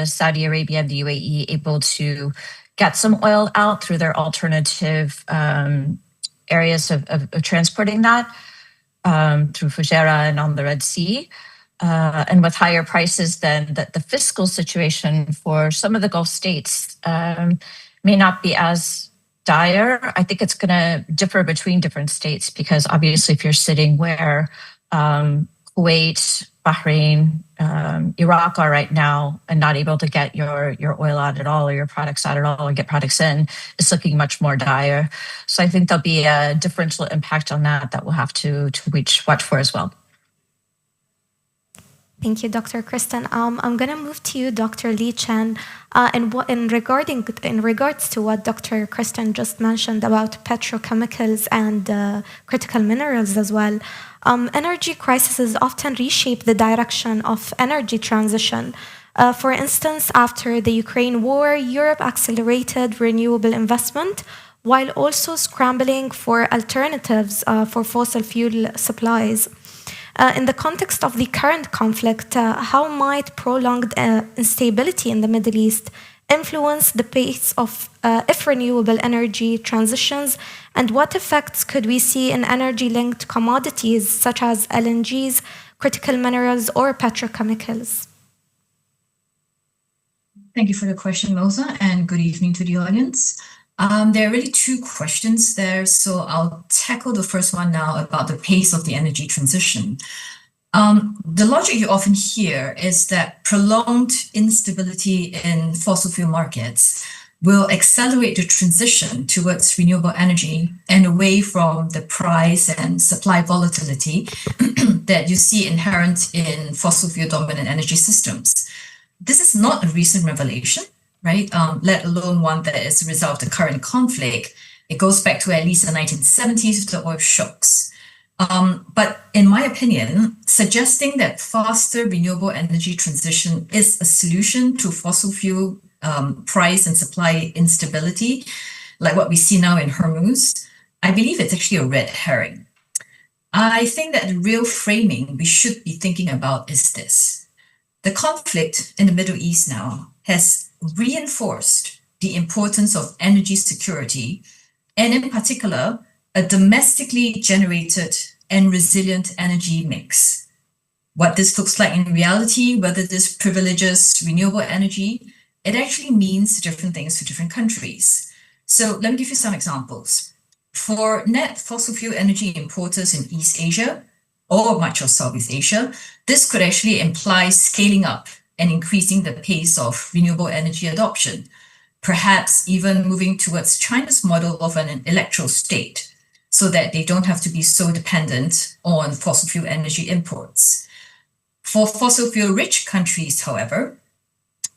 Saudi Arabia and the UAE able to get some oil out through their alternative areas of transporting that through Fujairah and on the Red Sea. And with higher prices, then the fiscal situation for some of the Gulf states may not be as dire. I think it's going to differ between different states, because obviously if you're sitting where Kuwait, Bahrain, Iraq are right now and not able to get your oil out at all or your products out at all or get products in, it's looking much more dire. So I think there'll be a differential impact on that we'll have to watch for as well. Thank you, Dr. Kristen. I'm going to move to you, Dr. Lee Chen. In regards to what Dr. Kristen just mentioned about petrochemicals and critical minerals as well, energy crises often reshape the direction of energy transition. For instance, after the Ukraine war, Europe accelerated renewable investment while also scrambling for alternatives for fossil fuel supplies. In the context of the current conflict, how might prolonged instability in the Middle East influence the pace of if renewable energy transitions, and what effects could we see in energy-linked commodities such as LNGs, critical minerals, or petrochemicals? Thank you for the question, Moza, and good evening to the audience. There are really two questions there, so I'll tackle the first one now about the pace of the energy transition. The logic you often hear is that prolonged instability in fossil fuel markets will accelerate the transition towards renewable energy and away from the price and supply volatility that you see inherent in fossil fuel dominant energy systems. This is not a recent revelation, right? Let alone one that is a result of the current conflict. It goes back to at least the 1970s with the oil shocks. But in my opinion, suggesting that faster renewable energy transition is a solution to fossil fuel price and supply instability, like what we see now in Hormuz, I believe it's actually a red herring. I think that the real framing we should be thinking about is this. The conflict in the Middle East now has reinforced the importance of energy security, and in particular, a domestically generated and resilient energy mix. What this looks like in reality, whether this privileges renewable energy, it actually means different things to different countries. So let me give you some examples. For net fossil fuel energy importers in East Asia or much of Southeast Asia, this could actually imply scaling up and increasing the pace of renewable energy adoption, perhaps even moving towards China's model of an electoral state, so that they don't have to be so dependent on fossil fuel energy imports. For fossil fuel-rich countries, however,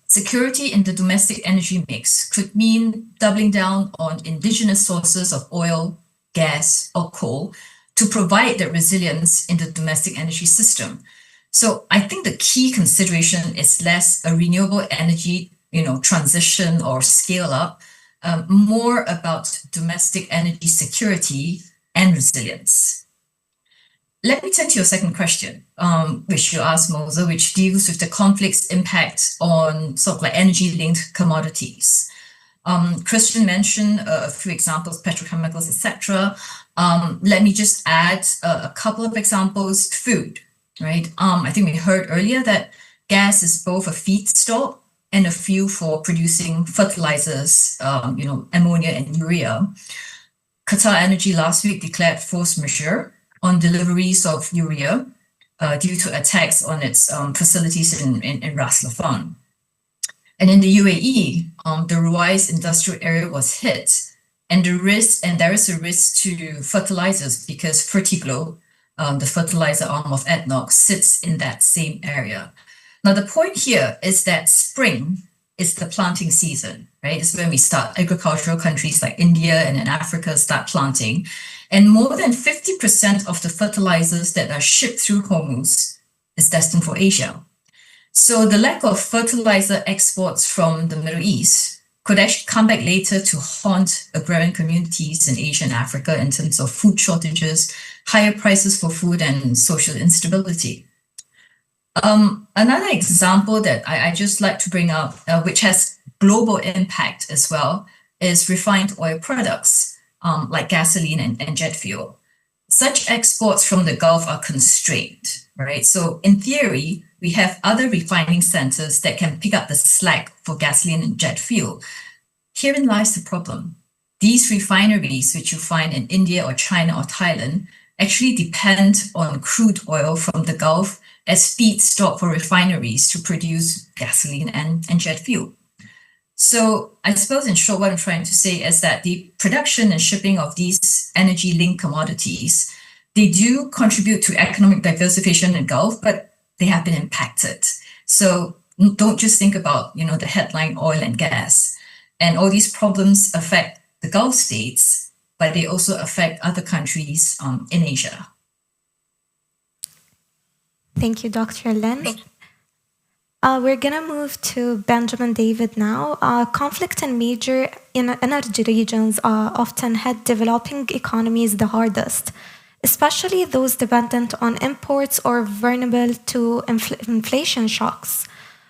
security in the domestic energy mix could mean doubling down on indigenous sources of oil, gas, or coal to provide that resilience in the domestic energy system. So I think the key consideration is less a renewable energy, transition or scale up, more about domestic energy security and resilience. Let me turn to your second question, which you asked, Moza, which deals with the conflict's impact on sort of like energy-linked commodities. Christian mentioned a few examples, petrochemicals, etc. Let me just add a couple of examples. Food, right? I think we heard earlier that gas is both a feedstock and a few for producing fertilizers, ammonia and urea. Qatar Energy last week declared force majeure on deliveries of urea due to attacks on its facilities in Ras Laffan. And in the UAE, the Ruwais industrial area was hit, and there is a risk to fertilizers because Fertiglow, the fertilizer arm of ADNOC, sits in that same area. Now, the point here is that spring is the planting season, right? It's when we start. Agricultural countries like India and in Africa start planting. And more than 50% of the fertilizers that are shipped through Hormuz is destined for Asia. So the lack of fertilizer exports from the Middle East could actually come back later to haunt agrarian communities in Asia and Africa in terms of food shortages, higher prices for food, and social instability. Another example that I just like to bring up, which has global impact as well, is refined oil products like gasoline and jet fuel. Such exports from the Gulf are constrained, right? So in theory, we have other refining centers that can pick up the slack for gasoline and jet fuel. Herein lies the problem. These refineries, which you find in India or China or Thailand, actually depend on crude oil from the Gulf as feedstock for refineries to produce gasoline and jet fuel. So I suppose in short, what I'm trying to say is that the production and shipping of these energy-linked commodities, they do contribute to economic diversification in the Gulf, but they have been impacted. So don't just think about, the headline oil and gas. And all these problems affect the Gulf states, but they also affect other countries in Asia. Thank you, Dr. Lin. We're going to move to Benjamin David now. Conflict in major energy regions often hit developing economies the hardest, especially those dependent on imports or vulnerable to inflation shocks.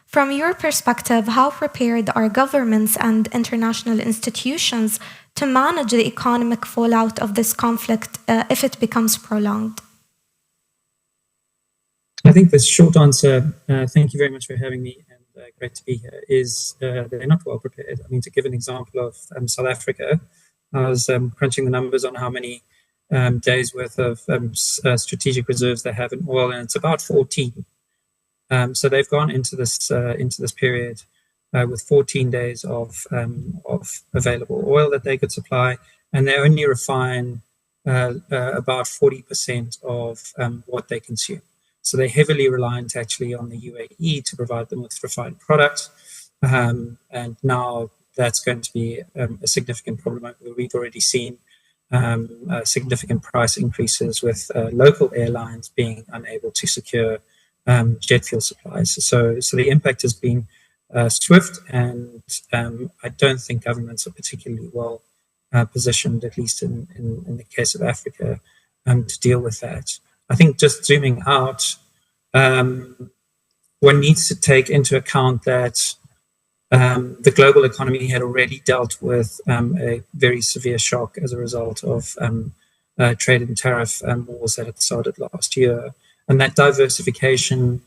From your perspective, how prepared are governments and international institutions to manage the economic fallout of this conflict if it becomes prolonged? I think the short answer, thank you very much for having me, and great to be here, is they're not well prepared. I mean, to give an example of South Africa, I was crunching the numbers on how many days worth of strategic reserves they have in oil, and it's about 14. So they've gone into this period with 14 days of available oil that they could supply, and they only refine about 40% of what they consume. So they're heavily reliant actually on the UAE to provide them with refined products. And now that's going to be a significant problem. We've already seen significant price increases with local airlines being unable to secure jet fuel supplies. So the impact has been swift, and I don't think governments are particularly well positioned, at least in the case of Africa, to deal with that. I think just zooming out, one needs to take into account that the global economy had already dealt with a very severe shock as a result of trade and tariff wars that had started last year. And that diversification,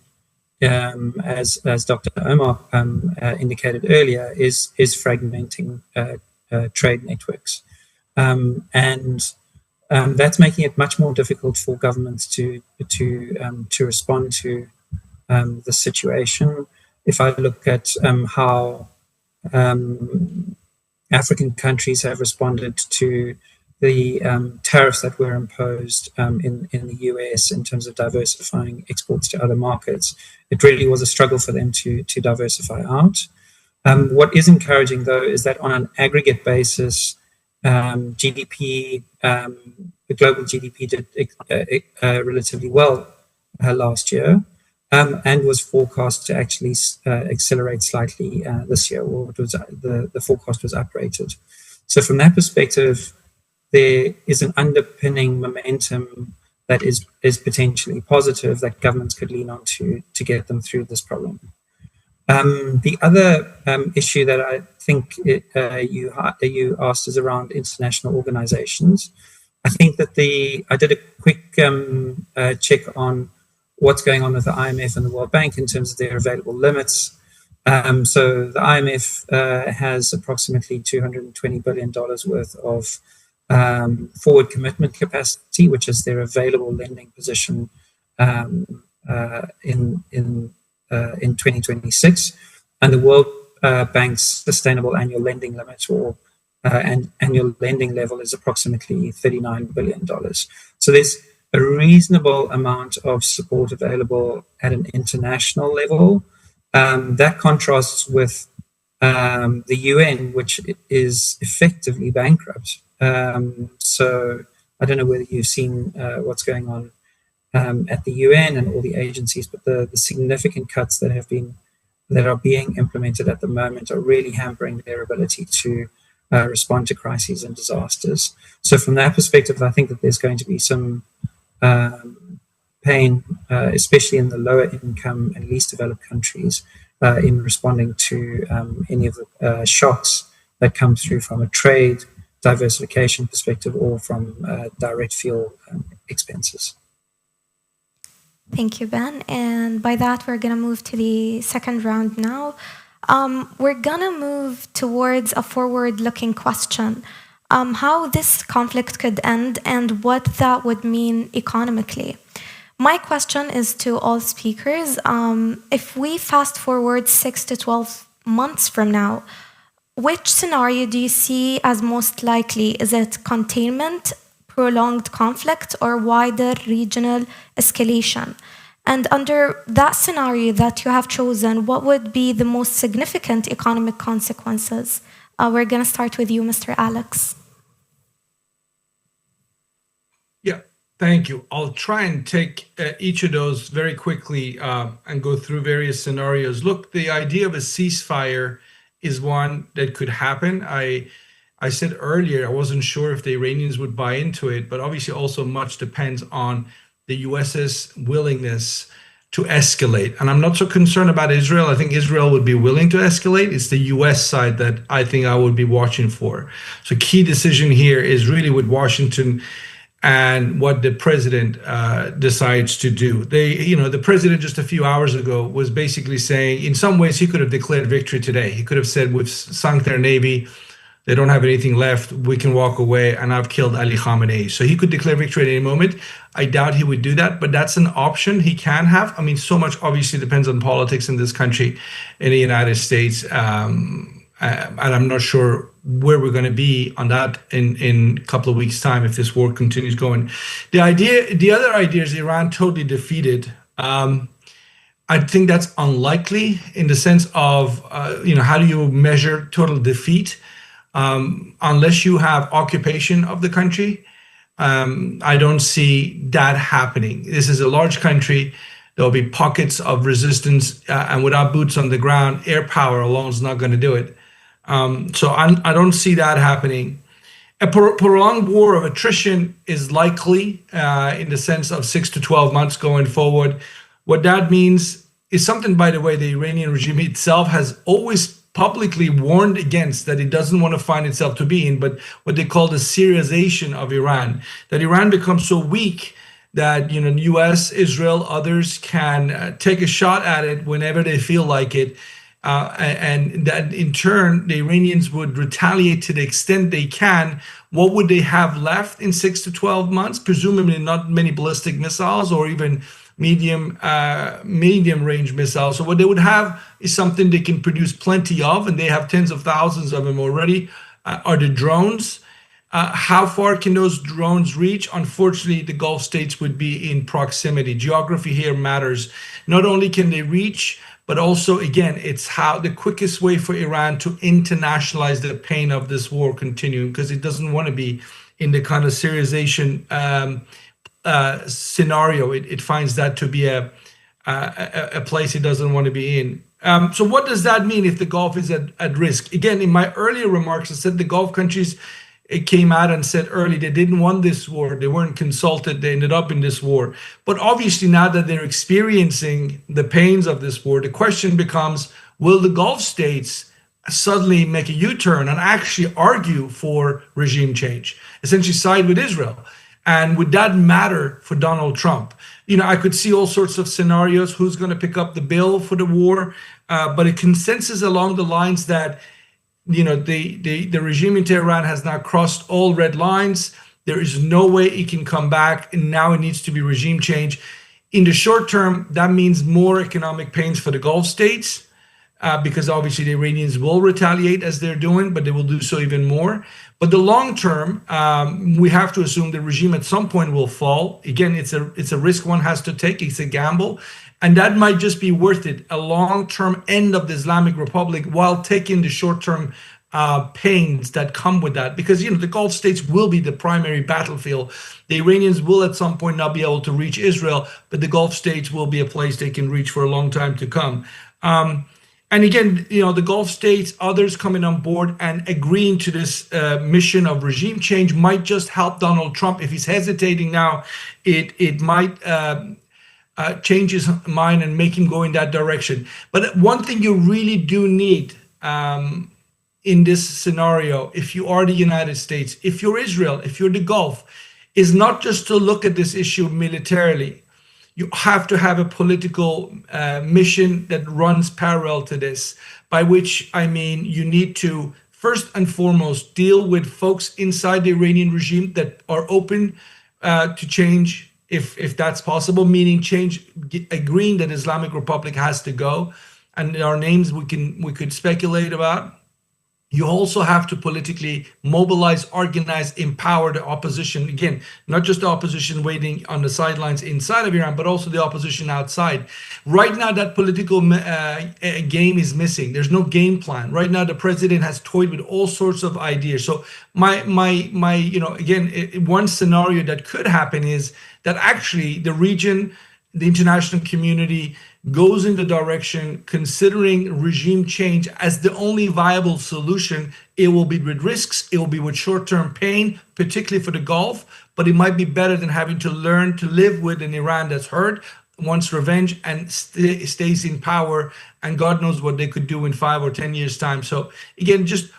as Dr. Omar indicated earlier, is fragmenting trade networks. That's making it much more difficult for governments to respond to the situation. If I look at how African countries have responded to the tariffs that were imposed in the US in terms of diversifying exports to other markets, it really was a struggle for them to diversify out. What is encouraging, though, is that on an aggregate basis, GDP, the global GDP did relatively well last year, and was forecast to actually accelerate slightly this year, or the forecast was uprated. So from that perspective, there is an underpinning momentum that is potentially positive that governments could lean on to get them through this problem. The other issue that I think you asked is around international organizations. I think that I did a quick check on what's going on with the IMF and the World Bank in terms of their available limits. So the IMF has approximately $220 billion worth of forward commitment capacity, which is their available lending position in 2026, and the World Bank's sustainable annual lending limit or annual lending level is approximately $39 billion. So there's a reasonable amount of support available at an international level. That contrasts with the UN, which is effectively bankrupt. So I don't know whether you've seen what's going on at the UN and all the agencies, but the significant cuts that are being implemented at the moment are really hampering their ability to respond to crises and disasters. So from that perspective, I think that there's going to be some pain, especially in the lower income and least developed countries, in responding to any of the shocks that come through from a trade diversification perspective or from direct fuel expenses. Thank you, Ben. And by that, we're going to move to the second round now. We're going to move towards a forward-looking question. How this conflict could end and what that would mean economically. My question is to all speakers. If we fast forward 6 to 12 months from now, which scenario do you see as most likely? Is it containment, prolonged conflict, or wider regional escalation? And under that scenario that you have chosen, what would be the most significant economic consequences? We're going to start with you, Mr. Alex. Yeah, thank you. I'll try and take each of those very quickly and go through various scenarios. Look, the idea of a ceasefire is one that could happen. I said earlier, I wasn't sure if the Iranians would buy into it, but obviously also much depends on the US's willingness to escalate. And I'm not so concerned about Israel. I think Israel would be willing to escalate. It's the US side that I think I would be watching for. So key decision here is really with Washington and what the president decides to do. The president just a few hours ago was basically saying, in some ways, he could have declared victory today. He could have said, we've sunk their navy. They don't have anything left. We can walk away, and I've killed Ali Khamenei. So he could declare victory at any moment. I doubt he would do that, but that's an option he can have. I mean, so much obviously depends on politics in this country, in the United States. And I'm not sure where we're going to be on that in a couple of weeks' time if this war continues going. The other idea is Iran totally defeated. I think that's unlikely in the sense of, how do you measure total defeat? Unless you have occupation of the country, I don't see that happening. This is a large country. There'll be pockets of resistance, and without boots on the ground, air power alone is not going to do it. So I don't see that happening. A prolonged war of attrition is likely in the sense of 6 to 12 months going forward. What that means is something, by the way, the Iranian regime itself has always publicly warned against, that it doesn't want to find itself to be in, but what they call the Syriazation of Iran, that Iran becomes so weak that US, Israel, others can take a shot at it whenever they feel like it. And that in turn, the Iranians would retaliate to the extent they can. What would they have left in 6 to 12 months? Presumably not many ballistic missiles or even medium range missiles. So what they would have is something they can produce plenty of, and they have tens of thousands of them already, are the drones. How far can those drones reach? Unfortunately, the Gulf states would be in proximity. Geography here matters. Not only can they reach, but also, again, it's how the quickest way for Iran to internationalize the pain of this war continuing, because it doesn't want to be in the kind of Syriazation scenario. It finds that to be a place it doesn't want to be in. So what does that mean if the Gulf is at risk? Again, in my earlier remarks, I said the Gulf countries, it came out and said early they didn't want this war. They weren't consulted. They ended up in this war. But obviously now that they're experiencing the pains of this war, the question becomes, will the Gulf states suddenly make a U-turn and actually argue for regime change, essentially side with Israel? And would that matter for Donald Trump? I could see all sorts of scenarios. Who's going to pick up the bill for the war? but a consensus along the lines that, the regime in Tehran has now crossed all red lines. There is no way it can come back, and now it needs to be regime change. In the short term, that means more economic pains for the Gulf states, because obviously the Iranians will retaliate as they're doing, but they will do so even more. But the long term, we have to assume the regime at some point will fall. Again, it's a risk one has to take. It's a gamble. And that might just be worth it, a long-term end of the Islamic Republic while taking the short-term pains that come with that. Because, the Gulf states will be the primary battlefield. The Iranians will at some point not be able to reach Israel, but the Gulf states will be a place they can reach for a long time to come. And again, the Gulf states, others coming on board and agreeing to this mission of regime change might just help Donald Trump. If he's hesitating now, it might change his mind and make him go in that direction. But one thing you really do need in this scenario, if you are the United States, if you're Israel, if you're the Gulf, is not just to look at this issue militarily. You have to have a political mission that runs parallel to this, by which I mean you need to first and foremost deal with folks inside the Iranian regime that are open to change, if that's possible, meaning agreeing that Islamic Republic has to go, and there are names we could speculate about. You also have to politically mobilize, organize, empower the opposition. Again, not just the opposition waiting on the sidelines inside of Iran, but also the opposition outside. Right now, that political game is missing. There's no game plan. Right now, the president has toyed with all sorts of ideas. So one scenario that could happen is that actually the region, the international community, goes in the direction considering regime change as the only viable solution. It will be with risks, it will be with short-term pain, particularly for the Gulf, but it might be better than having to learn to live with an Iran that's hurt, wants revenge, and stays in power, and God knows what they could do in 5 or 10 years' time. So again, just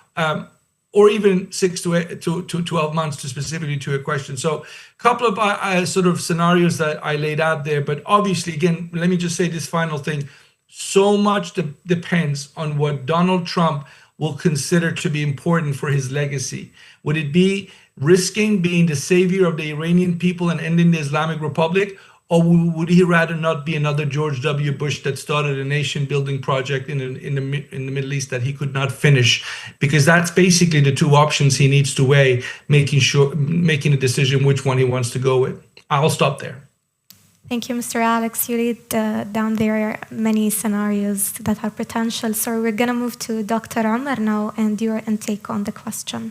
or even 6 to 12 months, to specifically to your question. So a couple of sort of scenarios that I laid out there, but obviously, again, let me just say this final thing. So much depends on what Donald Trump will consider to be important for his legacy. Would it be risking being the savior of the Iranian people and ending the Islamic Republic? Or would he rather not be another George W. Bush that started a nation-building project in the Middle East that he could not finish? Because that's basically the two options he needs to weigh, making a decision which one he wants to go with. I'll stop there. Thank you, Mr. Alex. You laid down there many scenarios that are potential. So we're going to move to Dr. Omar now and your intake on the question.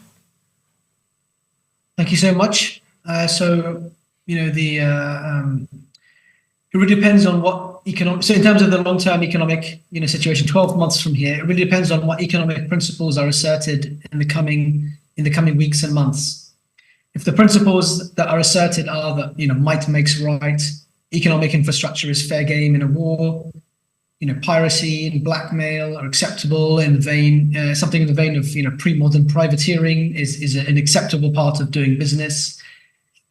Thank you so much. It really depends on what economic. So in terms of the long-term economic, situation, 12 months from here, it really depends on what economic principles are asserted in the coming weeks and months. If the principles that are asserted are that might makes right, economic infrastructure is fair game in a war, piracy and blackmail are acceptable in the vein, something in the vein of pre-modern privateering is an acceptable part of doing business,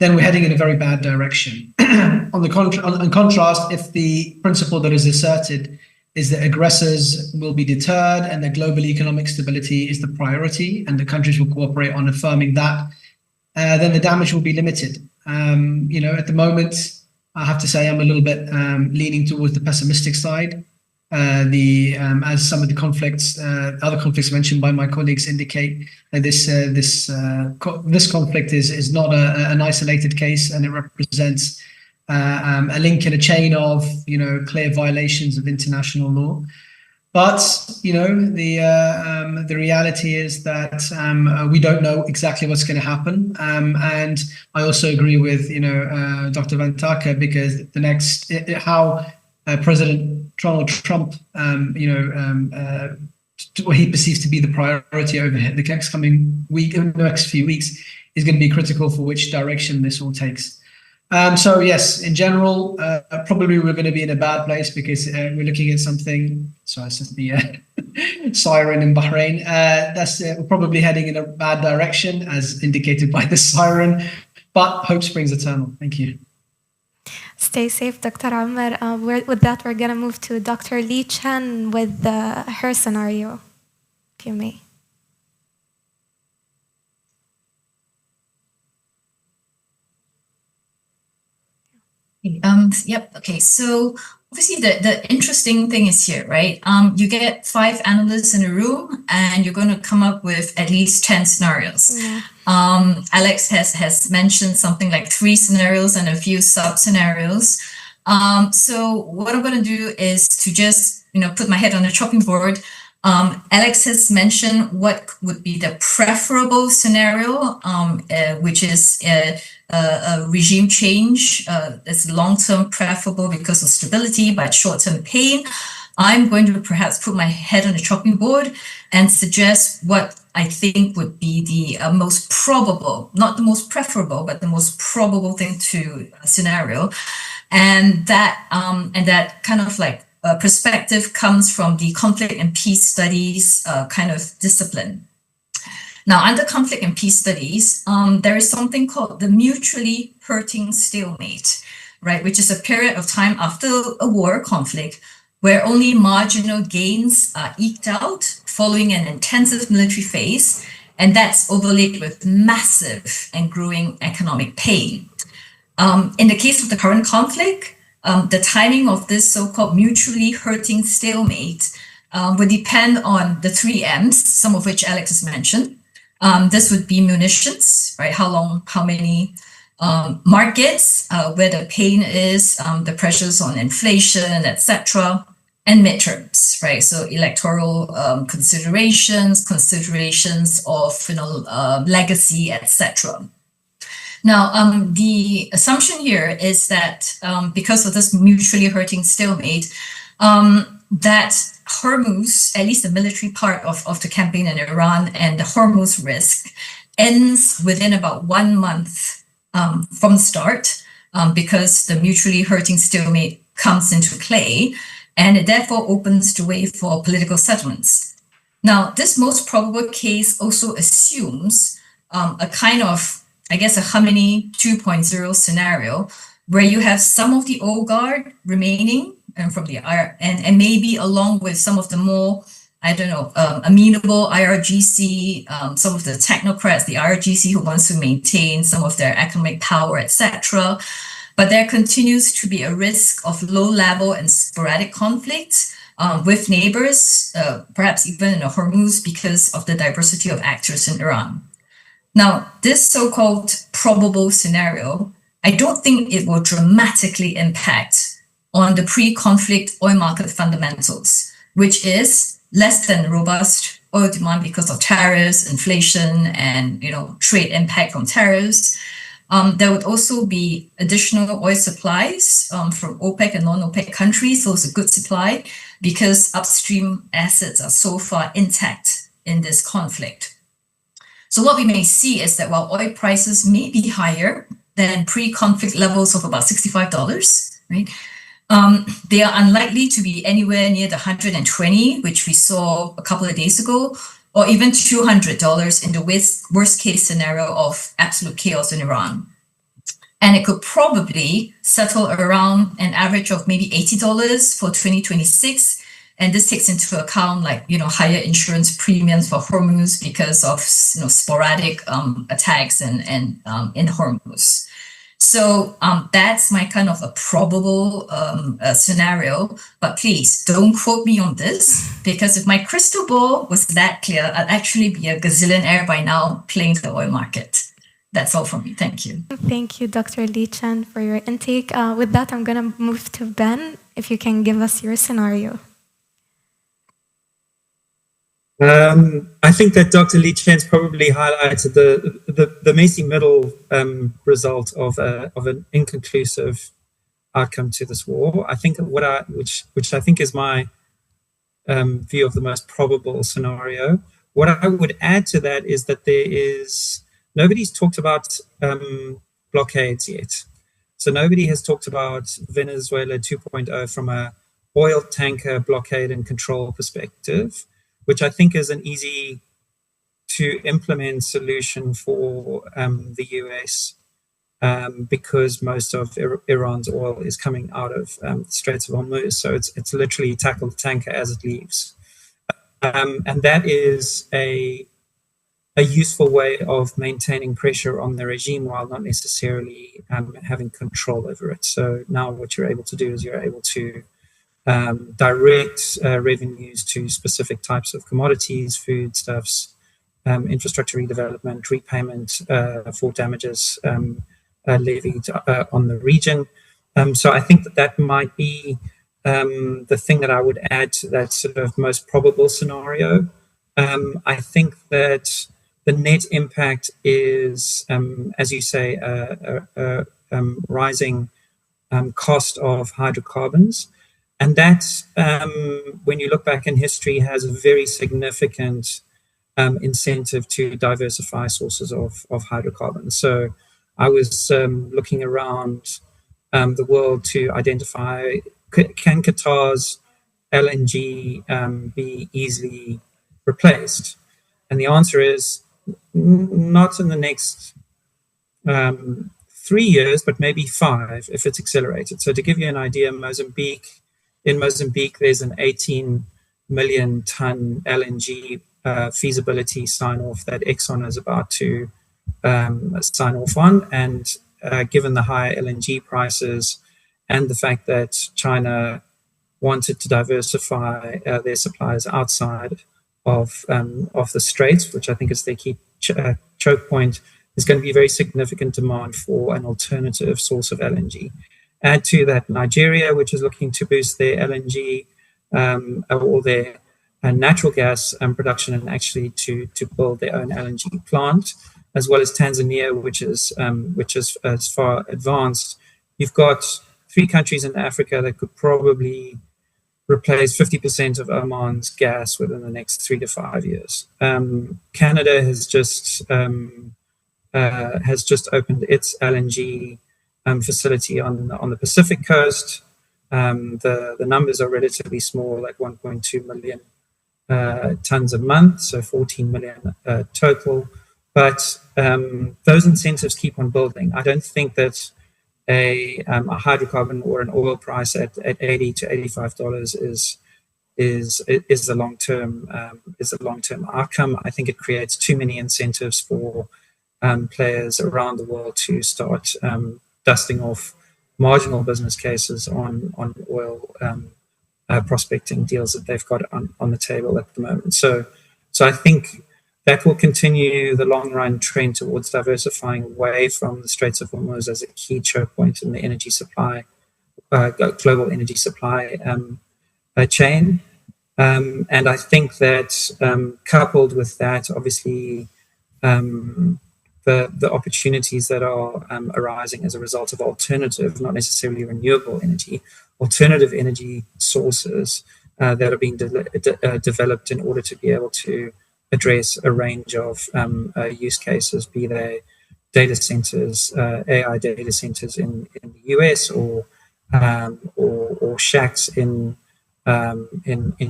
then we're heading in a very bad direction. In contrast, if the principle that is asserted is that aggressors will be deterred and that global economic stability is the priority and the countries will cooperate on affirming that, then the damage will be limited. At the moment, I have to say I'm a little bit leaning towards the pessimistic side. As some of the conflicts, other conflicts mentioned by my colleagues indicate, this conflict is not an isolated case, and it represents a link in a chain of clear violations of international law. But the reality is that we don't know exactly what's going to happen, and I also agree with Dr. Van Takke, because how President Donald Trump, what he perceives to be the priority over the next few weeks is going to be critical for which direction this all takes. So yes, in general, probably we're going to be in a bad place because we're looking at something. So I said the siren in Bahrain. We're probably heading in a bad direction, as indicated by the siren. But hope springs eternal. Thank you. Stay safe, Dr. Omar. With that, we're going to move to Dr. Lee Chen with her scenario, if you may. Yep. Okay. So obviously the interesting thing is here, right? You get 5 analysts in a room and you're going to come up with at least 10 scenarios. Yeah. Alex has mentioned something like 3 scenarios and a few sub-scenarios. So what I'm going to do is to just, put my head on the chopping board. Alex has mentioned what would be the preferable scenario, which is a regime change. It's long-term preferable because of stability, but short-term pain. I'm going to perhaps put my head on the chopping board and suggest what I think would be the most probable, not the most preferable, but the most probable thing to scenario. And that kind of like perspective comes from the conflict and peace studies kind of discipline. Now, under conflict and peace studies, there is something called the mutually hurting stalemate, right? Which is a period of time after a war conflict where only marginal gains are eked out following an intensive military phase, and that's overlaid with massive and growing economic pain. In the case of the current conflict, the timing of this so-called mutually hurting stalemate would depend on the 3 M's, some of which Alex has mentioned. This would be munitions, right? How long, how many markets, where the pain is, the pressures on inflation, etc., and midterms, right? So electoral considerations of legacy, etc. Now, the assumption here is that because of this mutually hurting stalemate, that Hormuz, at least the military part of the campaign in Iran and the Hormuz risk, ends within about 1 month from the start, because the mutually hurting stalemate comes into play, and it therefore opens the way for political settlements. Now, this most probable case also assumes a kind of, I guess, a Khamenei 2.0 scenario where you have some of the old guard remaining and from the and maybe along with some of the more, amenable IRGC, some of the technocrats, the IRGC who wants to maintain some of their economic power, etc. But there continues to be a risk of low-level and sporadic conflicts with neighbors, perhaps even in the Hormuz, because of the diversity of actors in Iran. Now, this so-called probable scenario, I don't think it will dramatically impact on the pre-conflict oil market fundamentals, which is less than robust oil demand because of tariffs, inflation, and trade impact from tariffs. There would also be additional oil supplies from OPEC and non-OPEC countries. So it's a good supply because upstream assets are so far intact in this conflict. So what we may see is that while oil prices may be higher than pre-conflict levels of about $65, right? They are unlikely to be anywhere near the 120, which we saw a couple of days ago, or even $200 in the worst case scenario of absolute chaos in Iran. And it could probably settle around an average of maybe $80 for 2026. And this takes into account higher insurance premiums for Hormuz because of sporadic attacks and in Hormuz. So that's my kind of a probable scenario. But please don't quote me on this, because if my crystal ball was that clear, I'd actually be a gazillionaire by now playing the oil market. That's all from me. Thank you. Thank you, Dr. Lee Chen, for your intake. With that, I'm going to move to Ben, if you can give us your scenario. I think that Dr. Lee Chen's probably highlighted the messy middle result of an inconclusive outcome to this war. I think which I think is my view of the most probable scenario. What I would add to that is that nobody's talked about blockades yet. So nobody has talked about Venezuela 2.0 from a oil tanker blockade and control perspective, which I think is an easy to implement solution for the US because most of Iran's oil is coming out of the Straits of Hormuz. So it's literally tackle the tanker as it leaves. And that is a useful way of maintaining pressure on the regime while not necessarily having control over it. So now what you're able to do is you're able to direct revenues to specific types of commodities, foodstuffs, infrastructure redevelopment, repayment for damages levied on the region. So I think that might be the thing that I would add to that sort of most probable scenario. I think that the net impact is, as you say, a rising cost of hydrocarbons. And that, when you look back in history, has a very significant incentive to diversify sources of hydrocarbons. So I was looking around the world to identify, can Qatar's LNG be easily replaced? And the answer is not in the next 3 years, but maybe 5 if it's accelerated. So to give you an idea, in Mozambique, there's an 18 million ton LNG feasibility sign-off that Exxon is about to sign off on. And given the high LNG prices and the fact that China wanted to diversify their supplies outside of the Straits, which I think is their key choke point, there's going to be very significant demand for an alternative source of LNG. Add to that Nigeria, which is looking to boost their LNG or their natural gas production and actually to build their own LNG plant, as well as Tanzania, which is as far advanced. You've got 3 countries in Africa that could probably replace 50% of Oman's gas within the next 3 to 5 years. Canada has just opened its LNG facility on the Pacific coast. The numbers are relatively small, like 1.2 million tons a month, so 14 million total. But those incentives keep on building. I don't think that a hydrocarbon or an oil price at $80 to $85 is a long term outcome. I think it creates too many incentives for players around the world to start dusting off marginal business cases on oil prospecting deals that they've got on the table at the moment. So I think that will continue the long run trend towards diversifying away from the Straits of Hormuz as a key choke point in the energy supply, global energy supply chain. And I think that coupled with that, obviously, the opportunities that are arising as a result of alternative, not necessarily renewable energy, alternative energy sources that are being developed in order to be able to address a range of use cases, be they data centers, AI data centers in the US, or shacks in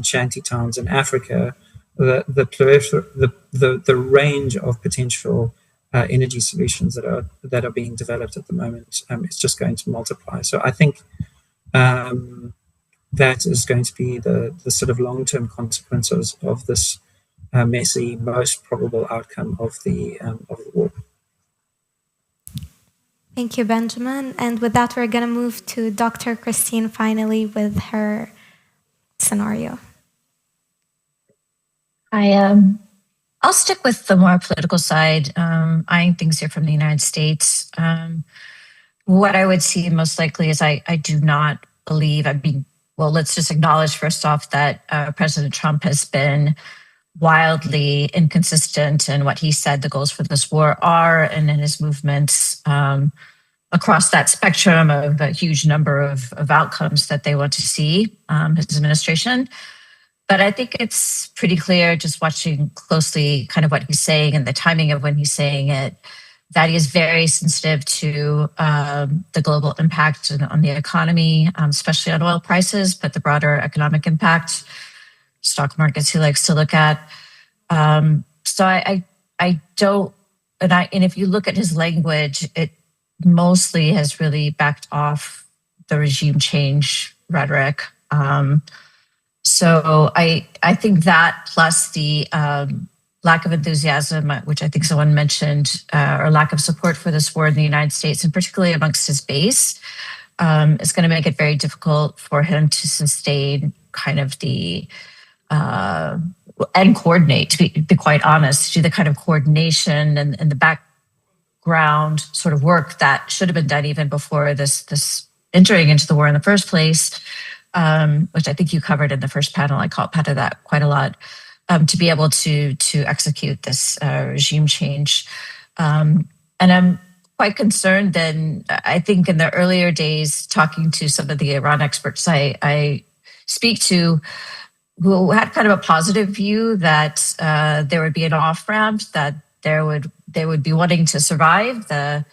shanty towns in Africa. The range of potential energy solutions that are being developed at the moment is just going to multiply. So I think that is going to be the sort of long-term consequences of this messy, most probable outcome of the war. Thank you, Benjamin. And with that, we're going to move to Dr. Christine finally with her scenario. I'll stick with the more political side, eyeing things here from the United States. What I would see most likely is I do not believe, well, let's just acknowledge first off that President Trump has been wildly inconsistent in what he said the goals for this war are, and in his movements across that spectrum of a huge number of outcomes that they want to see, his administration. But I think it's pretty clear, just watching closely kind of what he's saying and the timing of when he's saying it, that he is very sensitive to the global impact on the economy, especially on oil prices, but the broader economic impact, stock markets he likes to look at. So I don't, and if you look at his language, mostly has really backed off the regime change rhetoric. So I think that plus the lack of enthusiasm, which I think someone mentioned, or lack of support for this war in the United States, and particularly amongst his base, is going to make it very difficult for him to sustain kind of the and coordinate, to be quite honest, do the kind of coordination and the background sort of work that should have been done even before this entering into the war in the first place, which I think you covered in the first panel. I caught part of that quite a lot, to be able to execute this regime change. And I'm quite concerned then. I think in the earlier days, talking to some of the Iran experts I speak to, who had kind of a positive view that there would be an off-ramp, that they would be wanting to survive the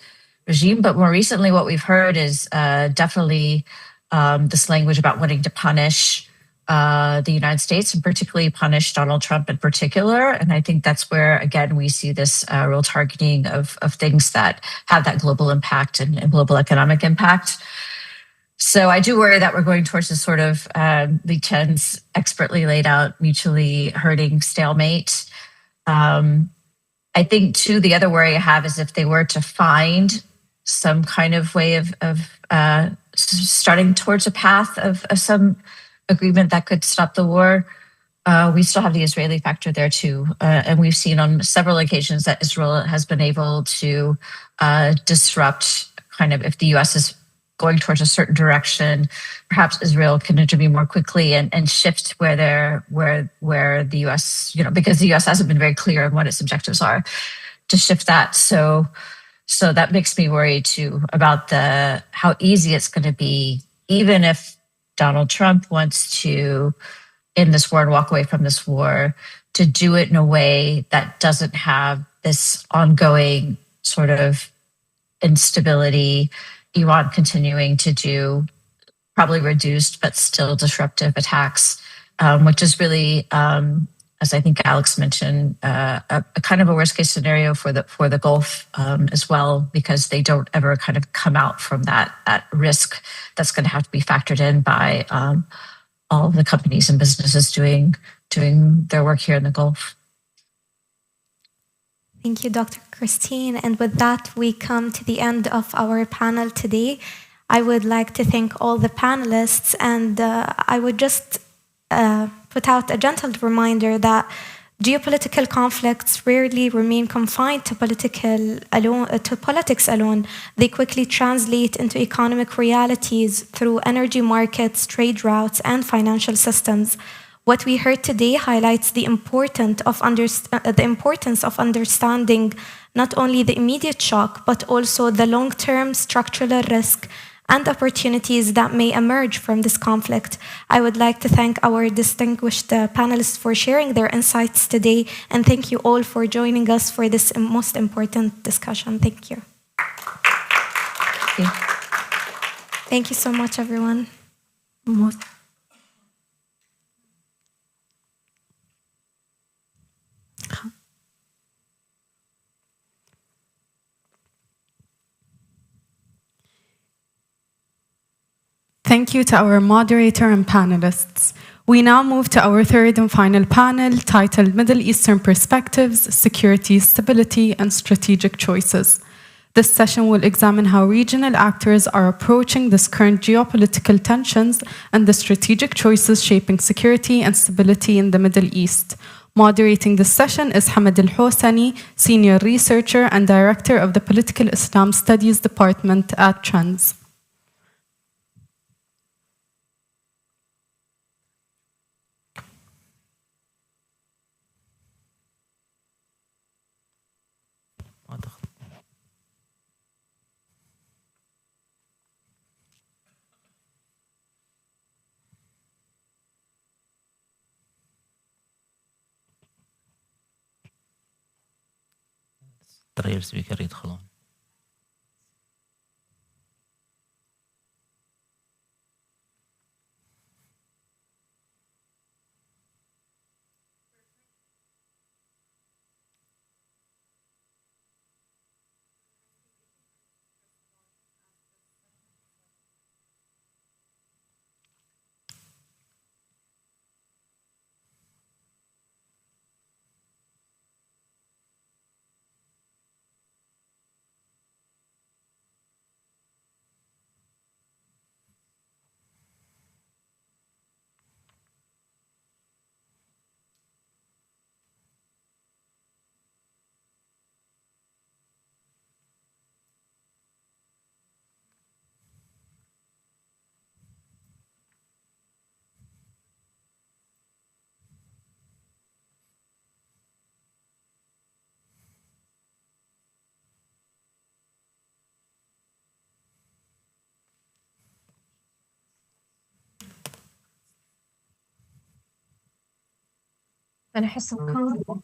regime. But more recently, what we've heard is definitely this language about wanting to punish the United States, and particularly punish Donald Trump in particular. And I think that's where, again, we see this real targeting of things that have that global impact and global economic impact. So I do worry that we're going towards this sort of the Chen's expertly laid out, mutually hurting stalemate. I think, too, the other worry I have is if they were to find some kind of way of starting towards a path of some agreement that could stop the war, we still have the Israeli factor there, too. And we've seen on several occasions that Israel has been able to disrupt, kind of, if the U.S. is going towards a certain direction, perhaps Israel can intervene more quickly and shift where the U.S., because the U.S. hasn't been very clear on what its objectives are, to shift that. So that makes me worry too about how easy it's going to be, even if Donald Trump wants to end this war and walk away from this war, to do it in a way that doesn't have this ongoing sort of instability, Iran continuing to do probably reduced but still disruptive attacks, which is really, as I think Alex mentioned, a kind of a worst case scenario for the Gulf as well, because they don't ever kind of come out from that risk that's going to have to be factored in by all of the companies and businesses doing their work here in the Gulf. Thank you, Dr. Christine. And with that, we come to the end of our panel today. I would like to thank all the panelists, and I would just put out a gentle reminder that geopolitical conflicts rarely remain confined to politics alone. They quickly translate into economic realities through energy markets, trade routes, and financial systems. What we heard today highlights the importance of understanding not only the immediate shock, but also the long-term structural risk and opportunities that may emerge from this conflict. I would like to thank our distinguished panelists for sharing their insights today, and thank you all for joining us for this most important discussion. Thank you. Thank you so much, everyone. Thank you to our moderator and panelists. We now move to our third and final panel, titled Middle Eastern Perspectives, Security, Stability, and Strategic Choices. This session will examine how regional actors are approaching this current geopolitical tensions and the strategic choices shaping security and stability in the Middle East. Moderating this session is Hamad Al-Hosani, Senior Researcher and Director of the Political Islam Studies Department at Trends. تغير سبيكر يدخلون. أنا أحس أقول لكم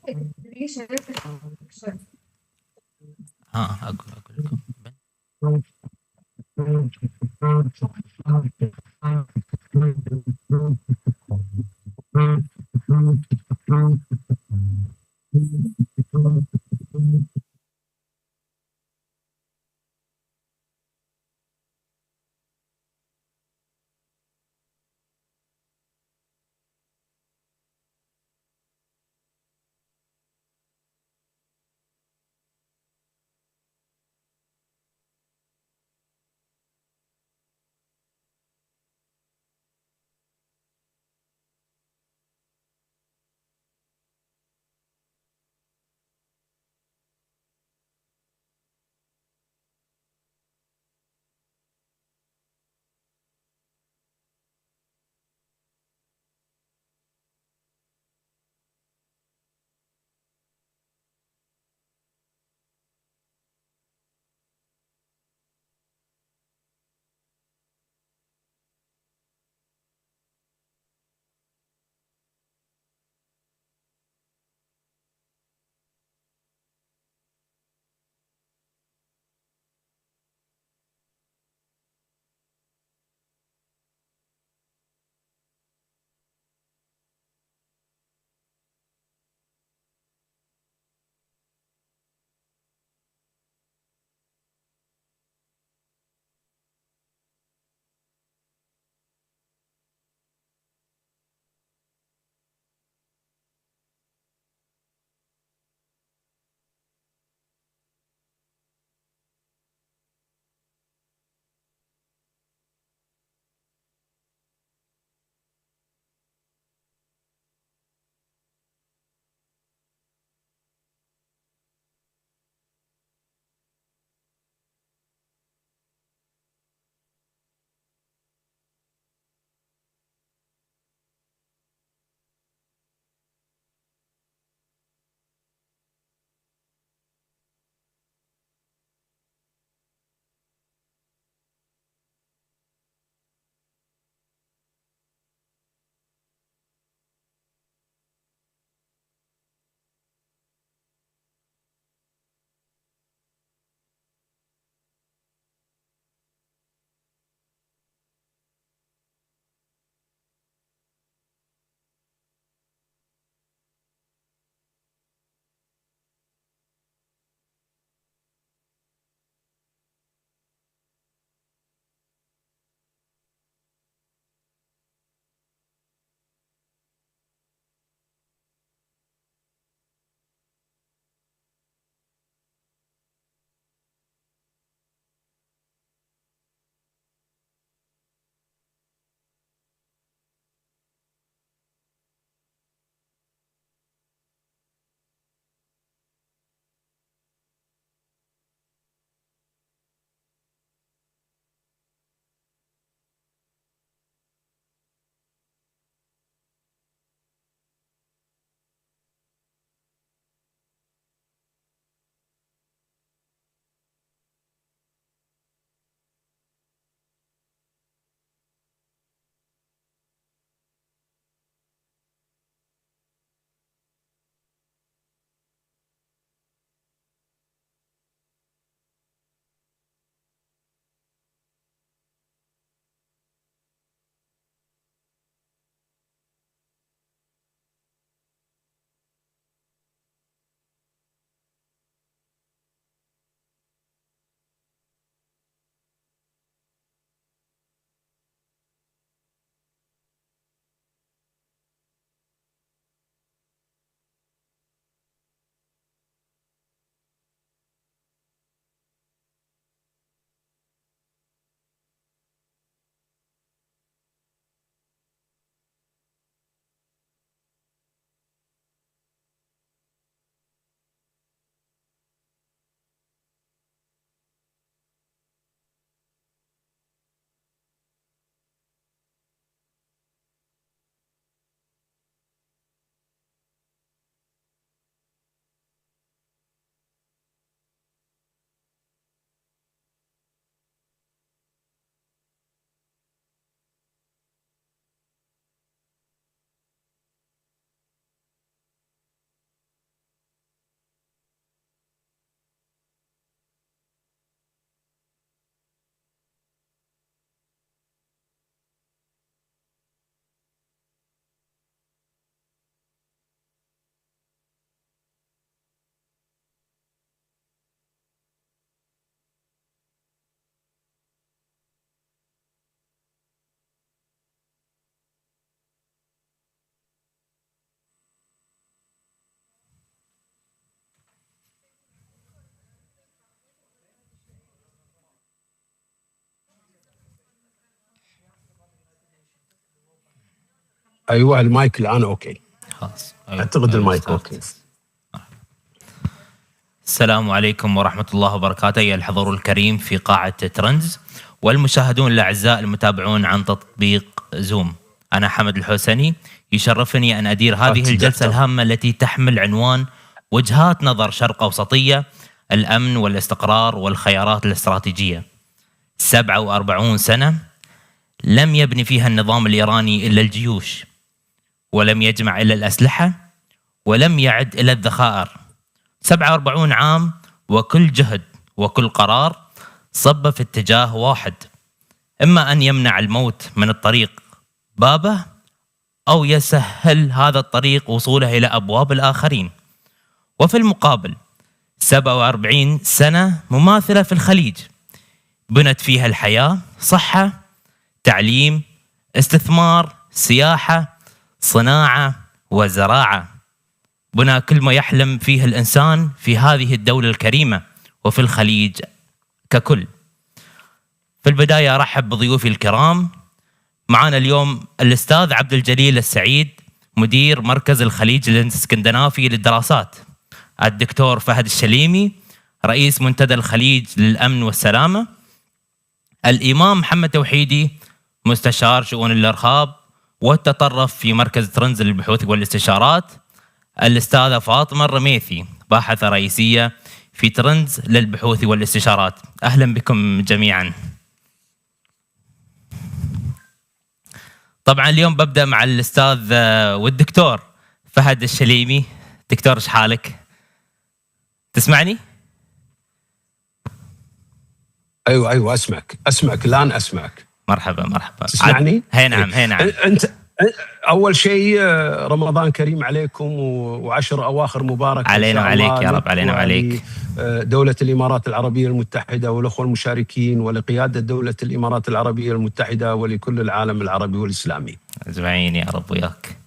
ايوه المايك الان اوكي. خلاص. اعتقد المايك اوكي. السلام عليكم ورحمة الله وبركاته أيها الحضور الكريم في قاعة ترندز والمشاهدون الأعزاء المتابعون عن تطبيق زوم. أنا حمد الحسني، يشرفني أن أدير هذه الجلسة الهامة التي تحمل عنوان وجهات نظر شرق أوسطية، الأمن والاستقرار والخيارات الاستراتيجية. 47 سنة لم يبني فيها النظام الإيراني إلا الجيوش، ولم يجمع إلا الأسلحة، ولم يعد إلا الذخائر. 47 عام وكل جهد وكل قرار صب في اتجاه واحد، إما أن يمنع الموت من الطريق بابه، أو يسهل هذا الطريق وصوله إلى أبواب الآخرين. وفي المقابل 47 سنة مماثلة في الخليج بنت فيها الحياة، صحة، تعليم، استثمار، سياحة، صناعة وزراعة. بنى كل ما يحلم فيه الإنسان في هذه الدولة الكريمة وفي الخليج ككل. في البداية أرحب بضيوفي الكرام. معنا اليوم الأستاذ عبد الجليل السعيد، مدير مركز الخليج الاسكندنافي للدراسات. الدكتور فهد الشليمي، رئيس منتدى الخليج للأمن والسلامة. الإمام محمد توحيدي، مستشار شؤون الإرهاب والتطرف في مركز ترندز للبحوث والاستشارات. الأستاذة فاطمة الرميثي، باحثة رئيسية في ترندز للبحوث والاستشارات. أهلا بكم جميعا. طبعا اليوم ببدأ مع الأستاذ والدكتور فهد الشليمي. دكتور ايش حالك؟ تسمعني؟ ايوه اسمعك الان اسمعك. مرحبا. تسمعني؟ هي نعم. انت اول شيء رمضان كريم عليكم وعشر اواخر مبارك علينا وعليك يا رب. علينا وعليك. دولة الامارات العربية المتحدة والاخوة المشاركين، ولقيادة دولة الامارات العربية المتحدة، ولكل العالم العربي والاسلامي اجمعين يا رب وياك.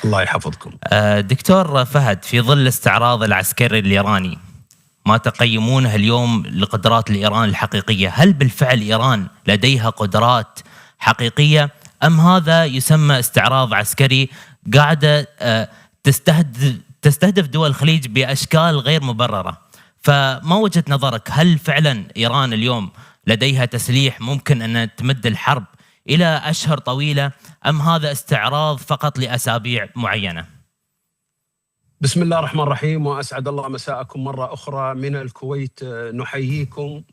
الله يحفظكم. دكتور فهد، في ظل الاستعراض العسكري الإيراني، ما تقيمونه اليوم لقدرات الإيران الحقيقية؟ هل بالفعل إيران لديها قدرات حقيقية، أم هذا يسمى استعراض عسكري قاعدة تستهدف دول الخليج بأشكال غير مبررة؟ فما وجهة نظرك، هل فعلا إيران اليوم لديها تسليح ممكن أن تمد الحرب إلى أشهر طويلة، أم هذا استعراض فقط لأسابيع معينة؟ بسم الله الرحمن الرحيم، وأسعد الله مساءكم مرة أخرى من الكويت. نحييكم.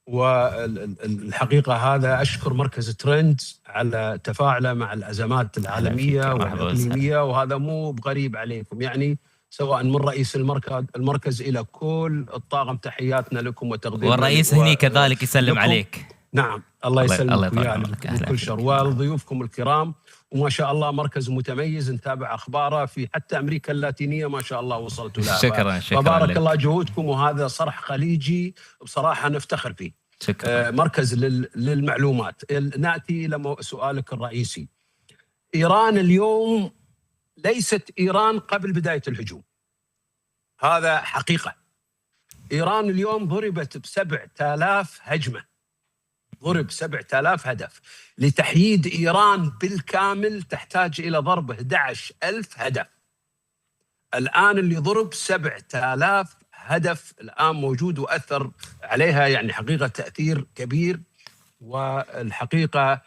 والحقيقة هذا أشكر مركز ترندز على تفاعله مع الأزمات العالمية والإقليمية، وهذا مو بغريب عليكم، يعني سواء من رئيس المركز إلى كل الطاقم، تحياتنا لكم وتقديرنا. والرئيس هني كذلك يسلم عليك. نعم، الله يسلمك بكل شر، وضيوفكم الكرام. وما شاء الله مركز متميز، نتابع أخباره في حتى أمريكا اللاتينية، ما شاء الله وصلتوا لها. شكرا فبارك لك. الله جهودكم، وهذا صرح خليجي بصراحة نفتخر فيه. شكرا. مركز للمعلومات. نأتي إلى سؤالك الرئيسي. إيران اليوم ليست إيران قبل بداية الهجوم، هذا حقيقة. إيران اليوم ضربت ب7,000 هجمة، ضرب 7,000 هدف. لتحييد إيران بالكامل تحتاج إلى ضرب 11,000 هدف. الآن اللي ضرب 7,000 هدف الآن موجود وأثر عليها، يعني حقيقة تأثير كبير. والحقيقة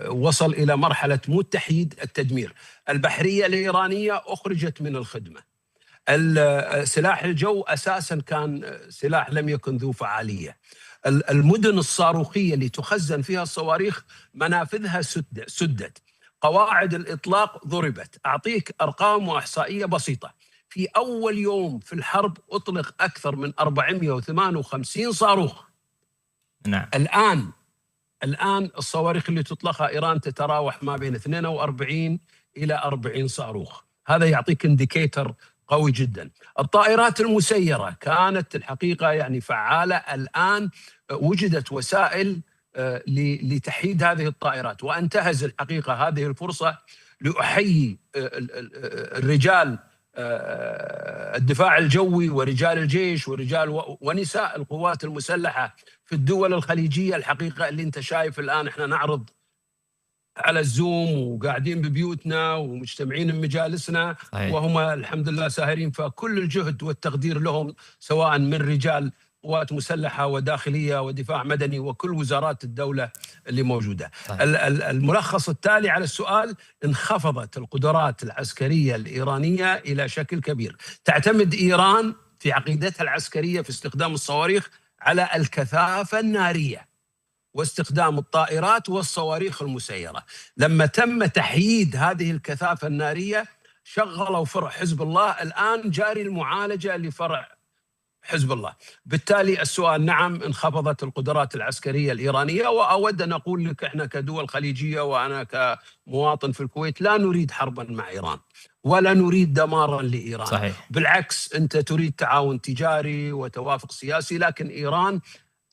وصل إلى مرحلة مو التحييد، التدمير. البحرية الإيرانية أخرجت من الخدمة. سلاح الجو أساساً كان سلاح لم يكن ذو فعالية. المدن الصاروخية اللي تخزن فيها الصواريخ منافذها سدت. قواعد الإطلاق ضربت. أعطيك أرقام وإحصائية بسيطة. في أول يوم في الحرب أطلق أكثر من 458 صاروخ. نعم. الآن الصواريخ اللي تطلقها إيران تتراوح ما بين 42 إلى 40 صاروخ. هذا يعطيك انديكيتر قوي جدا. الطائرات المسيرة كانت الحقيقة يعني فعالة. الآن وجدت وسائل لتحييد هذه الطائرات، وانتهز الحقيقة هذه الفرصة لأحيي الرجال الدفاع الجوي ورجال الجيش ونساء القوات المسلحة في الدول الخليجية. الحقيقة اللي انت شايف الآن احنا نعرض على الزوم وقاعدين ببيوتنا ومجتمعين بمجالسنا، وهم الحمد لله ساهرين. فكل الجهد والتقدير لهم، سواء من رجال قوات مسلحة وداخلية ودفاع مدني وكل وزارات الدولة اللي موجودة. الملخص التالي على السؤال: انخفضت القدرات العسكرية الإيرانية إلى شكل كبير. تعتمد إيران في عقيدتها العسكرية في استخدام الصواريخ على الكثافة النارية واستخدام الطائرات والصواريخ المسيرة. لما تم تحييد هذه الكثافة النارية شغلوا فرع حزب الله، الآن جاري المعالجة لفرع حزب الله. بالتالي السؤال: نعم، انخفضت القدرات العسكرية الإيرانية. وأود أن أقول لك إحنا كدول خليجية وأنا كمواطن في الكويت لا نريد حربا مع إيران ولا نريد دمارا لإيران. صحيح. بالعكس، أنت تريد تعاون تجاري وتوافق سياسي، لكن إيران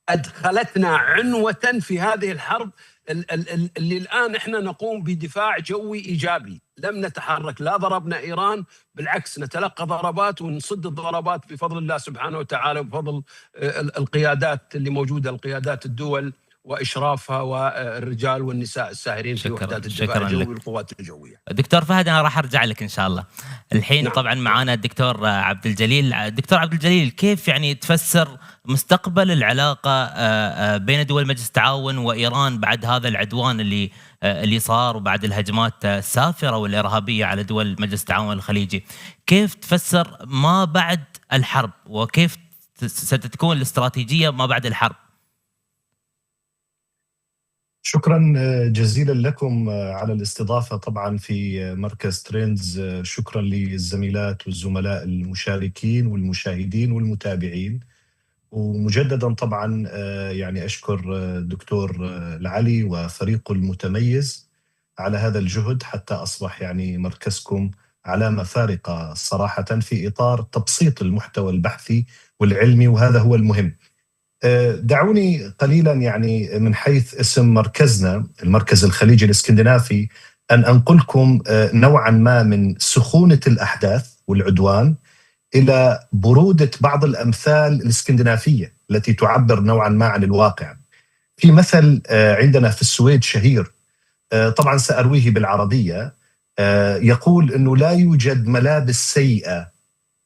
أدخلتنا عنوة في هذه الحرب اللي الآن إحنا نقوم بدفاع جوي إيجابي. لم نتحرك، لا ضربنا إيران، بالعكس نتلقى ضربات ونصد الضربات بفضل الله سبحانه وتعالى وبفضل القيادات اللي موجودة، القيادات الدول وإشرافها والرجال والنساء الساهرين في وحدات الدفاع الجوي والقوات الجوية. دكتور فهد، أنا راح أرجع لك إن شاء الله. الحين نعم. طبعا معانا الدكتور عبد الجليل. دكتور عبد الجليل، كيف يعني تفسر مستقبل العلاقة بين دول مجلس التعاون وإيران بعد هذا العدوان اللي صار وبعد الهجمات السافرة والإرهابية على دول مجلس التعاون الخليجي؟ كيف تفسر ما بعد الحرب وكيف ستتكون الاستراتيجية ما بعد الحرب؟ شكرا جزيلا لكم على الاستضافة طبعا في مركز ترندز. شكرا للزميلات والزملاء المشاركين والمشاهدين والمتابعين. ومجددا طبعا يعني أشكر دكتور العلي وفريقه المتميز على هذا الجهد حتى أصبح يعني مركزكم علامة فارقة صراحة في إطار تبسيط المحتوى البحثي والعلمي، وهذا هو المهم. دعوني قليلا يعني من حيث اسم مركزنا المركز الخليجي الاسكندنافي أن أنقلكم نوعا ما من سخونة الأحداث والعدوان إلى برودة بعض الأمثال الاسكندنافية التي تعبر نوعا ما عن الواقع. في مثل عندنا في السويد شهير، طبعا سأرويه بالعربية، يقول أنه لا يوجد ملابس سيئة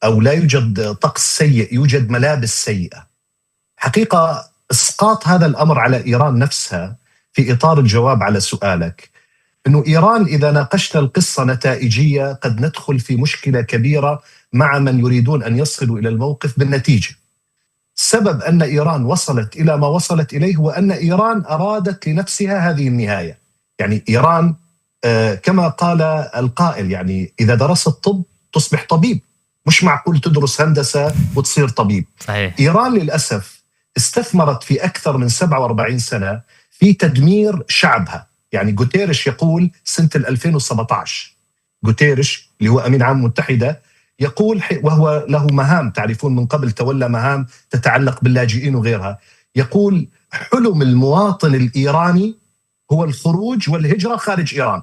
أو لا يوجد طقس سيء، يوجد ملابس سيئة. حقيقة إسقاط هذا الأمر على إيران نفسها في إطار الجواب على سؤالك، أنه إيران إذا ناقشنا القصة نتائجية قد ندخل في مشكلة كبيرة مع من يريدون أن يصلوا إلى الموقف بالنتيجة. سبب أن إيران وصلت إلى ما وصلت إليه هو أن إيران أرادت لنفسها هذه النهاية. يعني إيران كما قال القائل، يعني إذا درست طب تصبح طبيب، مش معقول تدرس هندسة وتصير طبيب. صحيح. إيران للأسف استثمرت في أكثر من 47 سنة في تدمير شعبها. يعني غوتيريش يقول سنة 2017، غوتيريش اللي هو أمين عام متحدة يقول، وهو له مهام تعرفون من قبل تولى مهام تتعلق باللاجئين وغيرها، يقول حلم المواطن الإيراني هو الخروج والهجرة خارج إيران.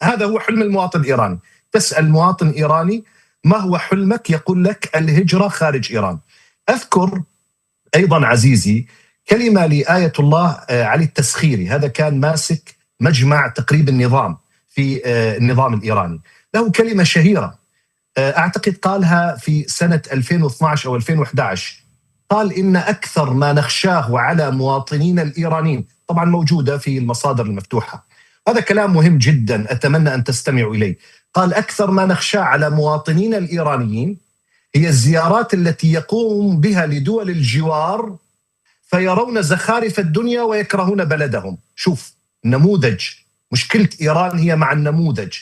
هذا هو حلم المواطن الإيراني. تسأل مواطن إيراني ما هو حلمك؟ يقول لك الهجرة خارج إيران. أذكر أيضا عزيزي كلمة لآية الله علي التسخيري، هذا كان ماسك مجمع تقريب النظام في النظام الإيراني، له كلمة شهيرة أعتقد قالها في سنة 2012 أو 2011، قال إن أكثر ما نخشاه على مواطنين الإيرانيين، طبعا موجودة في المصادر المفتوحة، هذا كلام مهم جدا أتمنى أن تستمعوا إليه. قال أكثر ما نخشاه على مواطنين الإيرانيين هي الزيارات التي يقوم بها لدول الجوار فيرون زخارف الدنيا ويكرهون بلدهم. شوف نموذج، مشكلة إيران هي مع النموذج.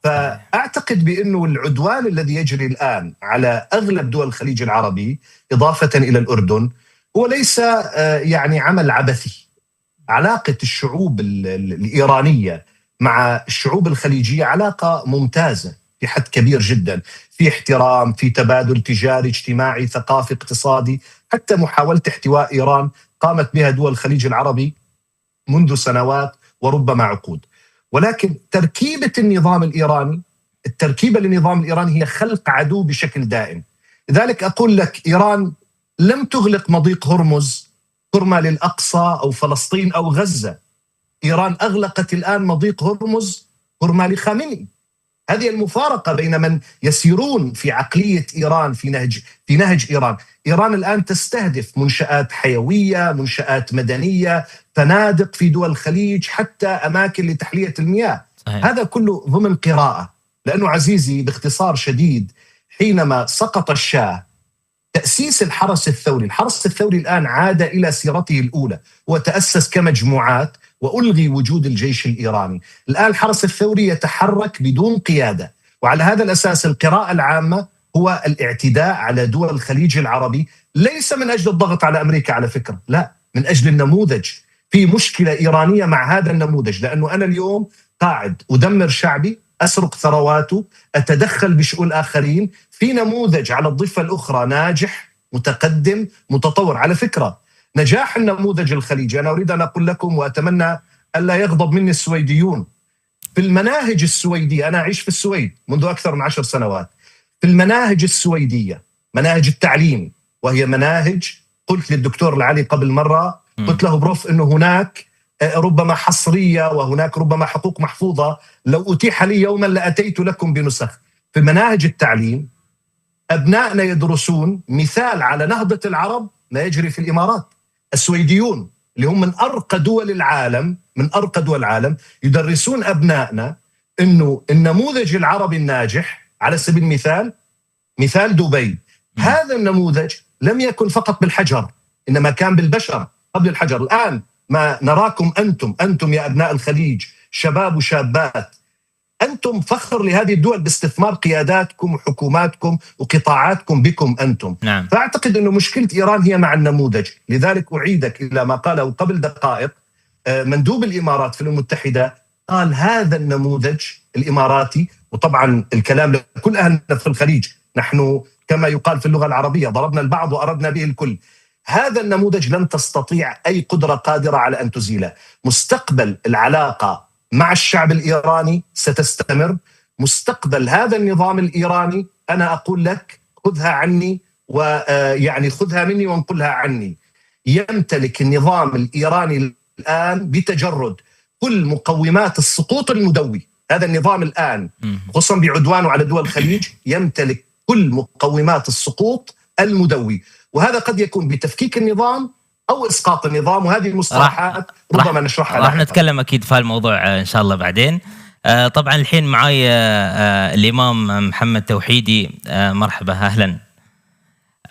فأعتقد بأنه العدوان الذي يجري الآن على أغلب دول الخليج العربي إضافة إلى الأردن هو ليس يعني عمل عبثي. علاقة الشعوب الإيرانية مع الشعوب الخليجية علاقة ممتازة في حد كبير جدا، في احترام، في تبادل تجاري اجتماعي ثقافي اقتصادي. حتى محاولة احتواء إيران قامت بها دول الخليج العربي منذ سنوات وربما عقود. ولكن تركيبة النظام الإيراني، التركيبة للنظام الإيراني هي خلق عدو بشكل دائم. لذلك أقول لك إيران لم تغلق مضيق هرمز حرمة للأقصى أو فلسطين أو غزة. إيران أغلقت الآن مضيق هرمز هرمالي خامنئي. هذه المفارقة بين من يسيرون في عقلية إيران في نهج إيران. إيران الآن تستهدف منشآت حيوية، منشآت مدنية، فنادق في دول الخليج، حتى أماكن لتحلية المياه. هذا كله ضمن قراءة. لأنه عزيزي باختصار شديد، حينما سقط الشاه تأسيس الحرس الثوري الآن عاد إلى سيرته الأولى، وتأسس كمجموعات وألغي وجود الجيش الإيراني. الآن الحرس الثوري يتحرك بدون قيادة، وعلى هذا الأساس القراءة العامة هو الاعتداء على دول الخليج العربي، ليس من أجل الضغط على أمريكا على فكرة، لا، من أجل النموذج. في مشكلة إيرانية مع هذا النموذج، لأنه أنا اليوم قاعد أدمر شعبي، أسرق ثرواته، أتدخل بشؤون الآخرين، في نموذج على الضفة الأخرى ناجح متقدم متطور. على فكرة نجاح النموذج الخليجي، أنا أريد أن أقول لكم وأتمنى ألا يغضب مني السويديون، في المناهج السويدية، أنا أعيش في السويد منذ أكثر من 10 سنوات، في المناهج السويدية، مناهج التعليم، وهي مناهج، قلت للدكتور العلي قبل مرة، قلت له بروف أنه هناك ربما حصرية وهناك ربما حقوق محفوظة، لو أتيح لي يوما لأتيت لكم بنسخ. في مناهج التعليم أبنائنا يدرسون مثال على نهضة العرب ما يجري في الإمارات. السويديون اللي هم من أرقى دول العالم يدرسون أبنائنا أنه النموذج العربي الناجح، على سبيل المثال مثال دبي، هذا النموذج لم يكن فقط بالحجر، إنما كان بالبشر قبل الحجر. الآن ما نراكم أنتم يا أبناء الخليج، شباب وشابات، أنتم فخر لهذه الدول باستثمار قياداتكم وحكوماتكم وقطاعاتكم بكم أنتم. نعم. فأعتقد أنه مشكلة إيران هي مع النموذج. لذلك أعيدك إلى ما قاله قبل دقائق مندوب الإمارات في الأمم المتحدة، قال هذا النموذج الإماراتي، وطبعا الكلام لكل أهلنا في الخليج، نحن كما يقال في اللغة العربية ضربنا البعض وأردنا به الكل. هذا النموذج لن تستطيع أي قدرة قادرة على أن تزيله. مستقبل العلاقة مع الشعب الإيراني ستستمر. مستقبل هذا النظام الإيراني، أنا أقول لك خذها عني، ويعني خذها مني وانقلها عني، يمتلك النظام الإيراني الآن بتجرد كل مقومات السقوط المدوي. هذا النظام الآن خصوصا بعدوانه على دول الخليج يمتلك كل مقومات السقوط المدوي، وهذا قد يكون بتفكيك النظام أو إسقاط النظام، وهذه المصطلحات ربما نشرحها. راح نتكلم أكيد في الموضوع إن شاء الله بعدين. طبعا الحين معاي الإمام محمد توحيدي. مرحبا، أهلا.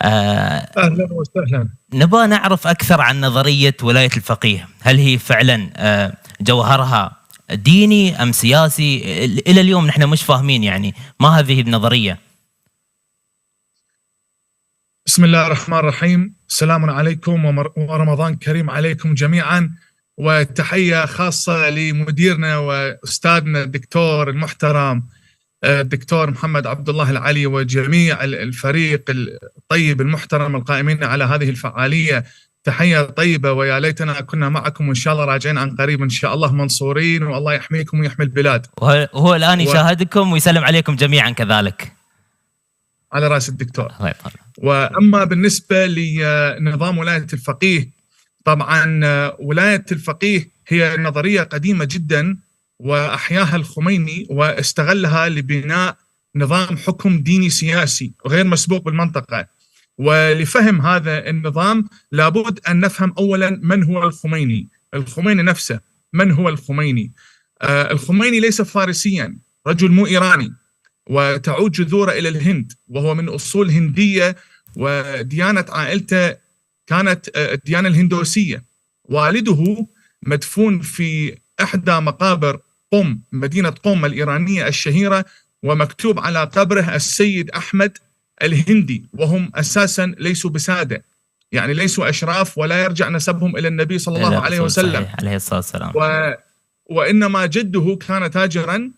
أهلا وسهلا. نبغى نعرف أكثر عن نظرية ولاية الفقيه. هل هي فعلا جوهرها ديني أم سياسي؟ إلى اليوم نحن مش فاهمين يعني ما هذه النظرية. بسم الله الرحمن الرحيم. السلام عليكم ورمضان كريم عليكم جميعا، وتحية خاصة لمديرنا وأستاذنا الدكتور المحترم الدكتور محمد عبد الله العلي وجميع الفريق الطيب المحترم القائمين على هذه الفعالية. تحية طيبة، ويا ليتنا كنا معكم، وإن شاء الله راجعين عن قريب إن شاء الله منصورين، والله يحميكم ويحمي البلاد. وهو الآن يشاهدكم ويسلم عليكم جميعا كذلك. على رأس الدكتور. وأما بالنسبة لنظام ولاية الفقيه، طبعا ولاية الفقيه هي نظرية قديمة جدا وأحياها الخميني واستغلها لبناء نظام حكم ديني سياسي غير مسبوق بالمنطقة. ولفهم هذا النظام لابد أن نفهم أولا من هو الخميني. الخميني نفسه من هو الخميني؟ الخميني ليس فارسيا، رجل مو إيراني، وتعود جذوره إلى الهند، وهو من أصول هندية، وديانة عائلته كانت الديانة الهندوسية. والده مدفون في إحدى مقابر قم، مدينة قم الإيرانية الشهيرة، ومكتوب على قبره السيد أحمد الهندي، وهم أساسا ليسوا بسادة، يعني ليسوا أشراف، ولا يرجع نسبهم إلى النبي صلى الله عليه وسلم عليه الصلاة والسلام. وإنما جده كان تاجرا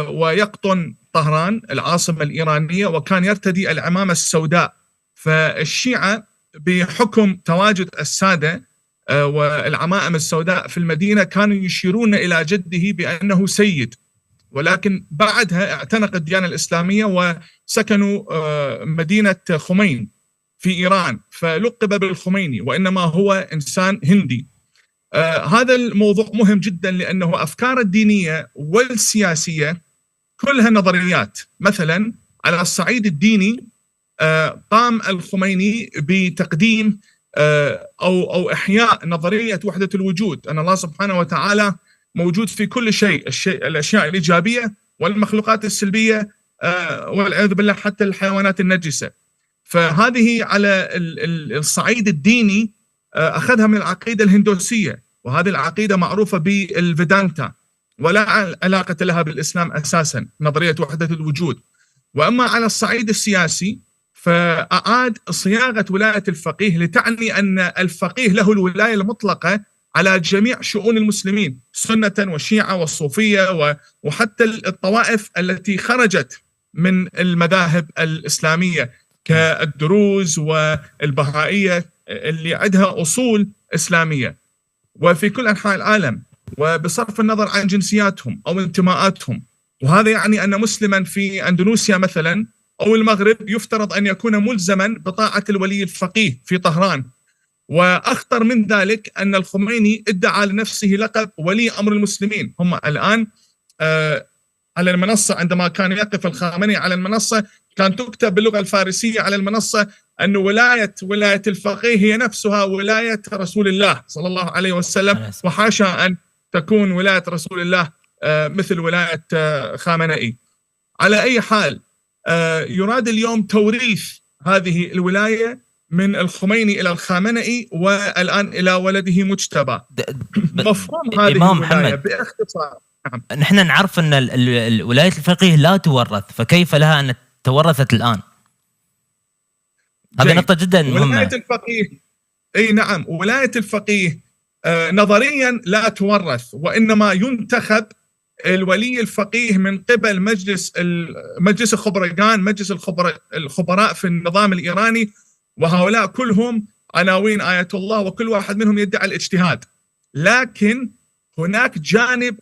ويقطن طهران العاصمة الإيرانية، وكان يرتدي العمامة السوداء. فالشيعة بحكم تواجد السادة والعمائم السوداء في المدينة كانوا يشيرون إلى جده بأنه سيد، ولكن بعدها اعتنق الديانة الإسلامية وسكنوا مدينة خمين في إيران، فلقب بالخميني، وإنما هو إنسان هندي. هذا الموضوع مهم جدا لأنه أفكار الدينية والسياسية كلها نظريات. مثلا على الصعيد الديني قام الخميني بتقديم أو إحياء نظرية وحدة الوجود، أن الله سبحانه وتعالى موجود في كل شيء، الأشياء الإيجابية والمخلوقات السلبية والعياذ بالله حتى الحيوانات النجسة. فهذه على الصعيد الديني أخذها من العقيدة الهندوسية، وهذه العقيدة معروفة بالفيدانتا ولا علاقة لها بالإسلام أساسا، نظرية وحدة الوجود. وأما على الصعيد السياسي فأعاد صياغة ولاية الفقيه لتعني أن الفقيه له الولاية المطلقة على جميع شؤون المسلمين، سنة وشيعة والصوفية وحتى الطوائف التي خرجت من المذاهب الإسلامية كالدروز والبهائية اللي عندها أصول إسلامية، وفي كل أنحاء العالم وبصرف النظر عن جنسياتهم أو انتماءاتهم. وهذا يعني أن مسلما في أندونيسيا مثلا أو المغرب يفترض أن يكون ملزما بطاعة الولي الفقيه في طهران. وأخطر من ذلك أن الخميني ادعى لنفسه لقب ولي أمر المسلمين. هم الآن على المنصة، عندما كان يقف الخامنئي على المنصة كان تكتب باللغة الفارسية على المنصة أن ولاية الفقيه هي نفسها ولاية رسول الله صلى الله عليه وسلم، وحاشا أن تكون ولاية رسول الله مثل ولاية خامنئي. على أي حال يراد اليوم توريث هذه الولاية من الخميني إلى الخامنئي والآن إلى ولده مجتبى. مفهوم هذه إمام الولاية محمد باختصار. نحن نعرف أن ولاية الفقيه لا تورث، فكيف لها أن تورثت الآن؟ هذه نقطة جدا مهمة. ولاية الفقيه أي نعم، ولاية الفقيه نظريا لا تورث، وإنما ينتخب الولي الفقيه من قبل مجلس الخبرقان، مجلس الخبراء في النظام الإيراني، وهؤلاء كلهم عناوين آية الله وكل واحد منهم يدعي الاجتهاد. لكن هناك جانب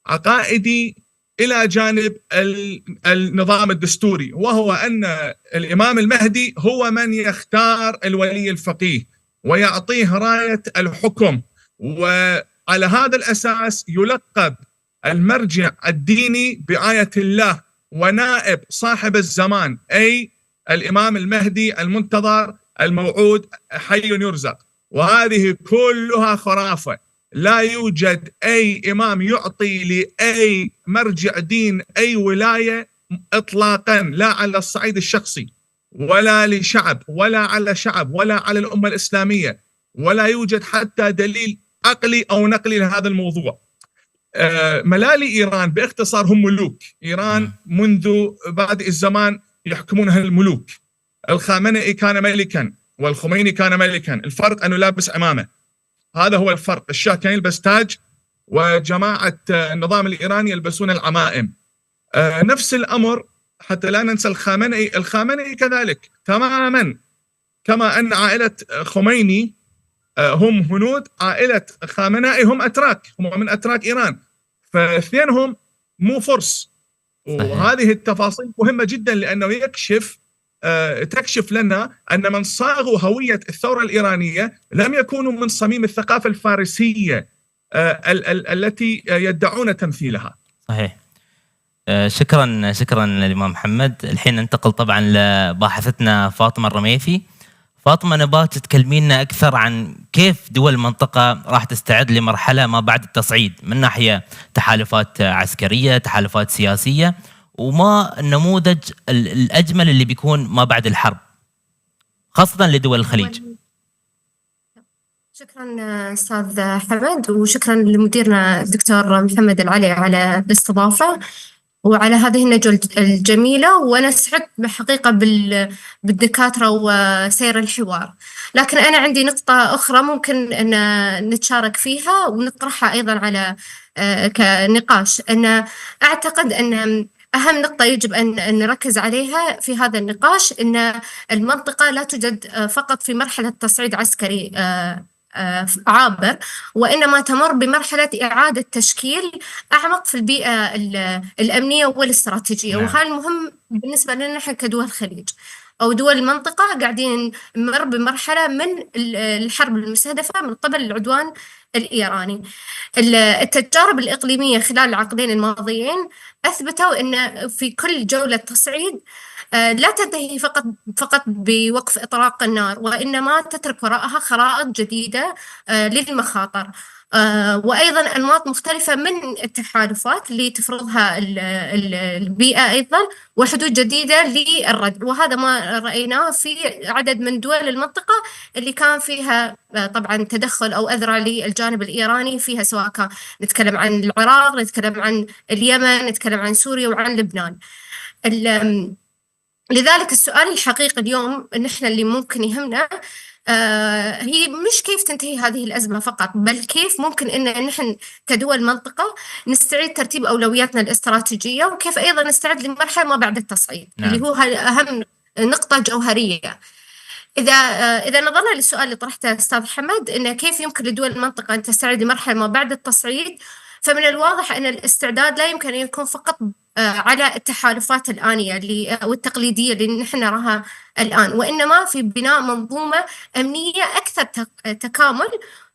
عقائدي إلى جانب النظام الدستوري، وهو أن الإمام المهدي هو من يختار الولي الفقيه ويعطيه راية الحكم، وعلى هذا الأساس يلقب المرجع الديني بآية الله ونائب صاحب الزمان، أي الإمام المهدي المنتظر الموعود حي يرزق. وهذه كلها خرافة. لا يوجد أي إمام يعطي لأي مرجع دين أي ولاية إطلاقا، لا على الصعيد الشخصي ولا لشعب ولا على شعب ولا على الأمة الإسلامية، ولا يوجد حتى دليل عقلي أو نقلي لهذا الموضوع. ملالي إيران باختصار هم ملوك. إيران منذ بادئ الزمان يحكمونها الملوك. الخامنئي كان ملكا والخميني كان ملكا، الفرق أنه لابس عمامة، هذا هو الفرق. الشاه كان يلبس تاج وجماعة النظام الإيراني يلبسون العمائم. نفس الأمر حتى لا ننسى الخامنئي كذلك تماما، كما أن عائلة خميني هم هنود، عائلة خامنئي هم أتراك، هم من أتراك إيران، فاثنينهم مو فرس. وهذه التفاصيل مهمة جدا لأنه تكشف لنا أن من صاغوا هوية الثورة الإيرانية لم يكونوا من صميم الثقافة الفارسية التي يدعون تمثيلها. صحيح. شكرا للإمام محمد. الحين ننتقل طبعا لباحثتنا فاطمة الرميثي. فاطمة، نبات تكلمينا أكثر عن كيف دول المنطقة راح تستعد لمرحلة ما بعد التصعيد، من ناحية تحالفات عسكرية، تحالفات سياسية، وما النموذج الأجمل اللي بيكون ما بعد الحرب خاصة لدول الخليج. شكرا أستاذ حمد، وشكرا لمديرنا الدكتور محمد العلي على الاستضافة وعلى هذه الندوة الجميلة، وأنا سعدت بحقيقة بالدكاترة وسير الحوار. لكن أنا عندي نقطة أخرى ممكن أن نتشارك فيها ونطرحها أيضا على كنقاش. أن أعتقد أن أهم نقطة يجب أن نركز عليها في هذا النقاش أن المنطقة لا توجد فقط في مرحلة تصعيد عسكري عابر، وإنما تمر بمرحلة إعادة تشكيل أعمق في البيئة الأمنية والاستراتيجية. وهذا المهم بالنسبة لنا نحن كدول الخليج. أو دول المنطقة قاعدين نمر بمرحلة من الحرب المستهدفة من قبل العدوان الإيراني. التجارب الإقليمية خلال العقدين الماضيين أثبتوا أن في كل جولة تصعيد لا تنتهي فقط بوقف إطلاق النار، وإنما تترك وراءها خرائط جديدة للمخاطر، وأيضا أنماط مختلفة من التحالفات اللي تفرضها البيئة أيضا، وحدود جديدة للرد. وهذا ما رأيناه في عدد من دول المنطقة اللي كان فيها طبعا تدخل أو أذرع للجانب الإيراني فيها، سواء كان نتكلم عن العراق، نتكلم عن اليمن، نتكلم عن سوريا وعن لبنان. لذلك السؤال الحقيقي اليوم نحن اللي ممكن يهمنا هي مش كيف تنتهي هذه الأزمة فقط، بل كيف ممكن إن نحن كدول منطقة نستعيد ترتيب أولوياتنا الاستراتيجية، وكيف أيضا نستعد لمرحلة ما بعد التصعيد. نعم. اللي هو أهم نقطة جوهرية. إذا نظرنا للسؤال اللي طرحته أستاذ حمد، إنه كيف يمكن لدول المنطقة أن تستعد لمرحلة ما بعد التصعيد، فمن الواضح أن الاستعداد لا يمكن أن يكون فقط على التحالفات الآنية والتقليدية اللي نحن نراها الآن، وإنما في بناء منظومة أمنية أكثر تكامل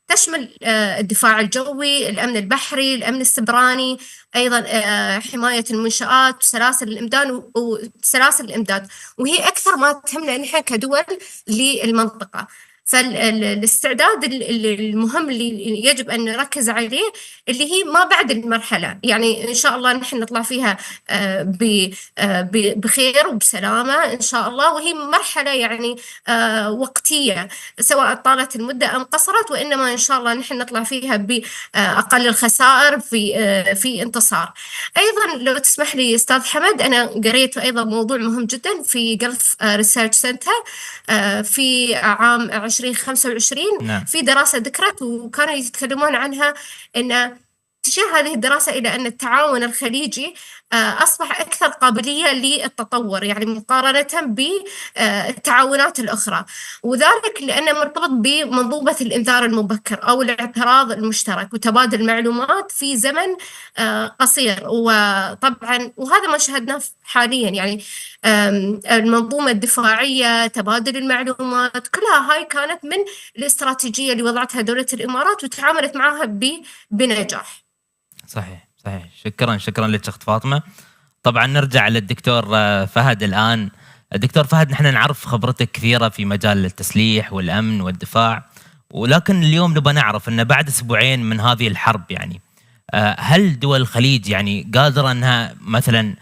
تشمل الدفاع الجوي، الأمن البحري، الأمن السبراني، أيضا حماية المنشآت وسلاسل الإمداد، وهي أكثر ما تهمنا نحن كدول للمنطقة. فالاستعداد المهم اللي يجب أن نركز عليه اللي هي ما بعد المرحلة، يعني إن شاء الله نحن نطلع فيها بخير وبسلامة إن شاء الله، وهي مرحلة يعني وقتية سواء طالت المدة أم قصرت، وإنما إن شاء الله نحن نطلع فيها بأقل الخسائر في انتصار. أيضا لو تسمح لي أستاذ حمد، أنا قريت أيضا موضوع مهم جدا في جلف ريسيرش سنتر في عام 2025. نعم. في دراسة ذكرت وكانوا يتكلمون عنها أن تشير هذه الدراسة إلى أن التعاون الخليجي أصبح أكثر قابلية للتطور، يعني مقارنة بالتعاونات الأخرى، وذلك لأنه مرتبط بمنظومة الإنذار المبكر أو الاعتراض المشترك وتبادل المعلومات في زمن قصير. وطبعا وهذا ما شاهدناه حاليا، يعني المنظومة الدفاعية، تبادل المعلومات، كلها هاي كانت من الاستراتيجية اللي وضعتها دولة الإمارات وتعاملت معها بنجاح. صحيح. شكرا لك أخت فاطمة. طبعا نرجع للدكتور فهد الآن. الدكتور فهد، نحن نعرف خبرتك كثيرة في مجال التسليح والأمن والدفاع، ولكن اليوم نبغى نعرف أن بعد أسبوعين من هذه الحرب، يعني هل دول الخليج يعني قادرة أنها مثلا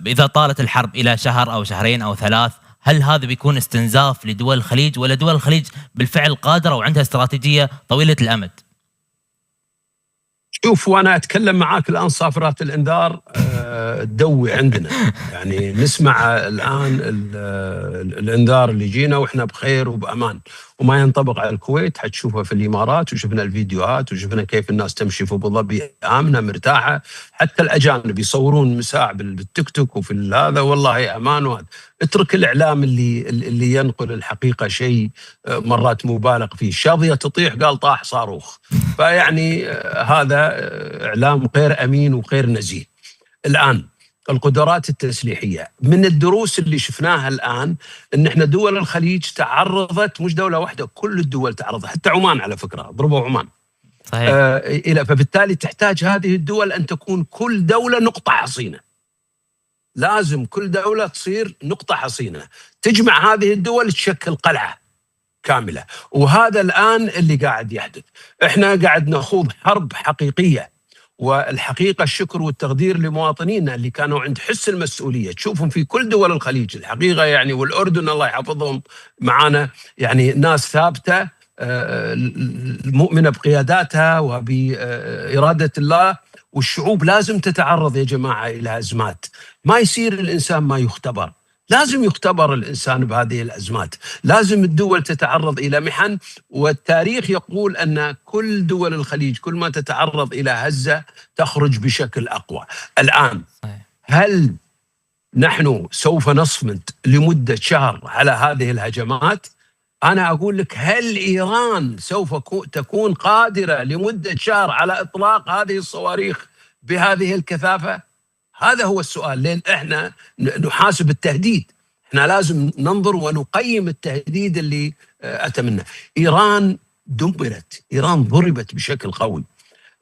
إذا طالت الحرب إلى شهر أو شهرين أو 3، هل هذا بيكون استنزاف لدول الخليج، ولا دول الخليج بالفعل قادرة وعندها استراتيجية طويلة الأمد؟ شوف، وانا اتكلم معاك الان صافرات الانذار تدوي عندنا، يعني نسمع الان الانذار اللي جينا واحنا بخير وبامان، وما ينطبق على الكويت حتشوفها في الامارات، وشفنا الفيديوهات وشفنا كيف الناس تمشي في ابو ظبي امنه مرتاحه، حتى الاجانب يصورون مساع بالتيك توك وفي هذا، والله امان. وهذا اترك الاعلام اللي ينقل الحقيقه شيء مرات مبالغ فيه، شظيه تطيح قال طاح صاروخ، فيعني هذا اعلام غير امين وغير نزيه. الان القدرات التسليحيه من الدروس اللي شفناها الان ان احنا دول الخليج تعرضت، مش دوله واحده، كل الدول تعرضت، حتى عمان على فكره ضربوا عمان. صحيح. فبالتالي تحتاج هذه الدول ان تكون كل دوله نقطه حصينه، لازم كل دوله تصير نقطه حصينه تجمع هذه الدول تشكل قلعه كامله، وهذا الان اللي قاعد يحدث. احنا قاعد نخوض حرب حقيقيه، والحقيقة الشكر والتقدير لمواطنينا اللي كانوا عند حس المسؤولية، تشوفهم في كل دول الخليج الحقيقة يعني، والأردن الله يحفظهم معانا، يعني ناس ثابتة مؤمنة بقياداتها وبإرادة الله. والشعوب لازم تتعرض يا جماعة إلى أزمات، ما يصير الإنسان ما يختبر، لازم يختبر الإنسان بهذه الأزمات، لازم الدول تتعرض إلى محن، والتاريخ يقول أن كل دول الخليج كل ما تتعرض إلى هزة تخرج بشكل أقوى. الآن هل نحن سوف نصمد لمدة شهر على هذه الهجمات؟ أنا أقول لك، هل إيران سوف تكون قادرة لمدة شهر على إطلاق هذه الصواريخ بهذه الكثافة؟ هذا هو السؤال، لأن إحنا نحاسب التهديد، احنا لازم ننظر ونقيم التهديد اللي أتى منه. إيران دمرت، إيران ضربت بشكل قوي.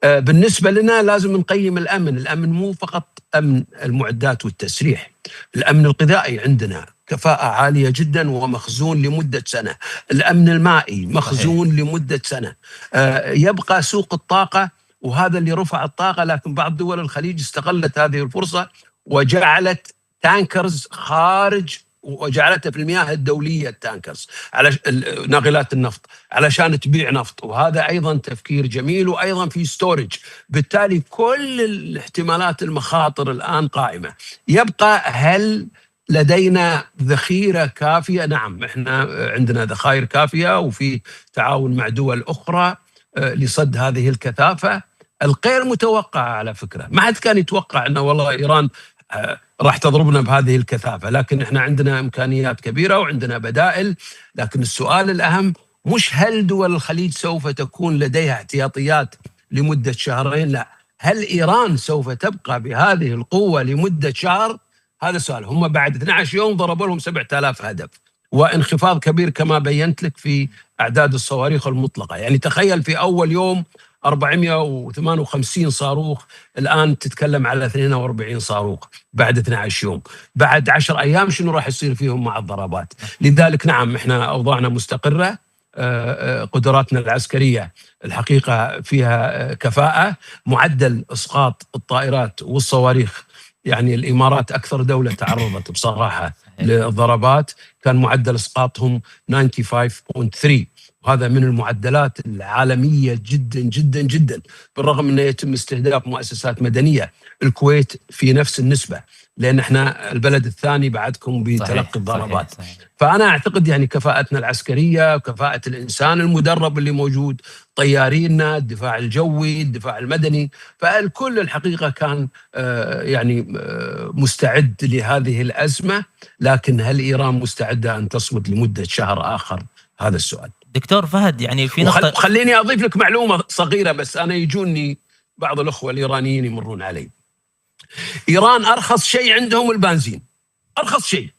بالنسبة لنا لازم نقيم الأمن مو فقط أمن المعدات والتسليح، الأمن الغذائي عندنا كفاءة عالية جدا ومخزون لمدة سنة، الأمن المائي مخزون صحيح. لمدة سنة. يبقى سوق الطاقة، وهذا اللي رفع الطاقة، لكن بعض دول الخليج استغلت هذه الفرصة وجعلت تانكرز خارج، وجعلتها في المياه الدولية التانكرز على ناقلات النفط علشان تبيع نفط، وهذا أيضا تفكير جميل، وأيضا في ستورج. بالتالي كل الاحتمالات المخاطر الآن قائمة. يبقى هل لدينا ذخيرة كافية؟ نعم، احنا عندنا ذخائر كافية، وفي تعاون مع دول أخرى لصد هذه الكثافة الغير متوقعة. على فكرة ما حد كان يتوقع أنه والله إيران راح تضربنا بهذه الكثافة، لكن احنا عندنا إمكانيات كبيرة وعندنا بدائل. لكن السؤال الأهم مش هل دول الخليج سوف تكون لديها احتياطيات لمدة شهرين، لا، هل إيران سوف تبقى بهذه القوة لمدة شهر؟ هذا سؤال. هم بعد 12 يوم ضربوا لهم 7000 هدف، وانخفاض كبير كما بينت لك في أعداد الصواريخ المطلقة. يعني تخيل في أول يوم 458 صاروخ، الآن تتكلم على 42 صاروخ بعد 12 يوم. بعد 10 أيام شنو راح يصير فيهم مع الضربات؟ لذلك نعم، احنا أوضاعنا مستقرة، قدراتنا العسكرية الحقيقة فيها كفاءة. معدل إسقاط الطائرات والصواريخ، يعني الإمارات أكثر دولة تعرضت بصراحة للضربات، كان معدل إسقاطهم 95.3، وهذا من المعدلات العالمية جدا جدا جدا، بالرغم أنه يتم استهداف مؤسسات مدنية. الكويت في نفس النسبة، لأن احنا البلد الثاني بعدكم بتلقي الضربات. فأنا أعتقد يعني كفاءتنا العسكرية، كفاءة الإنسان المدرب اللي موجود، طيارينا، الدفاع الجوي، الدفاع المدني، فالكل الحقيقة كان يعني مستعد لهذه الأزمة. لكن هل إيران مستعدة أن تصمد لمدة شهر آخر؟ هذا السؤال. دكتور فهد، يعني في نقطة خليني أضيف لك معلومة صغيرة بس، أنا يجوني بعض الأخوة الإيرانيين يمرون علي. إيران أرخص شيء عندهم البنزين، أرخص شيء.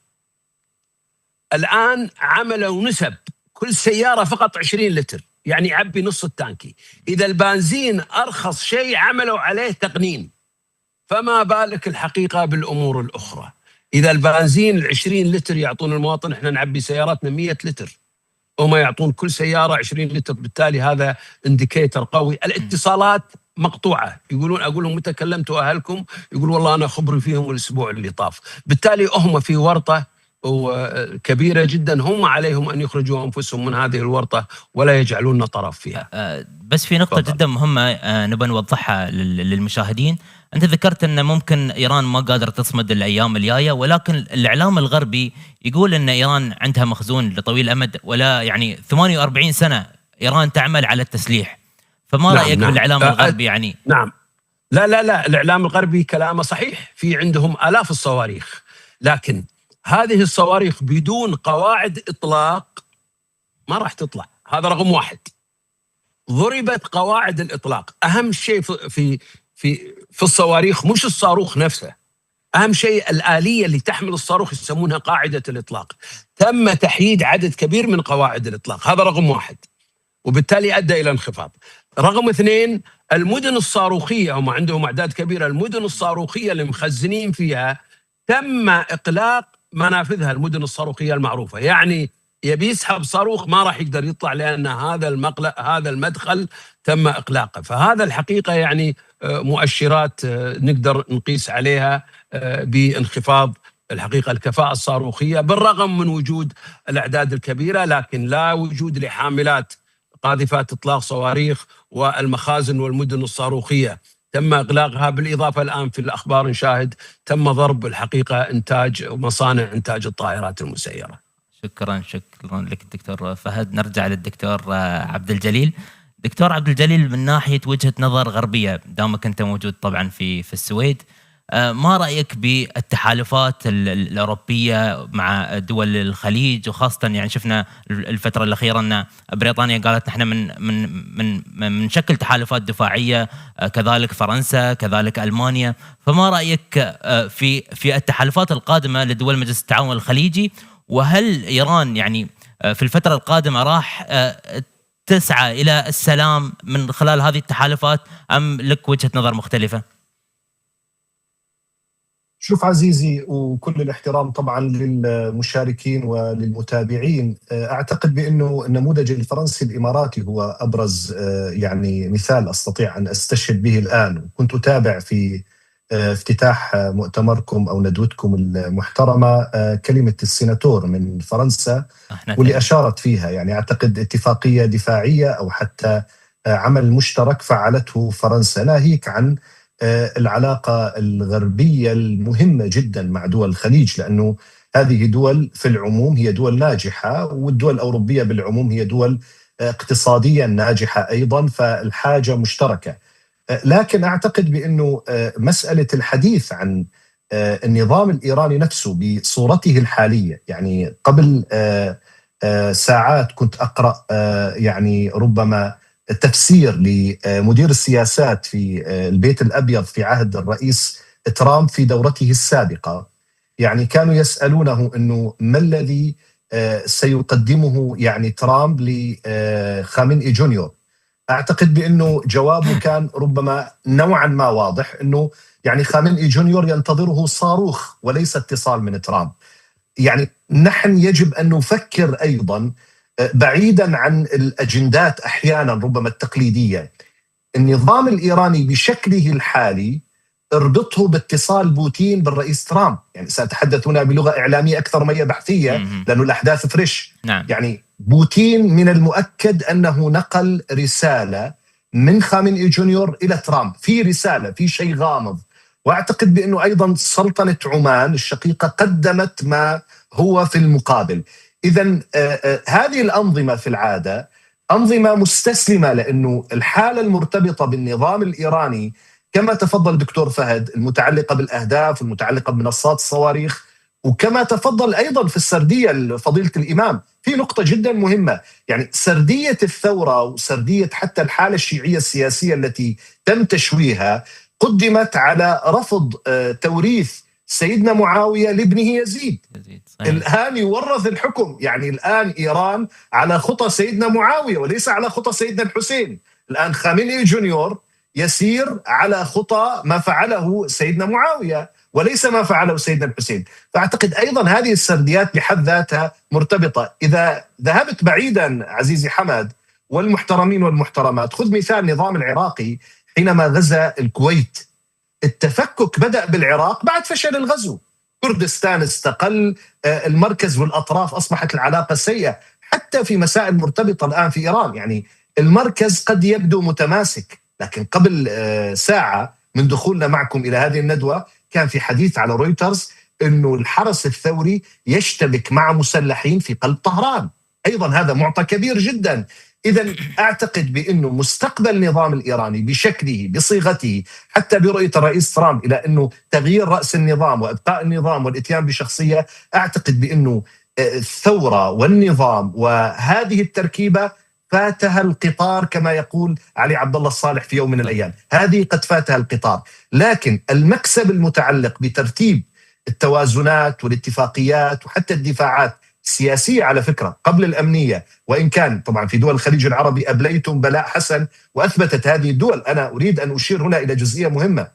الآن عملوا نسب كل سيارة فقط 20 لتر، يعني يعبي نص التانكي. إذا البنزين أرخص شيء عملوا عليه تقنين، فما بالك الحقيقة بالأمور الأخرى. إذا البنزين 20 لتر يعطون المواطن، إحنا نعبي سياراتنا 100 لتر، وما يعطون كل سيارة 20 لتر. بالتالي هذا انديكيتر قوي. الاتصالات مقطوعة، يقولون أقول لهم متى كلمتوا أهلكم؟ يقول والله أنا خبري فيهم الأسبوع اللي طاف. بالتالي هم في ورطة كبيرة جدا، هم عليهم أن يخرجوا أنفسهم من هذه الورطة ولا يجعلون طرف فيها. بس في نقطة جدا مهمة نبغى نوضحها للمشاهدين. أنت ذكرت أن ممكن إيران ما قادرة تصمد الأيام الجاية، ولكن الإعلام الغربي يقول أن إيران عندها مخزون لطويل الأمد، ولا يعني 48 سنة إيران تعمل على التسليح. فما رأيك بالإعلام الغربي يعني؟ نعم، لا، الإعلام الغربي كلامه صحيح، في عندهم آلاف الصواريخ، لكن هذه الصواريخ بدون قواعد إطلاق ما راح تطلع. هذا رقم واحد. ضربت قواعد الإطلاق. أهم شيء في الصواريخ مش الصاروخ نفسه، أهم شيء الآلية اللي تحمل الصاروخ، يسمونها قاعدة الإطلاق. تم تحييد عدد كبير من قواعد الإطلاق، هذا رقم واحد، وبالتالي أدى إلى انخفاض. رقم اثنين، المدن الصاروخية، هم عندهم أعداد كبيرة، المدن الصاروخية اللي مخزنين فيها تم إغلاق منافذها، المدن الصاروخية المعروفة. يعني يبي يسحب صاروخ ما راح يقدر يطلع، لأن هذا المدخل تم إغلاقه. فهذا الحقيقة يعني مؤشرات نقدر نقيس عليها بانخفاض الحقيقة الكفاءة الصاروخية، بالرغم من وجود الأعداد الكبيرة، لكن لا وجود لحاملات قاذفات إطلاق صواريخ، والمخازن والمدن الصاروخية تم إغلاقها. بالإضافة الآن في الأخبار نشاهد تم ضرب الحقيقة إنتاج مصانع إنتاج الطائرات المسيرة. شكرا لك دكتور فهد. نرجع للدكتور عبد الجليل. دكتور عبد الجليل، من ناحية وجهة نظر غربية، دامك أنت موجود طبعا في السويد، ما رأيك بالتحالفات الأوروبية مع دول الخليج، وخاصة يعني شفنا الفترة الأخيرة أن بريطانيا قالت نحن من شكل تحالفات دفاعية، كذلك فرنسا، كذلك ألمانيا. فما رأيك في التحالفات القادمة لدول مجلس التعاون الخليجي؟ وهل إيران يعني في الفترة القادمة راح تسعى إلى السلام من خلال هذه التحالفات، أم لك وجهة نظر مختلفة؟ شوف عزيزي، وكل الاحترام طبعا للمشاركين وللمتابعين، أعتقد بأنه النموذج الفرنسي الإماراتي هو أبرز يعني مثال أستطيع أن أستشهد به الآن. كنت أتابع في افتتاح مؤتمركم أو ندوتكم المحترمة كلمة السيناتور من فرنسا، واللي أشارت فيها يعني أعتقد اتفاقية دفاعية أو حتى عمل مشترك فعلته فرنسا، ناهيك عن العلاقة الغربية المهمة جدا مع دول الخليج، لأنه هذه دول في العموم هي دول ناجحة، والدول الأوروبية بالعموم هي دول اقتصاديا ناجحة أيضا، فالحاجة مشتركة. لكن أعتقد بأنه مسألة الحديث عن النظام الإيراني نفسه بصورته الحالية، يعني قبل ساعات كنت أقرأ يعني ربما تفسير لمدير السياسات في البيت الأبيض في عهد الرئيس ترامب في دورته السابقة، يعني كانوا يسألونه أنه ما الذي سيقدمه يعني ترامب لخامنئي جونيور. أعتقد بأنه جوابه كان ربما نوعا ما واضح، أنه يعني خامنئي جونيور ينتظره صاروخ وليس اتصال من ترامب. يعني نحن يجب أن نفكر أيضا بعيدا عن الأجندات أحيانا ربما التقليدية. النظام الإيراني بشكله الحالي اربطه باتصال بوتين بالرئيس ترامب، يعني سأتحدث هنا بلغة إعلامية أكثر ما هي بحثية لأنه الأحداث فريش. نعم. يعني بوتين من المؤكد أنه نقل رسالة من خامنئي جونيور إلى ترامب، في رسالة، في شيء غامض. وأعتقد بأنه أيضا سلطنة عمان الشقيقة قدمت ما هو في المقابل. إذن هذه الأنظمة في العادة أنظمة مستسلمة، لأنه الحالة المرتبطة بالنظام الإيراني كما تفضل دكتور فهد المتعلقة بالأهداف المتعلقة بمنصات الصواريخ، وكما تفضل أيضا في السردية فضيلة الإمام في نقطة جدا مهمة، يعني سردية الثورة وسردية حتى الحالة الشيعية السياسية التي تم تشويها قدمت على رفض توريث سيدنا معاوية لابنه يزيد. الآن يورث الحكم، يعني الآن إيران على خطى سيدنا معاوية وليس على خطى سيدنا الحسين. الآن خامنئي جونيور يسير على خطى ما فعله سيدنا معاوية وليس ما فعله سيدنا الحسين. فأعتقد أيضا هذه السرديات بحد ذاتها مرتبطة. إذا ذهبت بعيدا عزيزي حمد والمحترمين والمحترمات، خذ مثال النظام العراقي حينما غزا الكويت. التفكك بدأ بالعراق بعد فشل الغزو، كردستان استقل، المركز والأطراف أصبحت العلاقة سيئة، حتى في مسائل مرتبطة الآن في إيران. يعني المركز قد يبدو متماسك، لكن قبل ساعة من دخولنا معكم إلى هذه الندوة كان في حديث على رويترز أنه الحرس الثوري يشتبك مع مسلحين في قلب طهران، أيضا هذا معطى كبير جدا. إذن أعتقد بأنه مستقبل النظام الإيراني بشكله بصيغته حتى برؤية الرئيس ترامب إلى أنه تغيير رأس النظام وإبقاء النظام والإتيان بشخصية، أعتقد بأنه الثورة والنظام وهذه التركيبة فاتها القطار كما يقول علي عبد الله الصالح في يوم من الأيام، هذه قد فاتها القطار. لكن المكسب المتعلق بترتيب التوازنات والاتفاقيات وحتى الدفاعات السياسية على فكرة قبل الأمنية، وإن كان طبعا في دول الخليج العربي أبليتم بلاء حسن وأثبتت هذه الدول. أنا أريد أن أشير هنا إلى جزئية مهمة،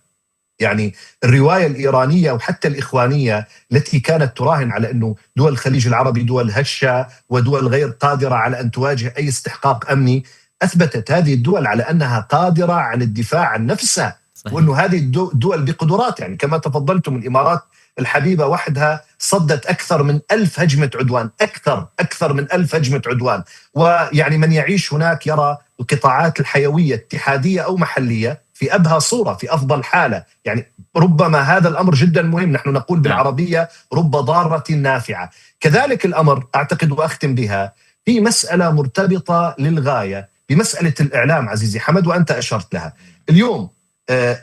يعني الرواية الإيرانية وحتى الإخوانية التي كانت تراهن على أنه دول الخليج العربي دول هشة ودول غير قادرة على أن تواجه أي استحقاق أمني، أثبتت هذه الدول على أنها قادرة على الدفاع عن نفسها. صحيح. وأنه هذه الدول بقدرات، يعني كما تفضلتم الإمارات الحبيبة وحدها صدت أكثر من 1000 هجمة عدوان، أكثر من 1000 هجمة عدوان. ويعني من يعيش هناك يرى القطاعات الحيوية اتحادية أو محلية في أبهى صورة في أفضل حالة. يعني ربما هذا الأمر جدا مهم، نحن نقول بالعربية رب ضارة نافعة. كذلك الأمر أعتقد وأختم بها في مسألة مرتبطة للغاية بمسألة الإعلام عزيزي حمد، وأنت أشرت لها. اليوم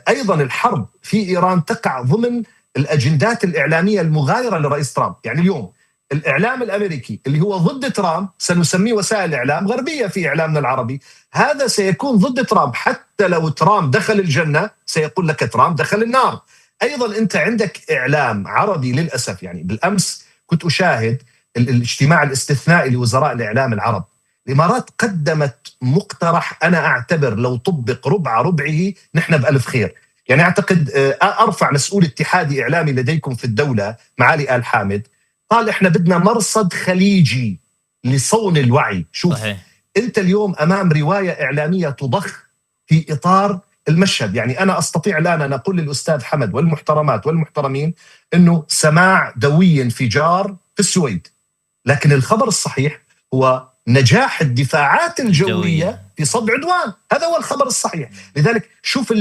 أيضا الحرب في إيران تقع ضمن الأجندات الإعلامية المغايرة لرئيس ترامب. يعني اليوم الإعلام الأمريكي اللي هو ضد ترامب سنسميه وسائل إعلام غربية في إعلامنا العربي، هذا سيكون ضد ترامب. حتى لو ترامب دخل الجنة سيقول لك ترامب دخل النار. أيضا أنت عندك إعلام عربي للأسف. يعني بالأمس كنت أشاهد الاجتماع الاستثنائي لوزراء الإعلام العرب. الإمارات قدمت مقترح أنا أعتبر لو طبق ربعه نحن بألف خير. يعني أعتقد أرفع مسؤول اتحادي إعلامي لديكم في الدولة معالي آل حامد قال إحنا بدنا مرصد خليجي لصون الوعي. شوف صحيح. أنت اليوم أمام رواية إعلامية تضخ في إطار المشهد. يعني أنا أستطيع الآن أن أقول للأستاذ حمد والمحترمات والمحترمين أنه سماع دوي انفجار في السويد، لكن الخبر الصحيح هو نجاح الدفاعات الجوية في صد عدوان. هذا هو الخبر الصحيح. لذلك شوف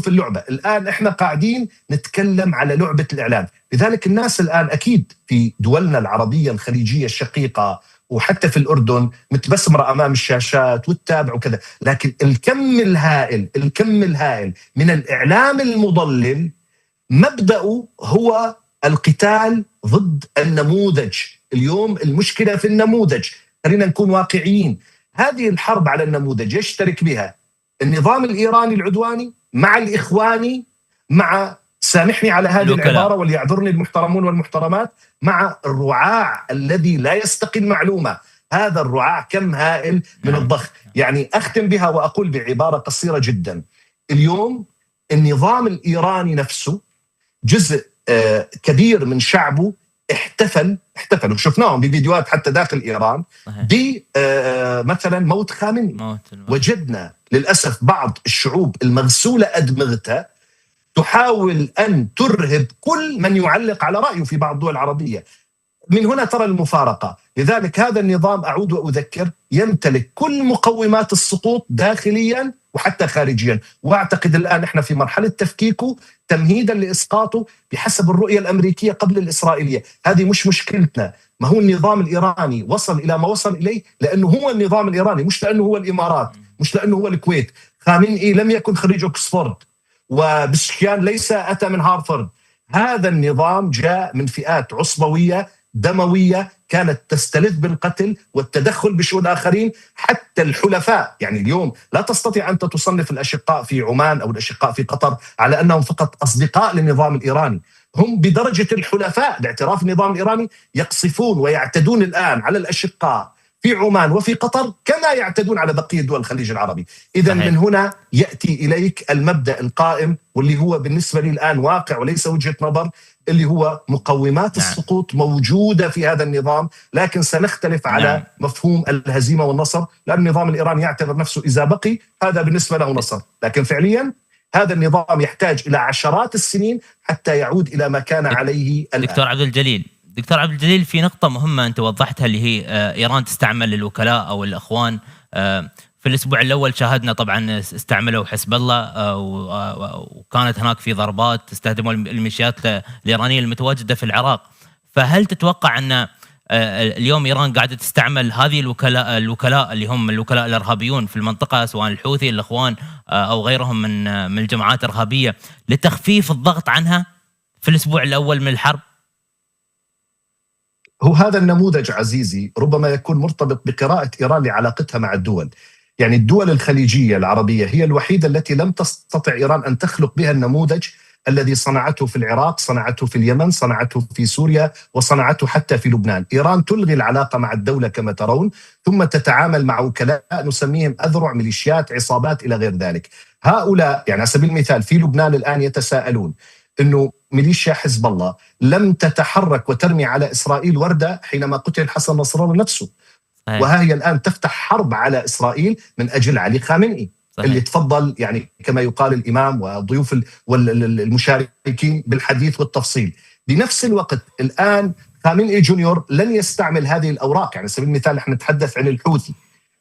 اللعبة الآن إحنا قاعدين نتكلم على لعبة الإعلام. لذلك الناس الآن أكيد في دولنا العربية الخليجية الشقيقة وحتى في الأردن متبسمرة أمام الشاشات وتتابع وكذا، لكن الكم الهائل من الإعلام المضلل مبدأه هو القتال ضد النموذج. اليوم المشكلة في النموذج. خلينا نكون واقعيين. هذه الحرب على النموذج يشترك بها النظام الإيراني العدواني مع الإخواني مع، سامحني على هذه العبارة وليعذرني المحترمون والمحترمات، مع الرعاع الذي لا يستقي المعلومة. هذا الرعاع كم هائل من الضخ. يعني أختم بها وأقول بعبارة قصيرة جدا. اليوم النظام الإيراني نفسه جزء كبير من شعبه احتفلوا شفناهم بفيديوهات حتى داخل إيران مثلا موت خامنئي. وجدنا للأسف بعض الشعوب المغسولة أدمغتها تحاول أن ترهب كل من يعلق على رأيه في بعض الدول العربية. من هنا ترى المفارقة. لذلك هذا النظام أعود وأذكر يمتلك كل مقومات السقوط داخليا وحتى خارجيا، واعتقد الآن احنا في مرحلة تفكيكه تمهيدا لإسقاطه بحسب الرؤية الأمريكية قبل الإسرائيلية. هذه مش مشكلتنا. ما هو النظام الإيراني وصل إلى ما وصل إليه لأنه هو النظام الإيراني، مش لأنه هو الإمارات، مش لأنه هو الكويت. خامنئي لم يكن خريج أكسفورد، وبسكيان ليس أتى من هارفارد. هذا النظام جاء من فئات عصبوية دموية كانت تستلذ بالقتل والتدخل بشؤون آخرين. حتى الحلفاء، يعني اليوم لا تستطيع أن تصنف الأشقاء في عمان أو الأشقاء في قطر على أنهم فقط أصدقاء للنظام الإيراني، هم بدرجة الحلفاء لاعتراف النظام الإيراني يقصفون ويعتدون الآن على الأشقاء في عمان وفي قطر كما يعتدون على بقية دول الخليج العربي. إذن من هنا يأتي إليك المبدأ القائم واللي هو بالنسبة لي الآن واقع وليس وجهة نظر، اللي هو مقومات السقوط موجودة في هذا النظام، لكن سنختلف على مفهوم الهزيمة والنصر، لأن النظام الإيراني يعتبر نفسه إذا بقي هذا بالنسبة له نصر، لكن فعليا هذا النظام يحتاج إلى عشرات السنين حتى يعود إلى ما كان عليه الآن. دكتور عبد الجليل، في نقطة مهمة أنت وضحتها اللي هي إيران تستعمل الوكلاء أو الأخوان. في الأسبوع الأول شاهدنا طبعا استعملوا حزب الله وكانت هناك في ضربات استهدموا الميليشيات الإيرانية المتواجدة في العراق. فهل تتوقع أن اليوم إيران قاعدة تستعمل هذه الوكلاء اللي هم الوكلاء الإرهابيون في المنطقة، سواء الحوثي الأخوان أو غيرهم من الجماعات الإرهابية، لتخفيف الضغط عنها في الأسبوع الأول من الحرب؟ هو هذا النموذج عزيزي ربما يكون مرتبط بقراءة إيران لعلاقتها مع الدول. يعني الدول الخليجية العربية هي الوحيدة التي لم تستطع إيران أن تخلق بها النموذج الذي صنعته في العراق، صنعته في اليمن، صنعته في سوريا، وصنعته حتى في لبنان. إيران تلغي العلاقة مع الدولة كما ترون، ثم تتعامل مع وكلاء نسميهم أذرع، ميليشيات، عصابات إلى غير ذلك. هؤلاء يعني على سبيل المثال في لبنان الآن يتساءلون إنه ميليشيا حزب الله لم تتحرك وترمي على إسرائيل وردة حينما قتل حسن نصر الله نفسه، وهي الآن تفتح حرب على إسرائيل من أجل علي خامنئي اللي تفضل يعني كما يقال الإمام والضيوف والمشاركين بالحديث والتفصيل. بنفس الوقت الآن خامنئي جونيور لن يستعمل هذه الأوراق. يعني على سبيل المثال نحن نتحدث عن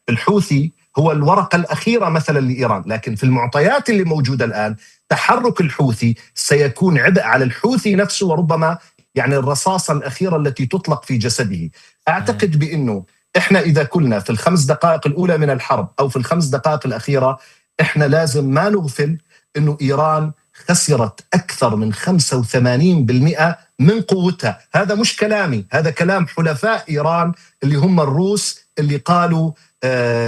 الحوثي هو الورقة الأخيرة مثلا لإيران، لكن في المعطيات اللي موجودة الآن تحرك الحوثي سيكون عبء على الحوثي نفسه، وربما يعني الرصاصة الأخيرة التي تطلق في جسده. أعتقد بأنه إحنا إذا كنا في ال5 دقائق الأولى من الحرب أو في ال5 دقائق الأخيرة، إحنا لازم ما نغفل أنه إيران خسرت أكثر من 85% من قوتها. هذا مش كلامي، هذا كلام حلفاء إيران اللي هم الروس، اللي قالوا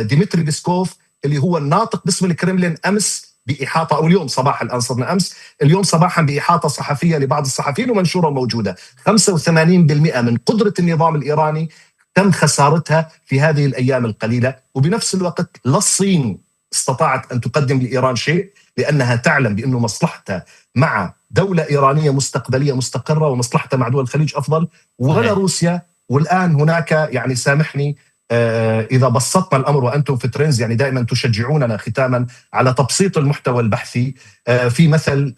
ديمتري بيسكوف اللي هو الناطق باسم الكرملين أمس بإحاطة، أو اليوم صباحا، الآن صرنا أمس، اليوم صباحا بإحاطة صحفية لبعض الصحفيين ومنشورة موجودة. 85% من قدرة النظام الإيراني تم خسارتها في هذه الأيام القليلة. وبنفس الوقت لا الصين استطاعت أن تقدم لإيران شيء، لأنها تعلم بأنه مصلحتها مع دولة إيرانية مستقبلية مستقرة، ومصلحتها مع دول الخليج أفضل، ولا روسيا. والآن هناك يعني سامحني إذا بسطنا الأمر، وأنتم في ترندز يعني دائما تشجعوننا ختاما على تبسيط المحتوى البحثي، في مثل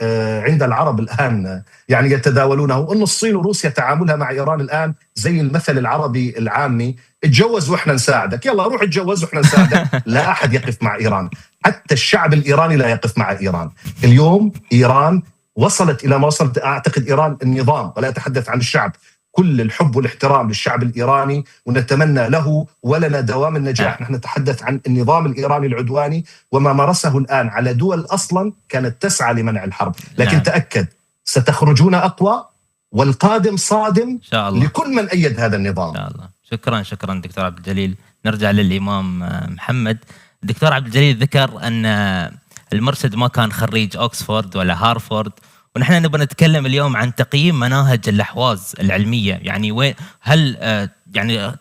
عند العرب الآن يعني يتداولونه، أن الصين وروسيا تعاملها مع إيران الآن زي المثل العربي العامي: اتجوز وإحنا نساعدك، يلا روح اتجوز وإحنا نساعدك. لا أحد يقف مع إيران، حتى الشعب الإيراني لا يقف مع إيران. اليوم إيران وصلت إلى ما وصلت، أعتقد إيران النظام، ولا أتحدث عن الشعب، كل الحب والاحترام للشعب الإيراني، ونتمنى له ولنا دوام النجاح. نحن نتحدث عن النظام الإيراني العدواني وما مارسه الآن على دول أصلا كانت تسعى لمنع الحرب، لكن تأكد ستخرجون أقوى، والقادم صادم إن شاء الله لكل من أيد هذا النظام إن شاء الله. شكرا دكتور عبد الجليل. نرجع للإمام محمد. الدكتور عبد الجليل ذكر أن المرشد ما كان خريج أكسفورد ولا هارفورد، ونحن نبغى نتكلم اليوم عن تقييم مناهج الأحواز العلمية. يعني وين هل يعني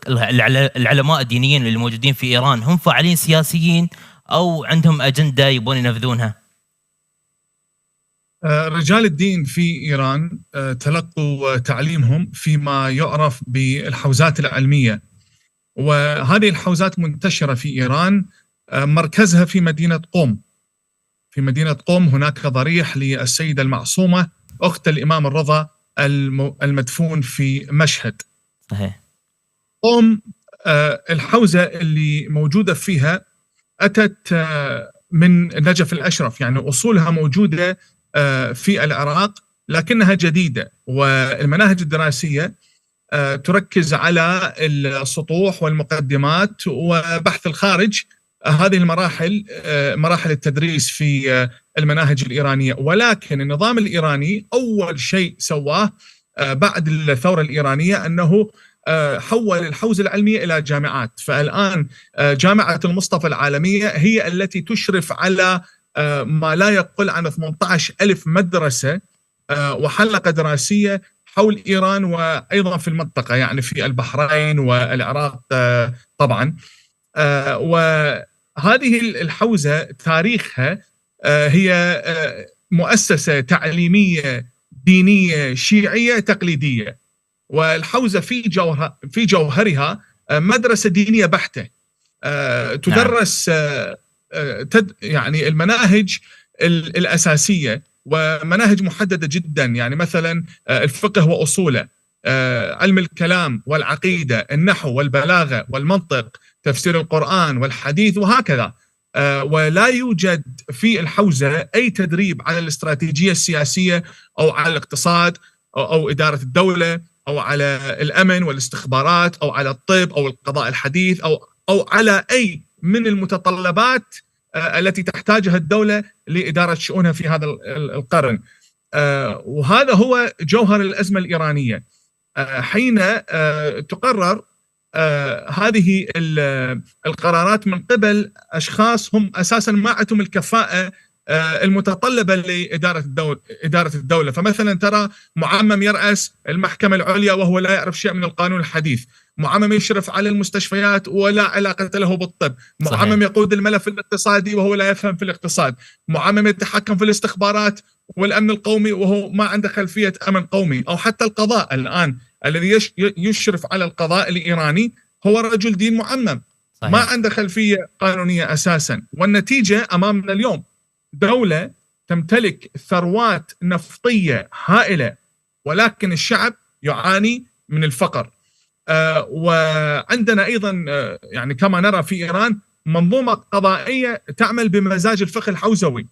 العلماء الدينيين اللي موجودين في إيران هم فاعلين سياسيين أو عندهم أجندة يبون ينفذونها؟ رجال الدين في إيران تلقوا تعليمهم فيما يعرف بالحوزات العلمية، وهذه الحوزات منتشرة في إيران، مركزها في مدينة قم. في مدينة قم هناك ضريح للسيدة المعصومة أخت الإمام الرضا المدفون في مشهد. صحيح. قم الحوزة اللي موجودة فيها أتت من نجف الأشرف، يعني أصولها موجودة في العراق لكنها جديدة، والمناهج الدراسية تركز على السطوح والمقدمات وبحث الخارج. هذه المراحل مراحل التدريس في المناهج الإيرانية. ولكن النظام الإيراني أول شيء سواه بعد الثورة الإيرانية أنه حول الحوزة العلمية إلى جامعات. فالآن جامعة المصطفى العالمية هي التي تشرف على ما لا يقل عن 18,000 مدرسة وحلقة دراسية حول إيران وأيضا في المنطقة، يعني في البحرين والعراق طبعا. وهذه الحوزة تاريخها هي مؤسسة تعليمية دينية شيعية تقليدية، والحوزة في جوهرها مدرسة دينية بحتة تدرس يعني المناهج الأساسية ومناهج محددة جدا، يعني مثلا الفقه وأصوله، علم الكلام والعقيدة، النحو والبلاغة والمنطق، تفسير القرآن والحديث وهكذا. ولا يوجد في الحوزة أي تدريب على الاستراتيجية السياسية أو على الاقتصاد أو إدارة الدولة أو على الأمن والاستخبارات أو على الطب أو القضاء الحديث أو على أي من المتطلبات التي تحتاجها الدولة لإدارة شؤونها في هذا القرن. وهذا هو جوهر الأزمة الإيرانية. حين تقرر هذه القرارات من قبل أشخاص هم أساساً ما عندهم الكفاءة المتطلبة لإدارة الدولة. فمثلا ترى معمم يرأس المحكمة العليا وهو لا يعرف شيء من القانون الحديث، معمم يشرف على المستشفيات ولا علاقة له بالطب، معمم يقود الملف الاقتصادي وهو لا يفهم في الاقتصاد، معمم يتحكم في الاستخبارات والأمن القومي وهو ما عنده خلفية أمن قومي، أو حتى القضاء الآن الذي يشرف على القضاء الإيراني هو رجل دين معمم. صحيح. ما عنده خلفية قانونية أساسا. والنتيجة أمامنا اليوم دولة تمتلك ثروات نفطية هائلة ولكن الشعب يعاني من الفقر. وعندنا أيضا يعني كما نرى في إيران منظومة قضائية تعمل بمزاج الفقه الحوزوي،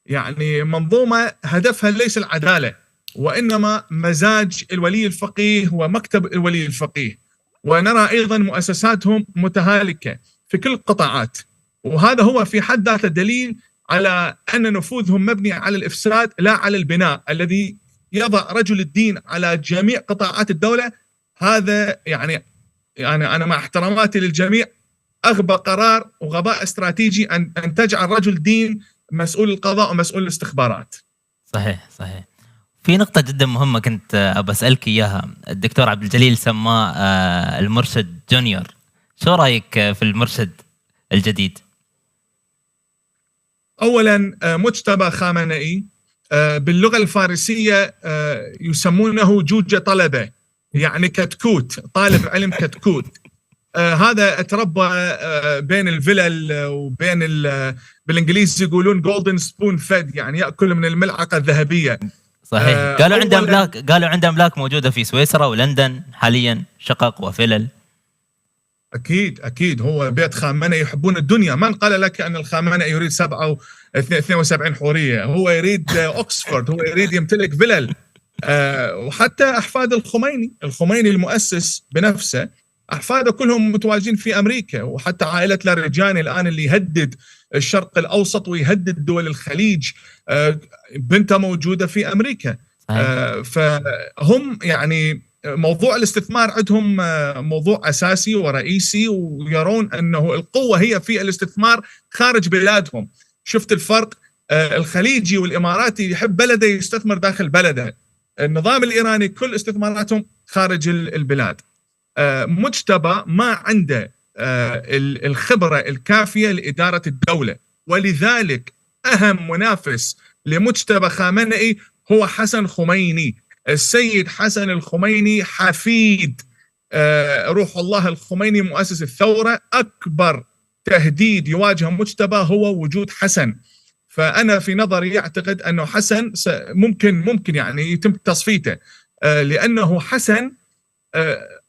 يعني منظومة هدفها ليس العدالة وإنما مزاج الولي الفقيه ومكتب الولي الفقيه. ونرى أيضا مؤسساتهم متهالكة في كل القطاعات، وهذا هو في حد ذاته دليل على أن نفوذهم مبني على الإفساد لا على البناء، الذي يضع رجل الدين على جميع قطاعات الدولة. هذا يعني أنا مع احتراماتي للجميع أغبى قرار وغباء استراتيجي أن تجعل رجل دين مسؤول القضاء ومسؤول الاستخبارات. صحيح. في نقطة جدا مهمة كنت أبى أسألك إياها. الدكتور عبد الجليل سماه المرشد جونيور. شو رأيك في المرشد الجديد؟ أولا مجتبى خامنئي باللغة الفارسية يسمونه جوجة طلبة، يعني كتكوت، طالب علم كتكوت. هذا اتربى بين الفلل وبين بالانجليزي يقولون جولدن سبون فيد، يعني ياكل من الملعقه الذهبيه. صحيح. قالوا عنده املاك موجوده في سويسرا ولندن حاليا، شقق وفلل. اكيد هو بيت خامنئي يحبون الدنيا. من قال لك ان الخامنئي يريد 72 حوريه؟ هو يريد اوكسفورد، هو يريد يمتلك فلل. وحتى احفاد الخميني المؤسس بنفسه، أحفاده كلهم متواجدين في أمريكا، وحتى عائلة لاريجاني الآن اللي يهدد الشرق الأوسط ويهدد دول الخليج بنته موجودة في أمريكا. فهم يعني موضوع الاستثمار عندهم موضوع أساسي ورئيسي، ويرون أنه القوة هي في الاستثمار خارج بلادهم. شفت الفرق؟ الخليجي والإماراتي يحب بلده يستثمر داخل بلده. النظام الإيراني كل استثماراتهم خارج البلاد. مجتبى ما عنده الخبرة الكافية لإدارة الدولة، ولذلك أهم منافس لمجتبى خامنئي هو حسن خميني. السيد حسن الخميني حفيد روح الله الخميني مؤسس الثورة. أكبر تهديد يواجه مجتبى هو وجود حسن. فأنا في نظري أعتقد أنه حسن ممكن يعني يتم تصفيته، لأنه حسن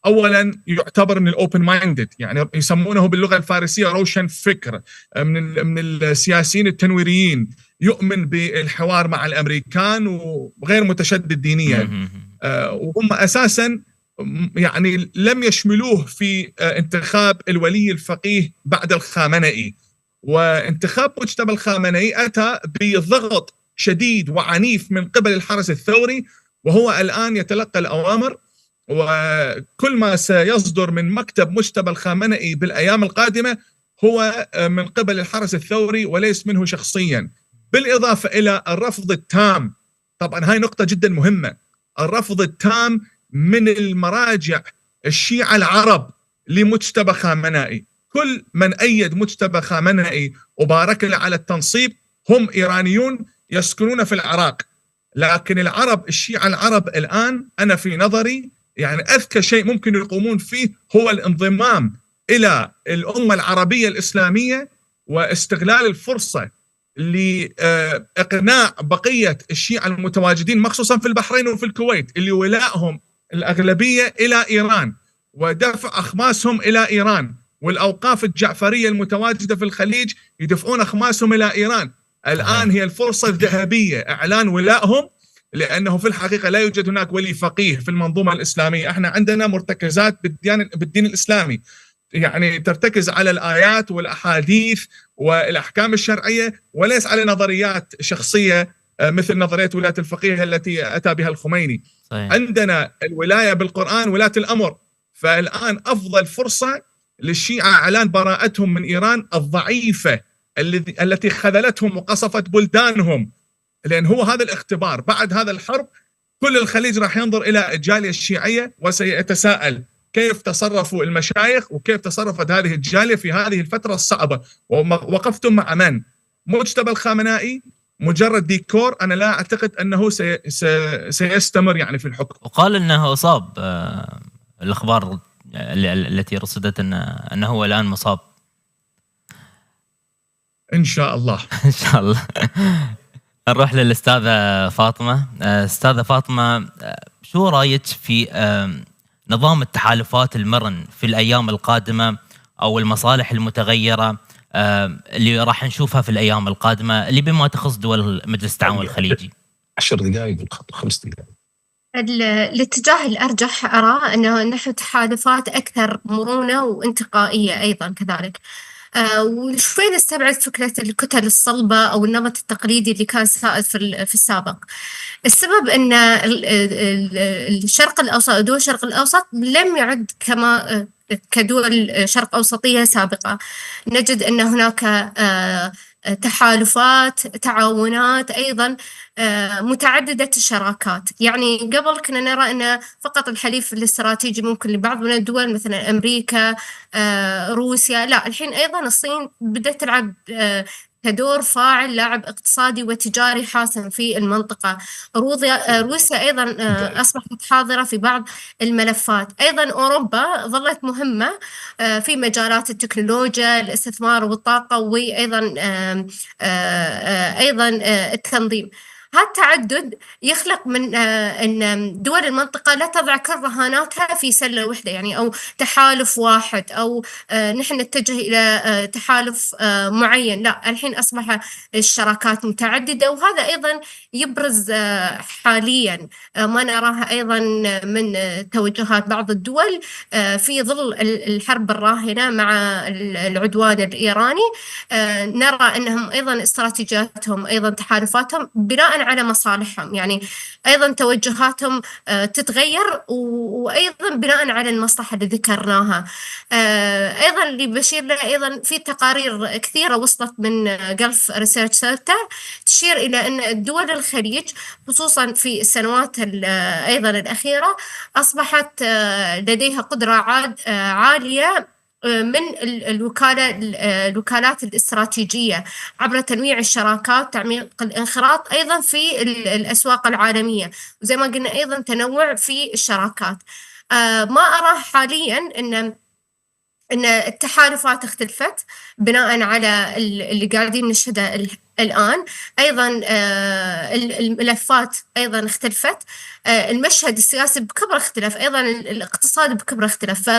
اولا يعتبر من الاوبن مايندد، يعني يسمونه باللغه الفارسيه روشن فكر، من السياسيين التنويريين، يؤمن بالحوار مع الامريكان وغير متشدد دينيا. وهم اساسا يعني لم يشملوه في انتخاب الولي الفقيه بعد الخامنئي. وانتخاب مجتبى الخامنئي اتى بضغط شديد وعنيف من قبل الحرس الثوري، وهو الان يتلقى الاوامر. وكل ما سيصدر من مكتب مجتبى الخامنئي بالأيام القادمة هو من قبل الحرس الثوري وليس منه شخصيا، بالإضافة إلى الرفض التام. طبعا هاي نقطة جدا مهمة، الرفض التام من المراجع الشيعة العرب لمجتبى خامنئي. كل من أيد مجتبى خامنئي وبارك له على التنصيب هم إيرانيون يسكنون في العراق. لكن العرب الشيعة العرب الآن أنا في نظري يعني أذكى شيء ممكن يقومون فيه هو الانضمام إلى الأمة العربية الإسلامية، واستغلال الفرصة لإقناع بقية الشيعة المتواجدين مخصوصا في البحرين وفي الكويت اللي ولائهم الأغلبية إلى إيران، ودفع أخماسهم إلى إيران. والأوقاف الجعفرية المتواجدة في الخليج يدفعون أخماسهم إلى إيران. الآن هي الفرصة الذهبية إعلان ولائهم، لأنه في الحقيقة لا يوجد هناك ولي فقيه في المنظومة الإسلامية. احنا عندنا مرتكزات بالدين الإسلامي، يعني ترتكز على الآيات والأحاديث والأحكام الشرعية، وليس على نظريات شخصية مثل نظرية ولاية الفقيه التي أتى بها الخميني. صحيح. عندنا الولاية بالقرآن ولاية الأمر. فالآن أفضل فرصة للشيعة إعلان براءتهم من إيران الضعيفة التي خذلتهم وقصفت بلدانهم، لأن هو هذا الاختبار. بعد هذا الحرب كل الخليج راح ينظر إلى الجالية الشيعية وسيتساءل كيف تصرفوا المشايخ وكيف تصرفت هذه الجالية في هذه الفترة الصعبة، ووقفتم مع من؟ مجتبى الخامنائي مجرد ديكور. أنا لا أعتقد أنه سيستمر يعني في الحكم. وقال أنه أصاب، الأخبار التي رصدت أنه هو الآن مصاب. إن شاء الله. إن شاء الله. نروح للأستاذة فاطمة. أستاذة فاطمة، شو رأيك في نظام التحالفات المرن في الأيام القادمة أو المصالح المتغيرة اللي راح نشوفها في الأيام القادمة اللي بما تخص دول مجلس التعاون الخليجي؟ 10 دقائق بالخط، 5 دقائق. الاتجاه الأرجح أرى أنه نحو تحالفات أكثر مرونة وانتقائية أيضا كذلك. وشوي نستبعد فكرة الكتل الصلبة أو النمط التقليدي اللي كان سائد في السابق. السبب أن الشرق الأوسط، دول الشرق الأوسط لم يعد كدول شرق أوسطية سابقة. نجد أن هناك تحالفات، تعاونات، أيضا متعددة الشراكات. يعني قبل كنا نرى أن فقط الحليف الاستراتيجي ممكن لبعض من الدول مثلا أمريكا، روسيا، لا الحين أيضا الصين بدأت تلعب كدور فاعل، لاعب اقتصادي وتجاري حاسم في المنطقة. روسيا أيضا أصبحت حاضرة في بعض الملفات. أيضا أوروبا ظلت مهمة في مجالات التكنولوجيا، الاستثمار والطاقة، وأيضا أيضا التنظيم. هذا التعدد يخلق من أن دول المنطقة لا تضع كل رهاناتها في سلة واحدة، يعني أو تحالف واحد، أو نحن نتجه إلى تحالف معين. لا، الحين أصبح الشراكات متعددة، وهذا أيضا يبرز حاليا ما نراها أيضا من توجهات بعض الدول في ظل الحرب الراهنة مع العدوان الإيراني. نرى أنهم أيضا استراتيجياتهم، أيضا تحالفاتهم بناء على مصالحهم، يعني أيضا توجهاتهم تتغير، وأيضا بناء على المصلحة اللي ذكرناها. أيضا اللي بشير له أيضا في تقارير كثيرة وصلت من جلف ريسيرش سنتر تشير إلى أن الدول الخليج خصوصا في السنوات أيضا الأخيرة أصبحت لديها قدرة عالية من الوكالات الاستراتيجية عبر تنويع الشراكات، تعميق الانخراط أيضا في الأسواق العالمية، وزي ما قلنا أيضا تنوع في الشراكات. ما أراه حاليا أن التحالفات اختلفت بناء على اللي قاعدين نشهده الآن. أيضا الملفات أيضا اختلفت، المشهد السياسي بكبر اختلف، أيضا الاقتصاد بكبر اختلف.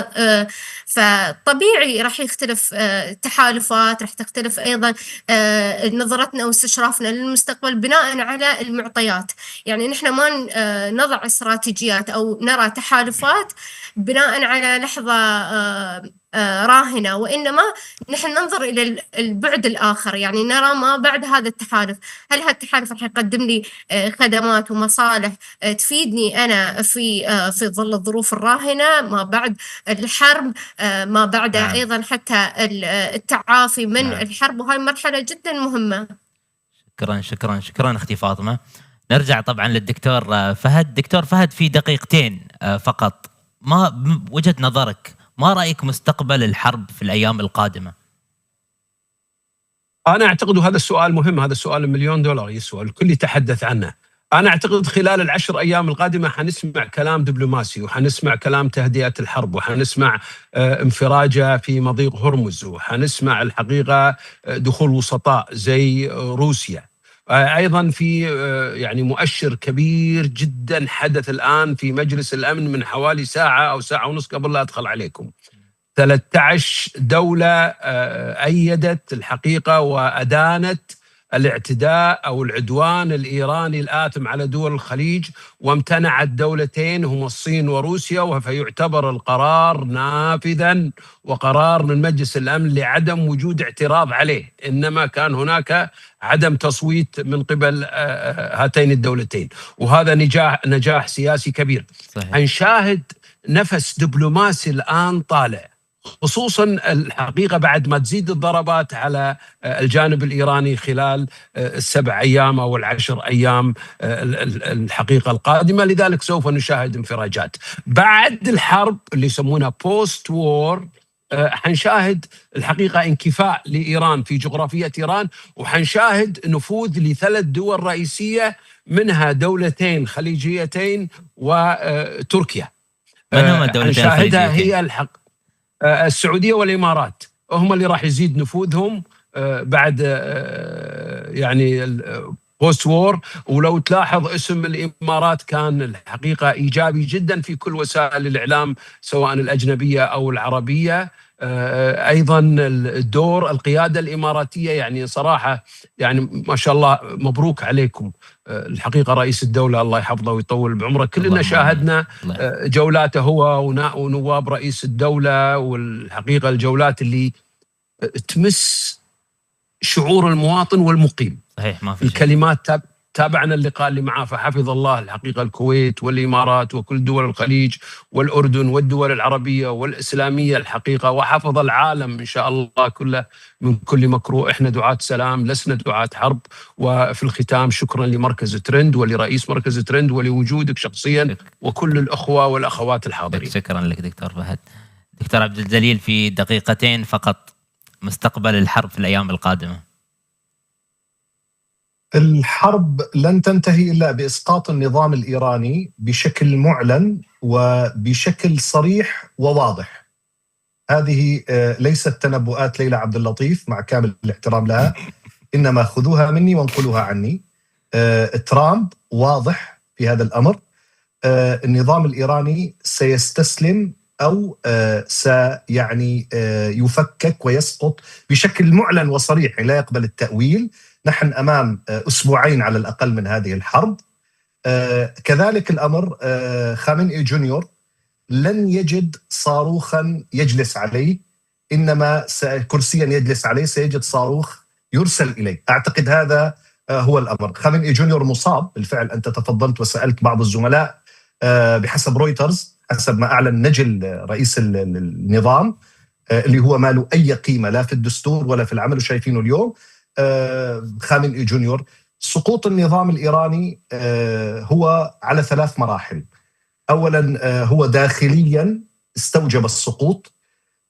فطبيعي راح يختلف التحالفات، راح تختلف أيضا نظرتنا واستشرافنا للمستقبل بناء على المعطيات. يعني نحن ما نضع استراتيجيات أو نرى تحالفات بناء على لحظة راهنة، وإنما نحن ننظر إلى البعد الآخر، يعني نرى ما بعد هذا التحالف. هل هذا التحالف راح يقدم لي خدمات ومصالح تفيدني أنا في ظل الظروف الراهنة ما بعد الحرب، ما بعد أيضا حتى التعافي من الحرب، وهاي مرحلة جدا مهمة. شكرا أختي فاطمة. نرجع طبعا للدكتور فهد. دكتور فهد، في دقيقتين فقط، ما وجهة نظرك، ما رأيك مستقبل الحرب في الأيام القادمة؟ أنا أعتقد هذا السؤال مهم، هذا السؤال $1,000,000 يسوى، الكل يتحدث عنه. أنا أعتقد خلال ال10 أيام القادمة حنسمع كلام دبلوماسي، وحنسمع كلام تهدئة الحرب، وحنسمع انفراجة في مضيق هرمز، وحنسمع الحقيقة دخول وسطاء زي روسيا. أيضا في يعني مؤشر كبير جدا حدث الآن في مجلس الأمن من حوالي ساعة أو ساعة ونص قبل لا أدخل عليكم. 13 دولة أيدت الحقيقة وأدانت الاعتداء أو العدوان الإيراني الآثم على دول الخليج، وامتنعت دولتين هم الصين وروسيا، وفيعتبر القرار نافذا وقرار من مجلس الأمن لعدم وجود اعتراض عليه، إنما كان هناك عدم تصويت من قبل هاتين الدولتين، وهذا نجاح سياسي كبير. هنشاهد نفس دبلوماسي الآن طالع، خصوصا الحقيقة بعد ما تزيد الضربات على الجانب الإيراني خلال ال7 أيام أو ال10 أيام الحقيقة القادمة. لذلك سوف نشاهد انفراجات بعد الحرب اللي يسمونها بوست وور. حنشاهد الحقيقة انكفاء لإيران في جغرافية إيران، وحنشاهد نفوذ ل3 دول رئيسية منها دولتين خليجيتين وتركيا. من هم الدولتين الخليجيتين؟ هي السعودية والإمارات هم اللي راح يزيد نفوذهم بعد يعني بوست وور. ولو تلاحظ اسم الإمارات كان الحقيقة إيجابي جدا في كل وسائل الإعلام سواء الأجنبية أو العربية. أيضا الدور القيادة الإماراتية، يعني صراحة يعني ما شاء الله مبروك عليكم الحقيقة رئيس الدولة الله يحفظه ويطول بعمره. كلنا شاهدنا جولاته هو ونواب رئيس الدولة، والحقيقة الجولات اللي تمس شعور المواطن والمقيم. صحيح، ما في الكلمات تابعنا اللقاء اللي معاه، فحفظ الله الحقيقة الكويت والإمارات وكل دول الخليج والأردن والدول العربية والإسلامية الحقيقة، وحفظ العالم إن شاء الله كله من كل مكروه. إحنا دعاة سلام لسنا دعاة حرب. وفي الختام شكرا لمركز ترند ولرئيس مركز ترند ولوجودك شخصيا وكل الأخوة والأخوات الحاضرين. شكرا لك دكتور فهد. دكتور عبد الجليل، في دقيقتين فقط، مستقبل الحرب في الأيام القادمة. الحرب لن تنتهي إلا بإسقاط النظام الإيراني بشكل معلن وبشكل صريح وواضح. هذه ليست تنبؤات ليلى عبد اللطيف مع كامل الاحترام لها، إنما خذوها مني وانقلوها عني. ترامب واضح في هذا الأمر. النظام الإيراني سيستسلم أو سيعني يفكك ويسقط بشكل معلن وصريح، لا يقبل التأويل. نحن أمام أسبوعين على الأقل من هذه الحرب. كذلك الأمر خامنئي جونيور لن يجد صاروخا يجلس عليه، إنما كرسيا يجلس عليه، سيجد صاروخ يرسل إليه. أعتقد هذا هو الأمر. خامنئي جونيور مصاب بالفعل، أنت تفضلت وسألت بعض الزملاء. بحسب رويترز، حسب ما أعلن نجل رئيس النظام اللي هو ما له أي قيمة لا في الدستور ولا في العمل، وشايفينه اليوم، خامنئي جونيور. سقوط النظام الإيراني هو على 3 مراحل. أولا هو داخليا استوجب السقوط،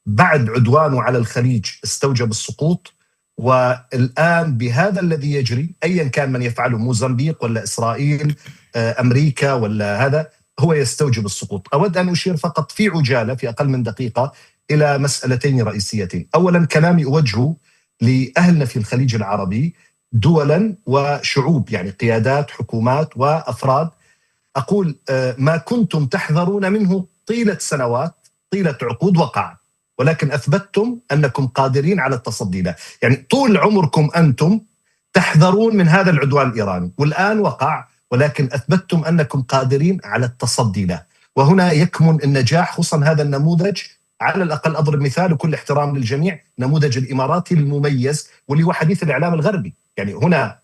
بعد عدوانه على الخليج استوجب السقوط، والآن بهذا الذي يجري أيا كان من يفعله، موزمبيق ولا إسرائيل، أمريكا ولا هذا، هو يستوجب السقوط. أود أن أشير فقط في عجالة في أقل من دقيقة إلى مسألتين رئيسيتين. أولا كلامي أوجهه لأهلنا في الخليج العربي دولا وشعوب، يعني قيادات حكومات وأفراد. أقول ما كنتم تحذرون منه طيلة سنوات، طيلة عقود وقع، ولكن أثبتتم أنكم قادرين على التصدي له. يعني طول عمركم أنتم تحذرون من هذا العدوان الإيراني، والآن وقع، ولكن أثبتتم أنكم قادرين على التصدي له. وهنا يكمن النجاح، خصوصا هذا النموذج. على الأقل أضرب مثال وكل احترام للجميع، نموذج الإماراتي المميز واللي هو حديث الإعلام الغربي. يعني هنا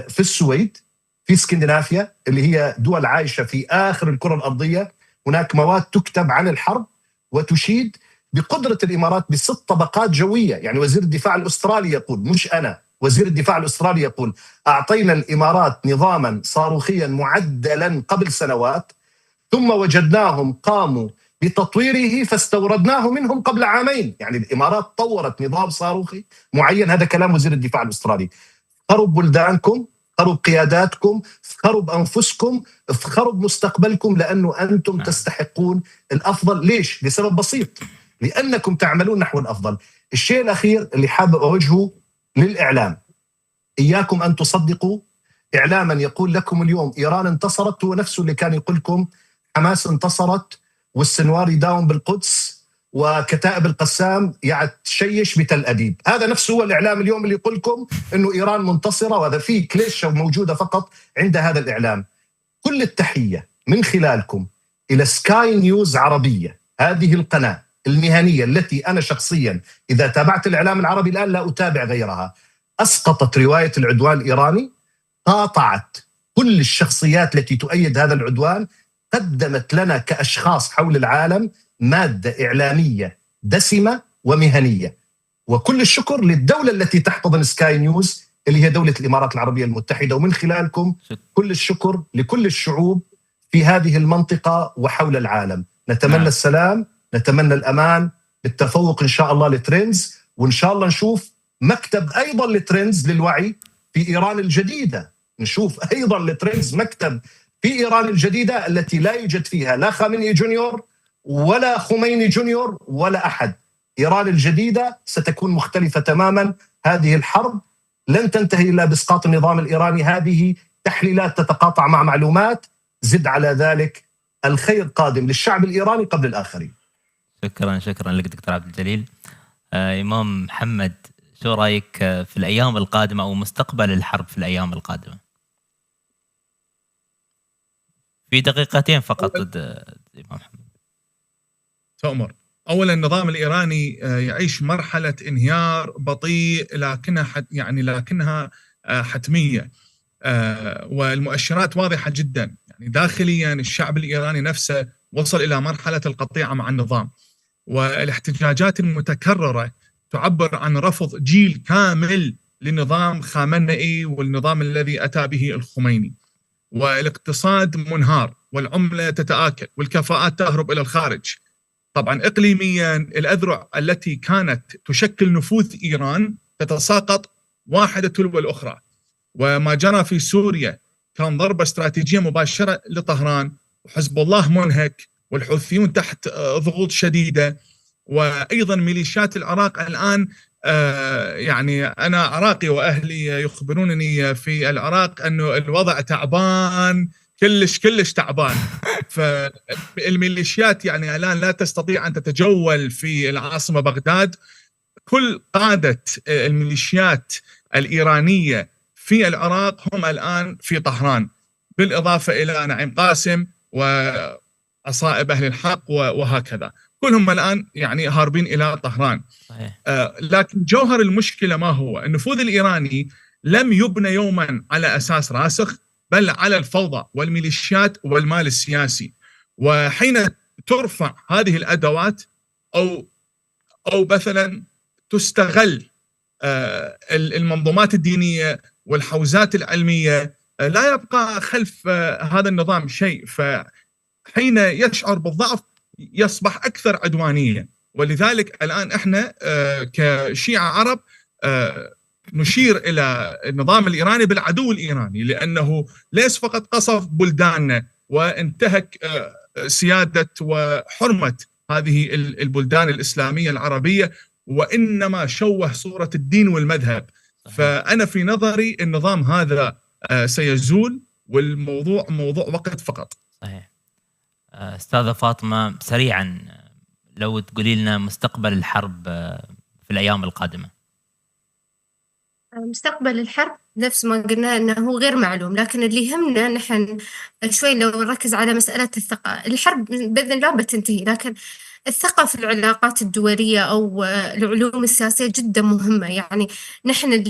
في السويد، في اسكندنافيا اللي هي دول عايشة في آخر الكرة الأرضية، هناك مواد تكتب عن الحرب وتشيد بقدرة الإمارات ب6 طبقات جوية. يعني وزير الدفاع الأسترالي يقول، مش أنا، وزير الدفاع الأسترالي يقول أعطينا الإمارات نظاما صاروخيا معدلا قبل سنوات، ثم وجدناهم قاموا بتطويره فاستوردناه منهم قبل عامين. يعني الإمارات طورت نظام صاروخي معين. هذا كلام وزير الدفاع الأسترالي. افخروا ببلدانكم، افخروا بقياداتكم، افخروا بأنفسكم، افخروا بمستقبلكم، لأنه أنتم تستحقون الأفضل. ليش؟ لسبب بسيط، لأنكم تعملون نحو الأفضل. الشيء الأخير اللي حابب أوجهه للإعلام، إياكم أن تصدقوا إعلاما يقول لكم اليوم إيران انتصرت، هو نفسه اللي كان يقول لكم حماس انتصرت والسنوار يداوم بالقدس وكتائب القسام تشيش بتل أبيب. هذا نفسه هو الإعلام اليوم اللي يقول لكم إنه إيران منتصرة، وهذا فيه كليشة موجودة فقط عند هذا الإعلام. كل التحية من خلالكم إلى سكاي نيوز عربية، هذه القناة المهنية التي أنا شخصيا إذا تابعت الإعلام العربي الآن لا أتابع غيرها، أسقطت رواية العدوان الإيراني، قاطعت كل الشخصيات التي تؤيد هذا العدوان، قدمت لنا كأشخاص حول العالم مادة إعلامية دسمة ومهنية. وكل الشكر للدولة التي تحتضن سكاي نيوز اللي هي دولة الإمارات العربية المتحدة، ومن خلالكم كل الشكر لكل الشعوب في هذه المنطقة وحول العالم. نتمنى السلام، نتمنى الأمان، بالتفوق إن شاء الله لترندز، وإن شاء الله نشوف مكتب أيضا لترندز للوعي في إيران الجديدة. نشوف أيضا لترندز مكتب في إيران الجديدة التي لا يوجد فيها لا خامنئي جونيور ولا خميني جونيور ولا أحد. إيران الجديدة ستكون مختلفة تماما. هذه الحرب لن تنتهي إلا بإسقاط النظام الإيراني. هذه تحليلات تتقاطع مع معلومات. زد على ذلك الخير قادم للشعب الإيراني قبل الآخرين. شكرا لك دكتور عبد الجليل. إمام محمد، شو رأيك في الأيام القادمة أو مستقبل الحرب في الأيام القادمة؟ في دقيقتين فقط. إمام محمد تؤمر. أولا النظام الإيراني يعيش مرحلة انهيار بطيء لكنها حتمية، والمؤشرات واضحة جدا. يعني داخليا الشعب الإيراني نفسه وصل إلى مرحلة القطيعة مع النظام، والاحتجاجات المتكررة تعبر عن رفض جيل كامل لنظام خامنئي والنظام الذي أتى به الخميني. والاقتصاد منهار والعملة تتآكل والكفاءات تهرب إلى الخارج. طبعا إقليميا الأذرع التي كانت تشكل نفوذ إيران تتساقط واحدة تلو الأخرى، وما جرى في سوريا كان ضربة استراتيجية مباشرة لطهران، وحزب الله منهك والحوثيون تحت ضغوط شديدة، وأيضا ميليشيات العراق الآن يعني أنا عراقي وأهلي يخبرونني في العراق أنه الوضع تعبان، كلش تعبان. فالميليشيات يعني الآن لا تستطيع أن تتجول في العاصمة بغداد. كل قادة الميليشيات الإيرانية في العراق هم الآن في طهران، بالإضافة إلى نعيم قاسم وعصائب أهل الحق وهكذا، كلهم الآن يعني هاربين إلى طهران. لكن جوهر المشكلة ما هو؟ النفوذ الإيراني لم يبنى يوما على أساس راسخ، بل على الفوضى والميليشيات والمال السياسي. وحين ترفع هذه الأدوات أو مثلا تستغل المنظومات الدينية والحوزات العلمية، لا يبقى خلف هذا النظام شيء. فحين يشعر بالضعف يصبح أكثر عدوانية. ولذلك الآن إحنا كشيعة عرب نشير إلى النظام الإيراني بالعدو الإيراني، لأنه ليس فقط قصف بلداننا وانتهك سيادة وحرمة هذه البلدان الإسلامية العربية، وإنما شوه صورة الدين والمذهب. فأنا في نظري النظام هذا سيزول، والموضوع موضوع وقت فقط. صحيح. أستاذة فاطمة، سريعا لو تقولي لنا مستقبل الحرب في الأيام القادمة. مستقبل الحرب نفس ما قلنا أنه هو غير معلوم، لكن اللي يهمنا نحن شوي لو نركز على مسألة الثقة. الحرب بإذن الله بتنتهي، لكن الثقة في العلاقات الدولية أو العلوم السياسية جدا مهمة. يعني نحن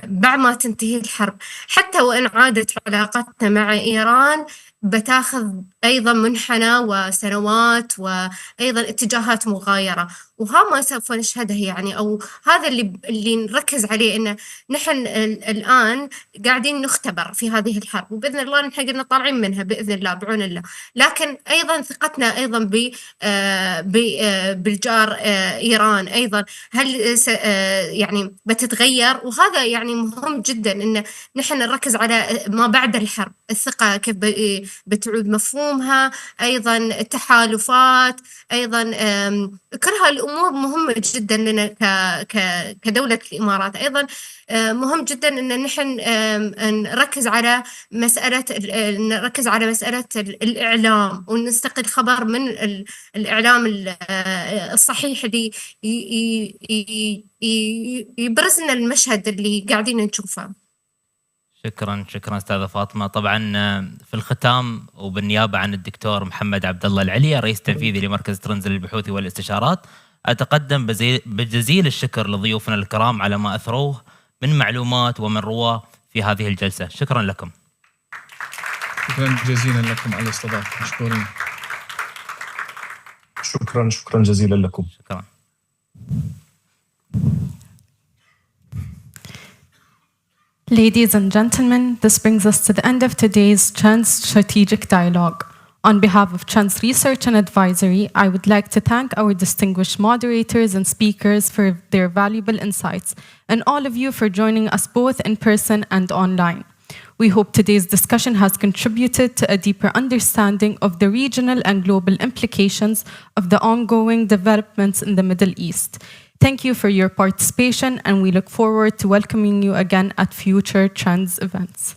بعد ما تنتهي الحرب حتى وإن عادت علاقاتنا مع إيران بتاخذ أيضا منحنى وسنوات وأيضا اتجاهات مغايرة، وها ما سوف نشهده. يعني أو هذا اللي نركز عليه، إن نحن الآن قاعدين نختبر في هذه الحرب، وبإذن الله نحن قلنا طالعين منها بإذن الله بعون الله. لكن أيضا ثقتنا أيضا بالجار إيران أيضا هل يعني بتتغير، وهذا يعني مهم جدا إن نحن نركز على ما بعد الحرب، الثقة كيف بتعود مفهومها، أيضا التحالفات، أيضا كل هالأمور مهمة جدا لنا كدولة الإمارات. أيضا مهم جدا إن نحن نركز على مسألة الإعلام، ونستقي الخبر من الإعلام الصحيح اللي يبرز لنا المشهد اللي قاعدين نشوفه. شكرا أستاذة فاطمة. طبعا في الختام وبالنيابة عن الدكتور محمد عبد الله العلي، الرئيس التنفيذي لمركز ترنز للبحوث والاستشارات، أتقدم بجزيل الشكر لضيوفنا الكرام على ما أثروه من معلومات ومن رواه في هذه الجلسة. شكرا لكم. شكرا جزيلا لكم على الاستضافة. مشكورين. شكرا جزيلا لكم. شكرا. Ladies and gentlemen, this brings us to the end of today's Trans Strategic Dialogue. On behalf of Trans Research and Advisory, I would like to thank our distinguished moderators and speakers for their valuable insights, and all of you for joining us both in person and online. We hope today's discussion has contributed to a deeper understanding of the regional and global implications of the ongoing developments in the Middle East. Thank you for your participation, and we look forward to welcoming you again at future Trans events.